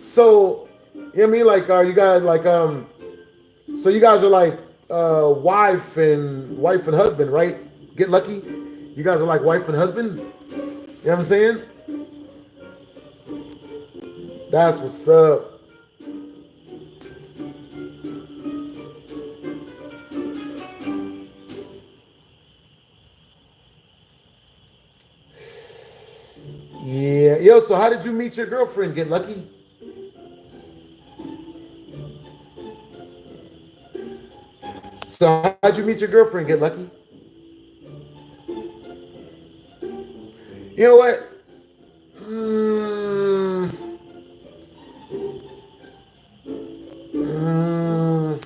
so, you know what I mean? Like, are you guys, like, so you guys are like, wife and husband, right? Get lucky. You guys are like wife and husband. You know what I'm saying? That's what's up. Yeah. Yo, so how did you meet your girlfriend? Get lucky? So how'd you meet your girlfriend? Get lucky? You know what? Mm, mm,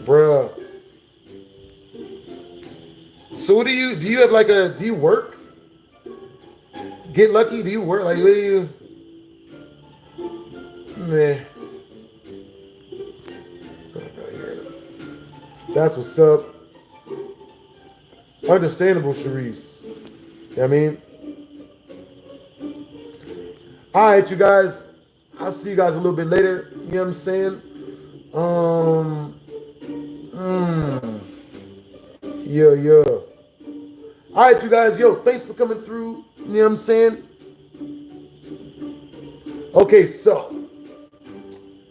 bruh. So what do you have like a, do you work? Get lucky? Do you work? Like, what do you, man. That's what's up. Understandable, Sharice. You know what I mean? All right, you guys. I'll see you guys a little bit later. You know what I'm saying? Mm, yeah, yeah. All right, you guys. Yo, thanks for coming through. You know what I'm saying? Okay, so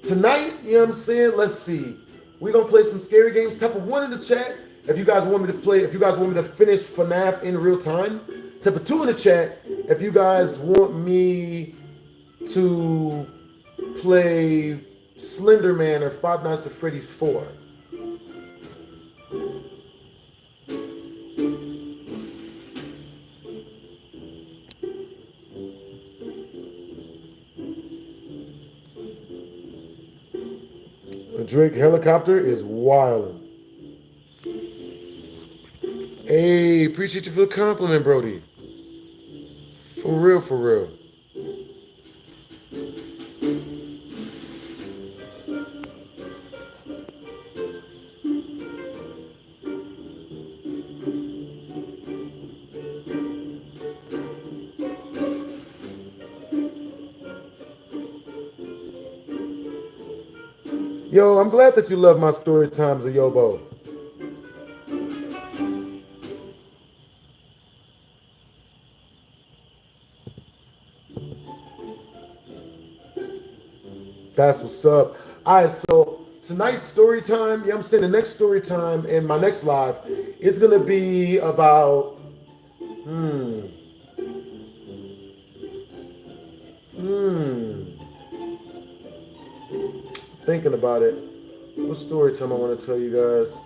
tonight, you know what I'm saying? Let's see. We're gonna play some scary games. Type of one in the chat if you guys want me to play, if you guys want me to finish FNAF in real time. Type of two in the chat if you guys want me to play Slender Man or Five Nights at Freddy's 4. The Drake helicopter is wildin'. Hey, appreciate you for the compliment, Brody. For real, for real. Yo, I'm glad that you love my story times of Yobo. That's what's up. All right, so tonight's story time, you know what I'm saying? The next story time and my next live is going to be about, thinking about it. What story time I want to tell you guys?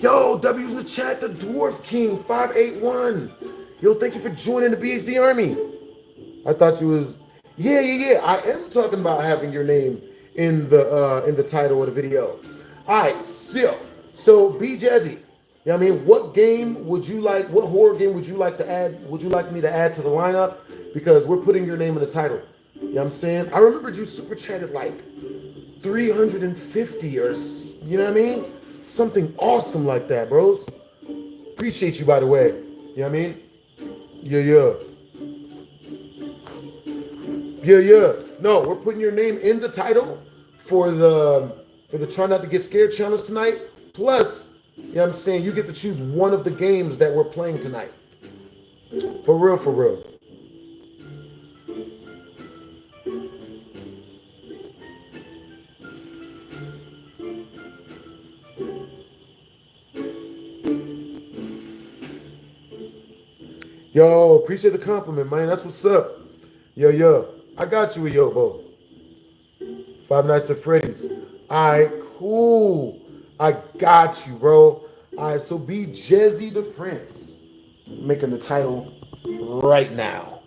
Yo, W's in the chat, the Dwarf King 581. Yo, thank you for joining the BHD Army. I thought you was, yeah. I am talking about having your name in the title of the video. All right, so B Jazzy. You know what I mean? What game would you like? What horror game would you like to add? Would you like me to add to the lineup? Because we're putting your name in the title. You know what I'm saying? I remembered you super chatted like 350 or, you know what I mean? Something awesome like that, bros. Appreciate you, by the way. You know what I mean? Yeah. No, we're putting your name in the title for the Try Not to Get Scared challenge tonight. Plus, you know what I'm saying, you get to choose one of the games that we're playing tonight. For real, for real. Yo, appreciate the compliment, man. That's what's up. Yo. I got you a Yobo. Five Nights at Freddy's. All right, cool. I got you, bro. All right, so be Jezzy the Prince. Making the title right now.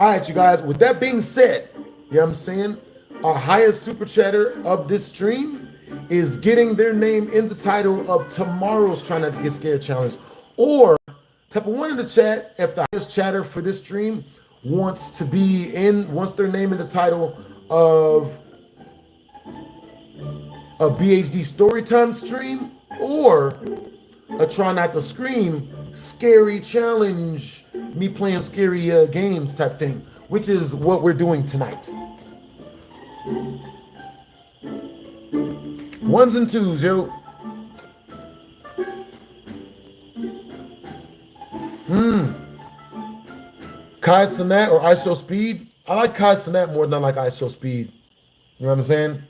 All right, you guys, with that being said, you know what I'm saying? Our highest super chatter of this stream is getting their name in the title of tomorrow's Try Not to Get Scared challenge. Or type a 1 in the chat if the highest chatter for this stream wants their name in the title of a BHD Storytime stream, or a Try Not to Scream scary challenge, me playing scary games type thing, which is what we're doing tonight. 1s and 2s, yo. Kai Cenat or I Show Speed? I like Kai Cenat more than I like I Show Speed. You know what I'm saying?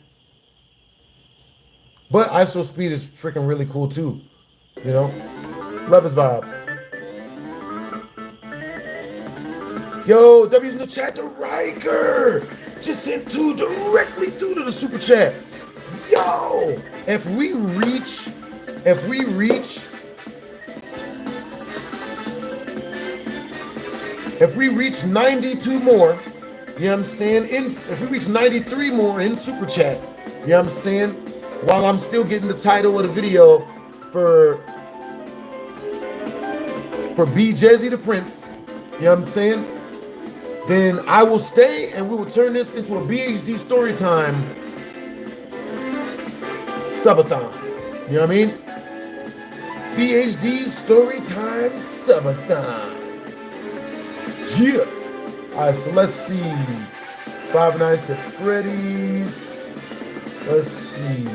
But I Show Speed is freaking really cool too. You know? Love his vibe. Yo, W's in the chat to Riker. Just sent 2 directly through to the super chat. Yo, if we reach 92 more, you know what I'm saying? If we reach 93 more in super chat, you know what I'm saying? While I'm still getting the title of the video for B Jezzy the Prince, you know what I'm saying? Then I will stay and we will turn this into a BHD Storytime subathon. You know what I mean? BHD Storytime subathon. Yeah. All right, so let's see. Five Nights at Freddy's. Let's see.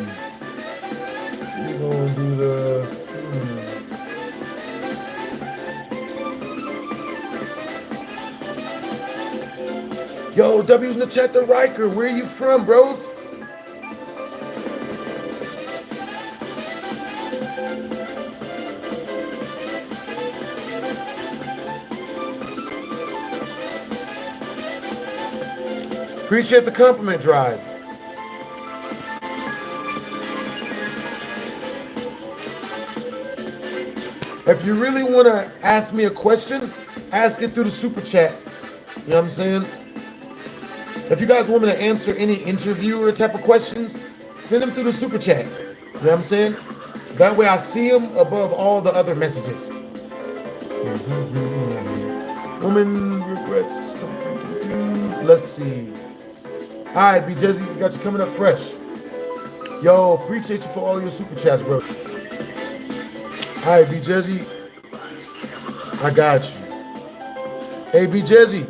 So we're gonna do the. Yo, W's in the chat to Riker. Where are you from, bros? Appreciate the compliment drive. If you really want to ask me a question, ask it through the super chat. You know what I'm saying? If you guys want me to answer any interviewer type of questions, send them through the super chat. You know what I'm saying? That way I see them above all the other messages. Woman regrets. Let's see. All right, B Jezzy, we got you coming up fresh. Yo, appreciate you for all your super chats, bro. All right, B Jezzy, I got you. Hey, B Jezzy.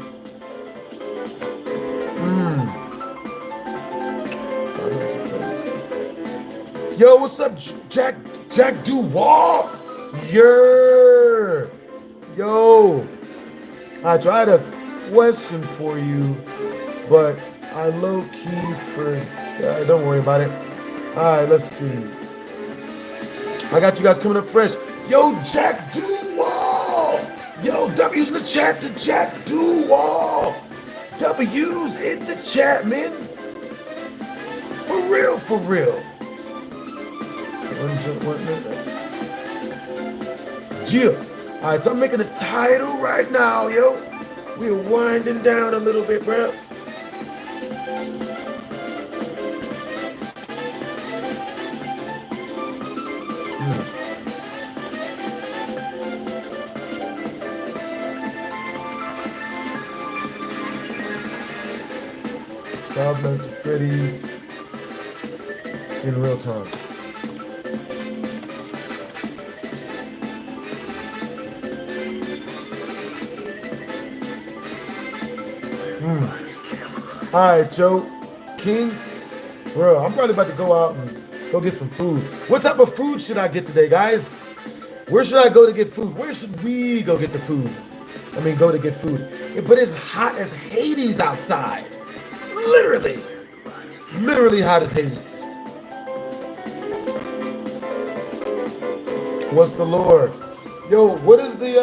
Yo, what's up, Jack Duwall? Yo, I tried a question for you, but I low-key forgot. Don't worry about it. All right, let's see. I got you guys coming up fresh. Yo, Jack Duwall. Yo, W's in the chat to Jack Duwall. W's in the chat, man. For real, for real. Yeah. All right, so I'm making a title right now, yo. We're winding down a little bit, bro. Five Nights at Freddy's in real time. All right, Joe King, bro, I'm probably about to go out and go get some food. What type of food should I get today, guys? Where should I go to get food? Where should we go get the food? I mean, go to get food. But it's hot as Hades outside. Literally hot as Hades. What's the lore? Yo, what is the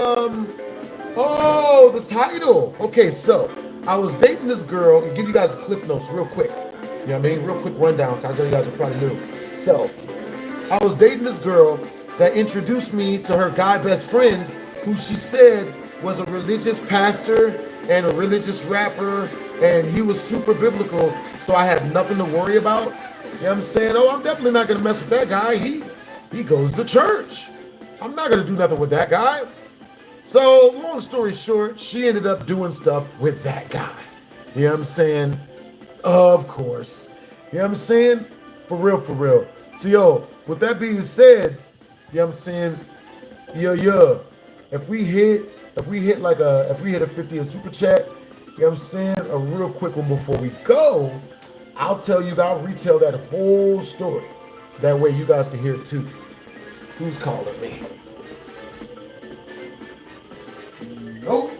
oh, the title. Okay, so I was dating this girl, and give you guys clip notes real quick. You know what I mean? Real quick rundown, because I know you guys are probably new. So, I was dating this girl that introduced me to her guy best friend, who she said was a religious pastor and a religious rapper, and he was super biblical, so I had nothing to worry about. You know what I'm saying? Oh, I'm definitely not gonna mess with that guy. He goes to church. I'm not gonna do nothing with that guy. So, long story short, she ended up doing stuff with that guy. You know what I'm saying? Of course. You know what I'm saying? For real, for real. So, yo, with that being said, you know what I'm saying? Yo. If we hit a 50 a super chat, you know what I'm saying? A real quick one before we go, I'll retell that whole story. That way you guys can hear it too. Who's calling me? Nope.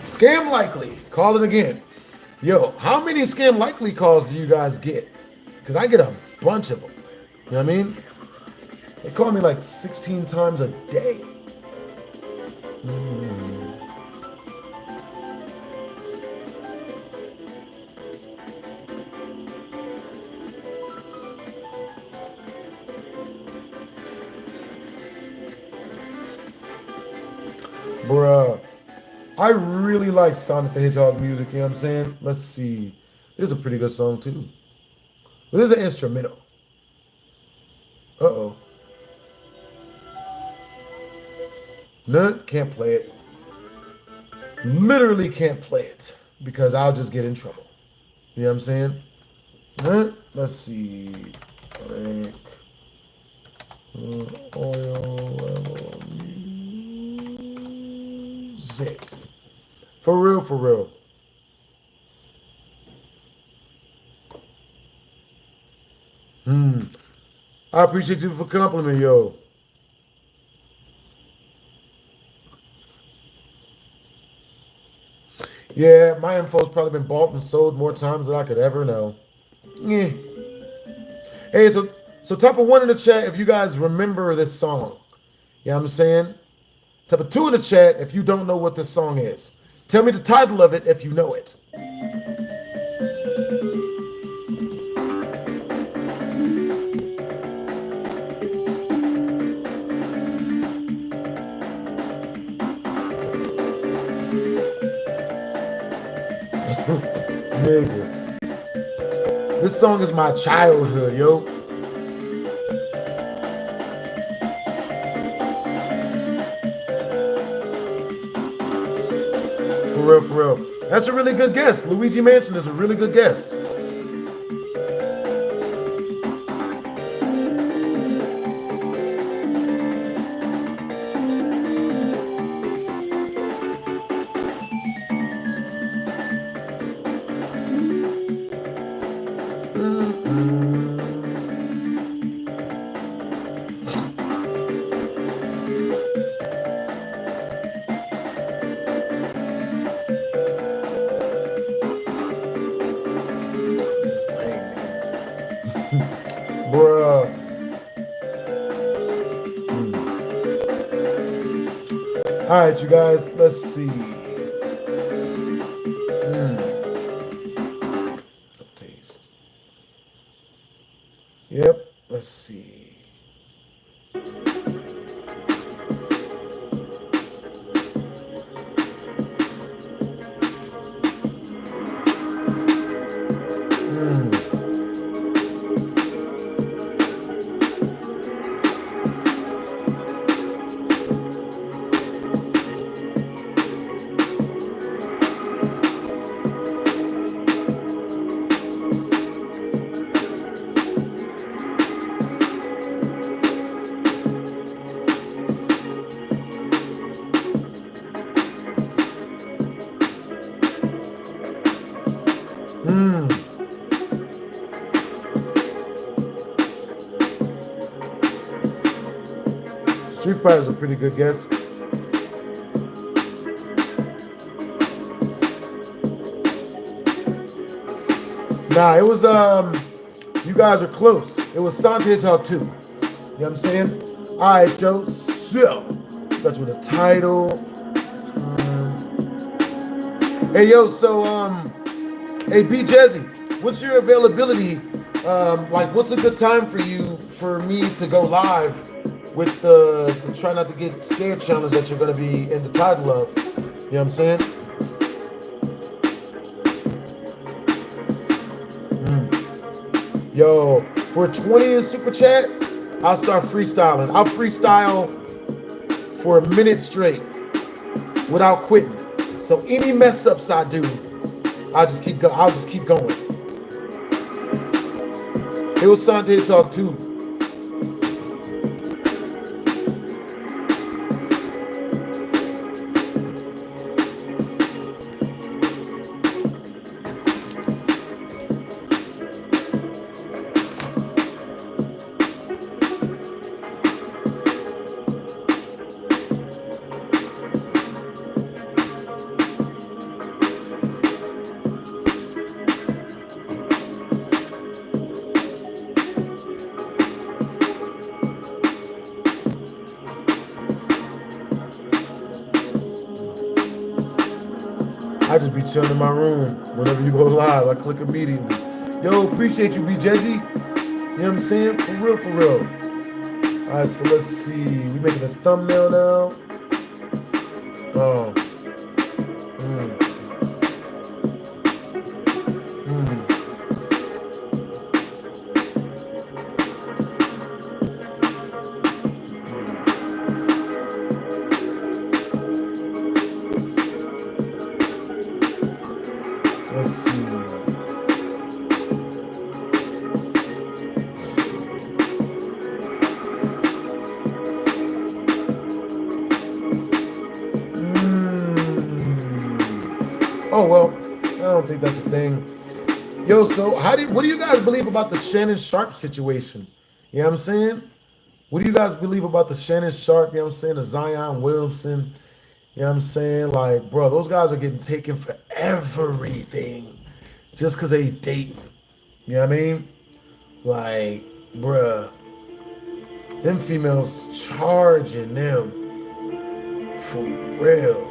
Scam likely. Calling again. Yo, how many scam likely calls do you guys get? Because I get a bunch of them. You know what I mean? They call me like 16 times a day. Bruh, I really like Sonic the Hedgehog music, you know what I'm saying? Let's see. This is a pretty good song too. But this is an instrumental. Uh-oh. No, can't play it. Literally can't play it because I'll just get in trouble. You know what I'm saying? Let's see. Oil level music. For real, for real. I appreciate you for complimenting, yo. Yeah, my info's probably been bought and sold more times than I could ever know. Yeah. Hey, so type of 1 in the chat if you guys remember this song. You know what I'm saying? Type of 2 in the chat if you don't know what this song is. Tell me the title of it if you know it. Nigga. This song is my childhood, yo. For real, for real. That's a really good guess. Luigi Mansion is a really good guess. Bruh. All right, you guys, let's see. Taste. Yep, let's see. Street Fighter's a pretty good guess. Nah, it was you guys are close. It was Sonic the Hedgehog 2. You know what I'm saying? Alright, yo. So that's with the title. Hey yo, so hey B Jazzy, what's your availability? Like what's a good time for me to go live with the Try Not to Get Scared challenge that you're gonna be in the title of? You know what I'm saying? Yo, for 20 in super chat, I'll start freestyling. I'll freestyle for a minute straight without quitting. So any mess ups I do, I'll just keep going. It was Sante Talk too. I just be chilling in my room. Whenever you go live, I click immediately. Yo, appreciate you, B Jezzy. You know what I'm saying? For real, for real. All right, so let's see. We making a thumbnail now. Oh. Let's see. Oh well, I don't think that's a thing. Yo, so what do you guys believe about the Shannon Sharp situation? You know what I'm saying? What do you guys believe about the Shannon Sharp, you know what I'm saying, the Zion Williamson? You know what I'm saying? Like, bro, those guys are getting taken for everything just because they dating. You know what I mean? Like, bruh, them females charging them for real.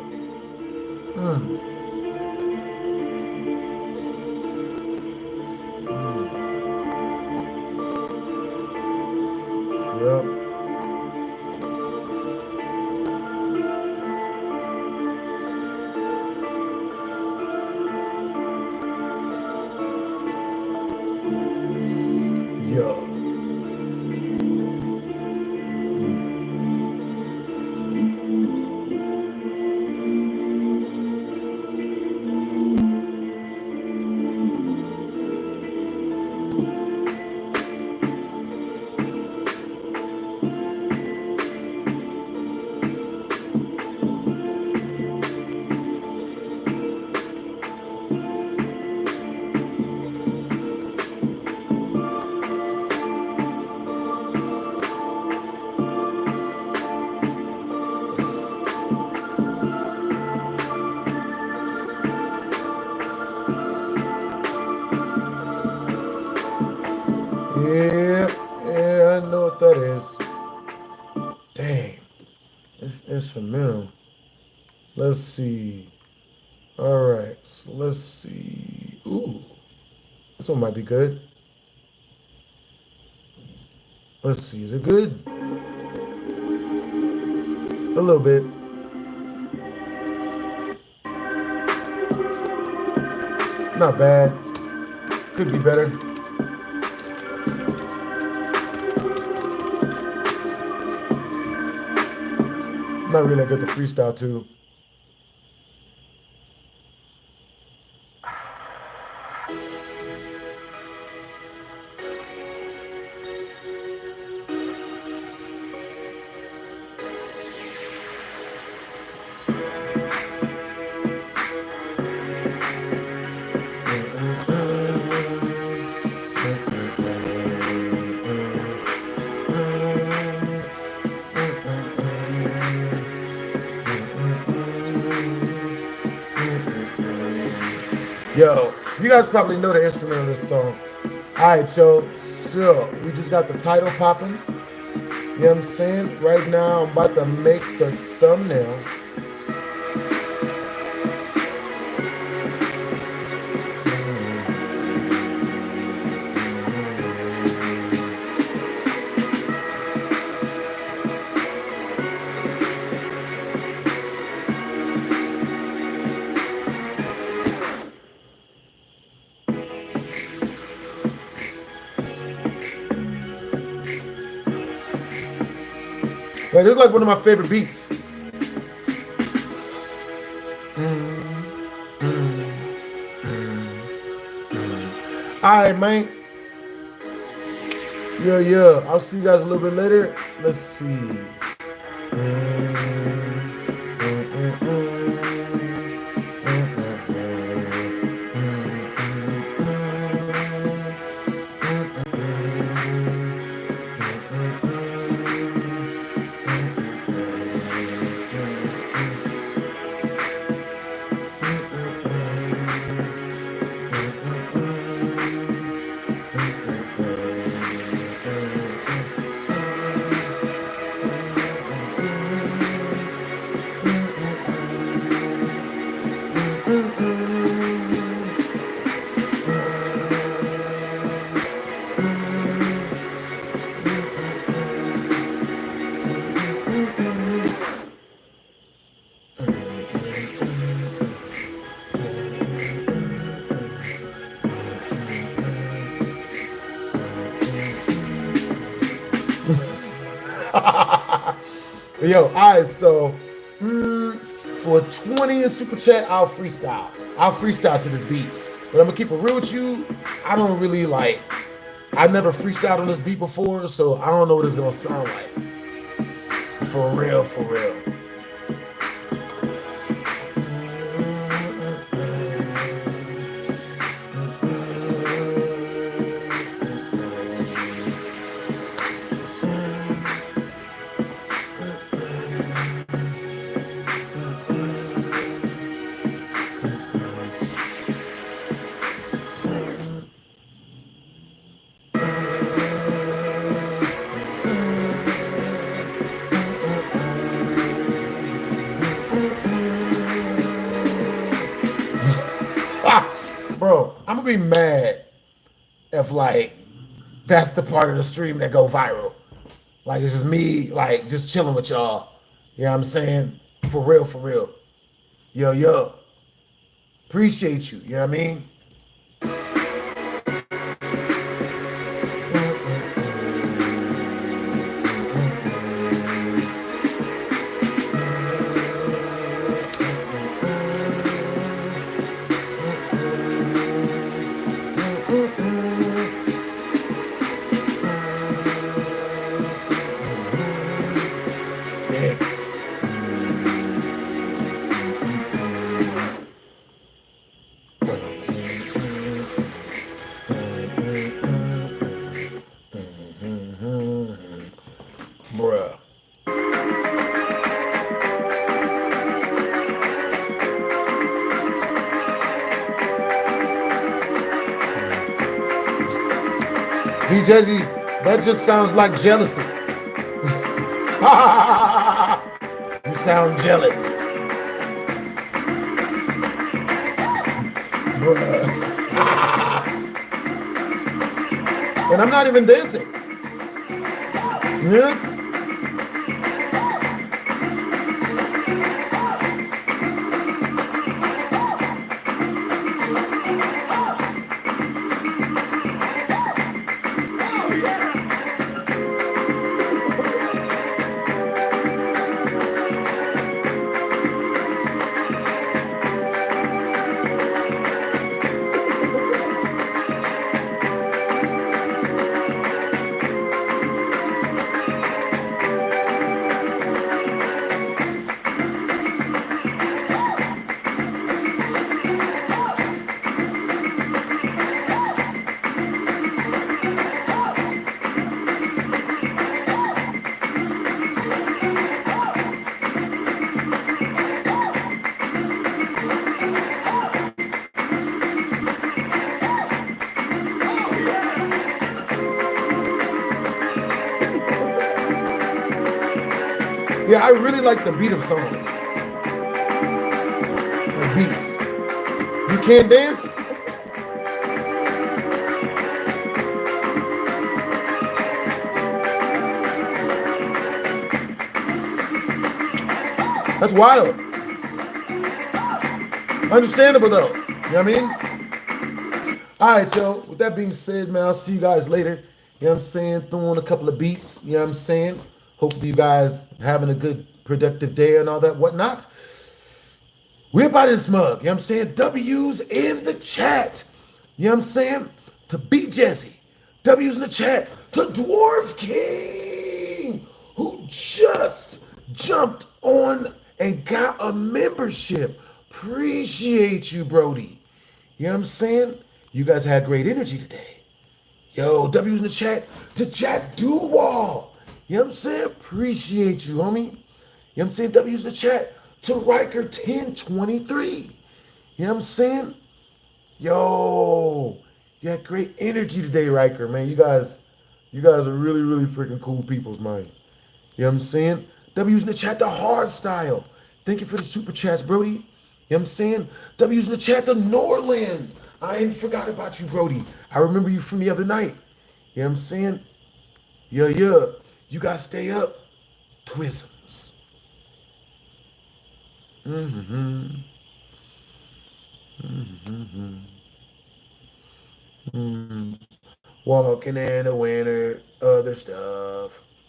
Yep. Yo. Yeah, I know what that is. Dang, it's instrumental. Let's see. All right, so let's see. Ooh, this one might be good. Let's see, is it good? A little bit. Not bad. Could be better. Not really good to freestyle too. Yo, you guys probably know the instrument of this song. All right, yo, so we just got the title popping. You know what I'm saying? Right now, I'm about to make the thumbnail. Like, it's like one of my favorite beats. All right, man. Yeah. I'll see you guys a little bit later. Let's see. Yo, all right, so for 20 in super chat, I'll freestyle. I'll freestyle to this beat. But I'm gonna keep it real with you. I don't really like, I never freestyled on this beat before, so I don't know what it's gonna sound like. For real, for real. Bro, I'm gonna be mad if like that's the part of the stream that go viral. Like it's just me like just chilling with y'all. You know what I'm saying? For real, for real. Yo. Appreciate you. You know what I mean? Bruh. BJZ, that just sounds like jealousy. You sound jealous. Bruh. And I'm not even dancing. Yeah. Yeah, I really like the beat of songs. The beats. You can't dance? That's wild. Understandable though. You know what I mean? All right, yo. With that being said, man, I'll see you guys later. You know what I'm saying? Throwing a couple of beats. You know what I'm saying? Hopefully you guys having a good, productive day and all that whatnot. We're about this mug. You know what I'm saying? W's in the chat. You know what I'm saying? To B Jesse. W's in the chat. To Dwarf King, who just jumped on and got a membership. Appreciate you, Brody. You know what I'm saying? You guys had great energy today. Yo, W's in the chat to Jack Duwall. You know what I'm saying? Appreciate you, homie. You know what I'm saying? W's in the chat to Riker 1023. You know what I'm saying? Yo, you had great energy today, Riker, man. You guys are really, really freaking cool peoples, man. You know what I'm saying? W's in the chat to Hard Style. Thank you for the super chats, Brody. You know what I'm saying? W's in the chat to Norland. I ain't forgot about you, Brody. I remember you from the other night. You know what I'm saying? Yeah, yeah. You guys stay up. Twisms. Walking in the winter, other stuff.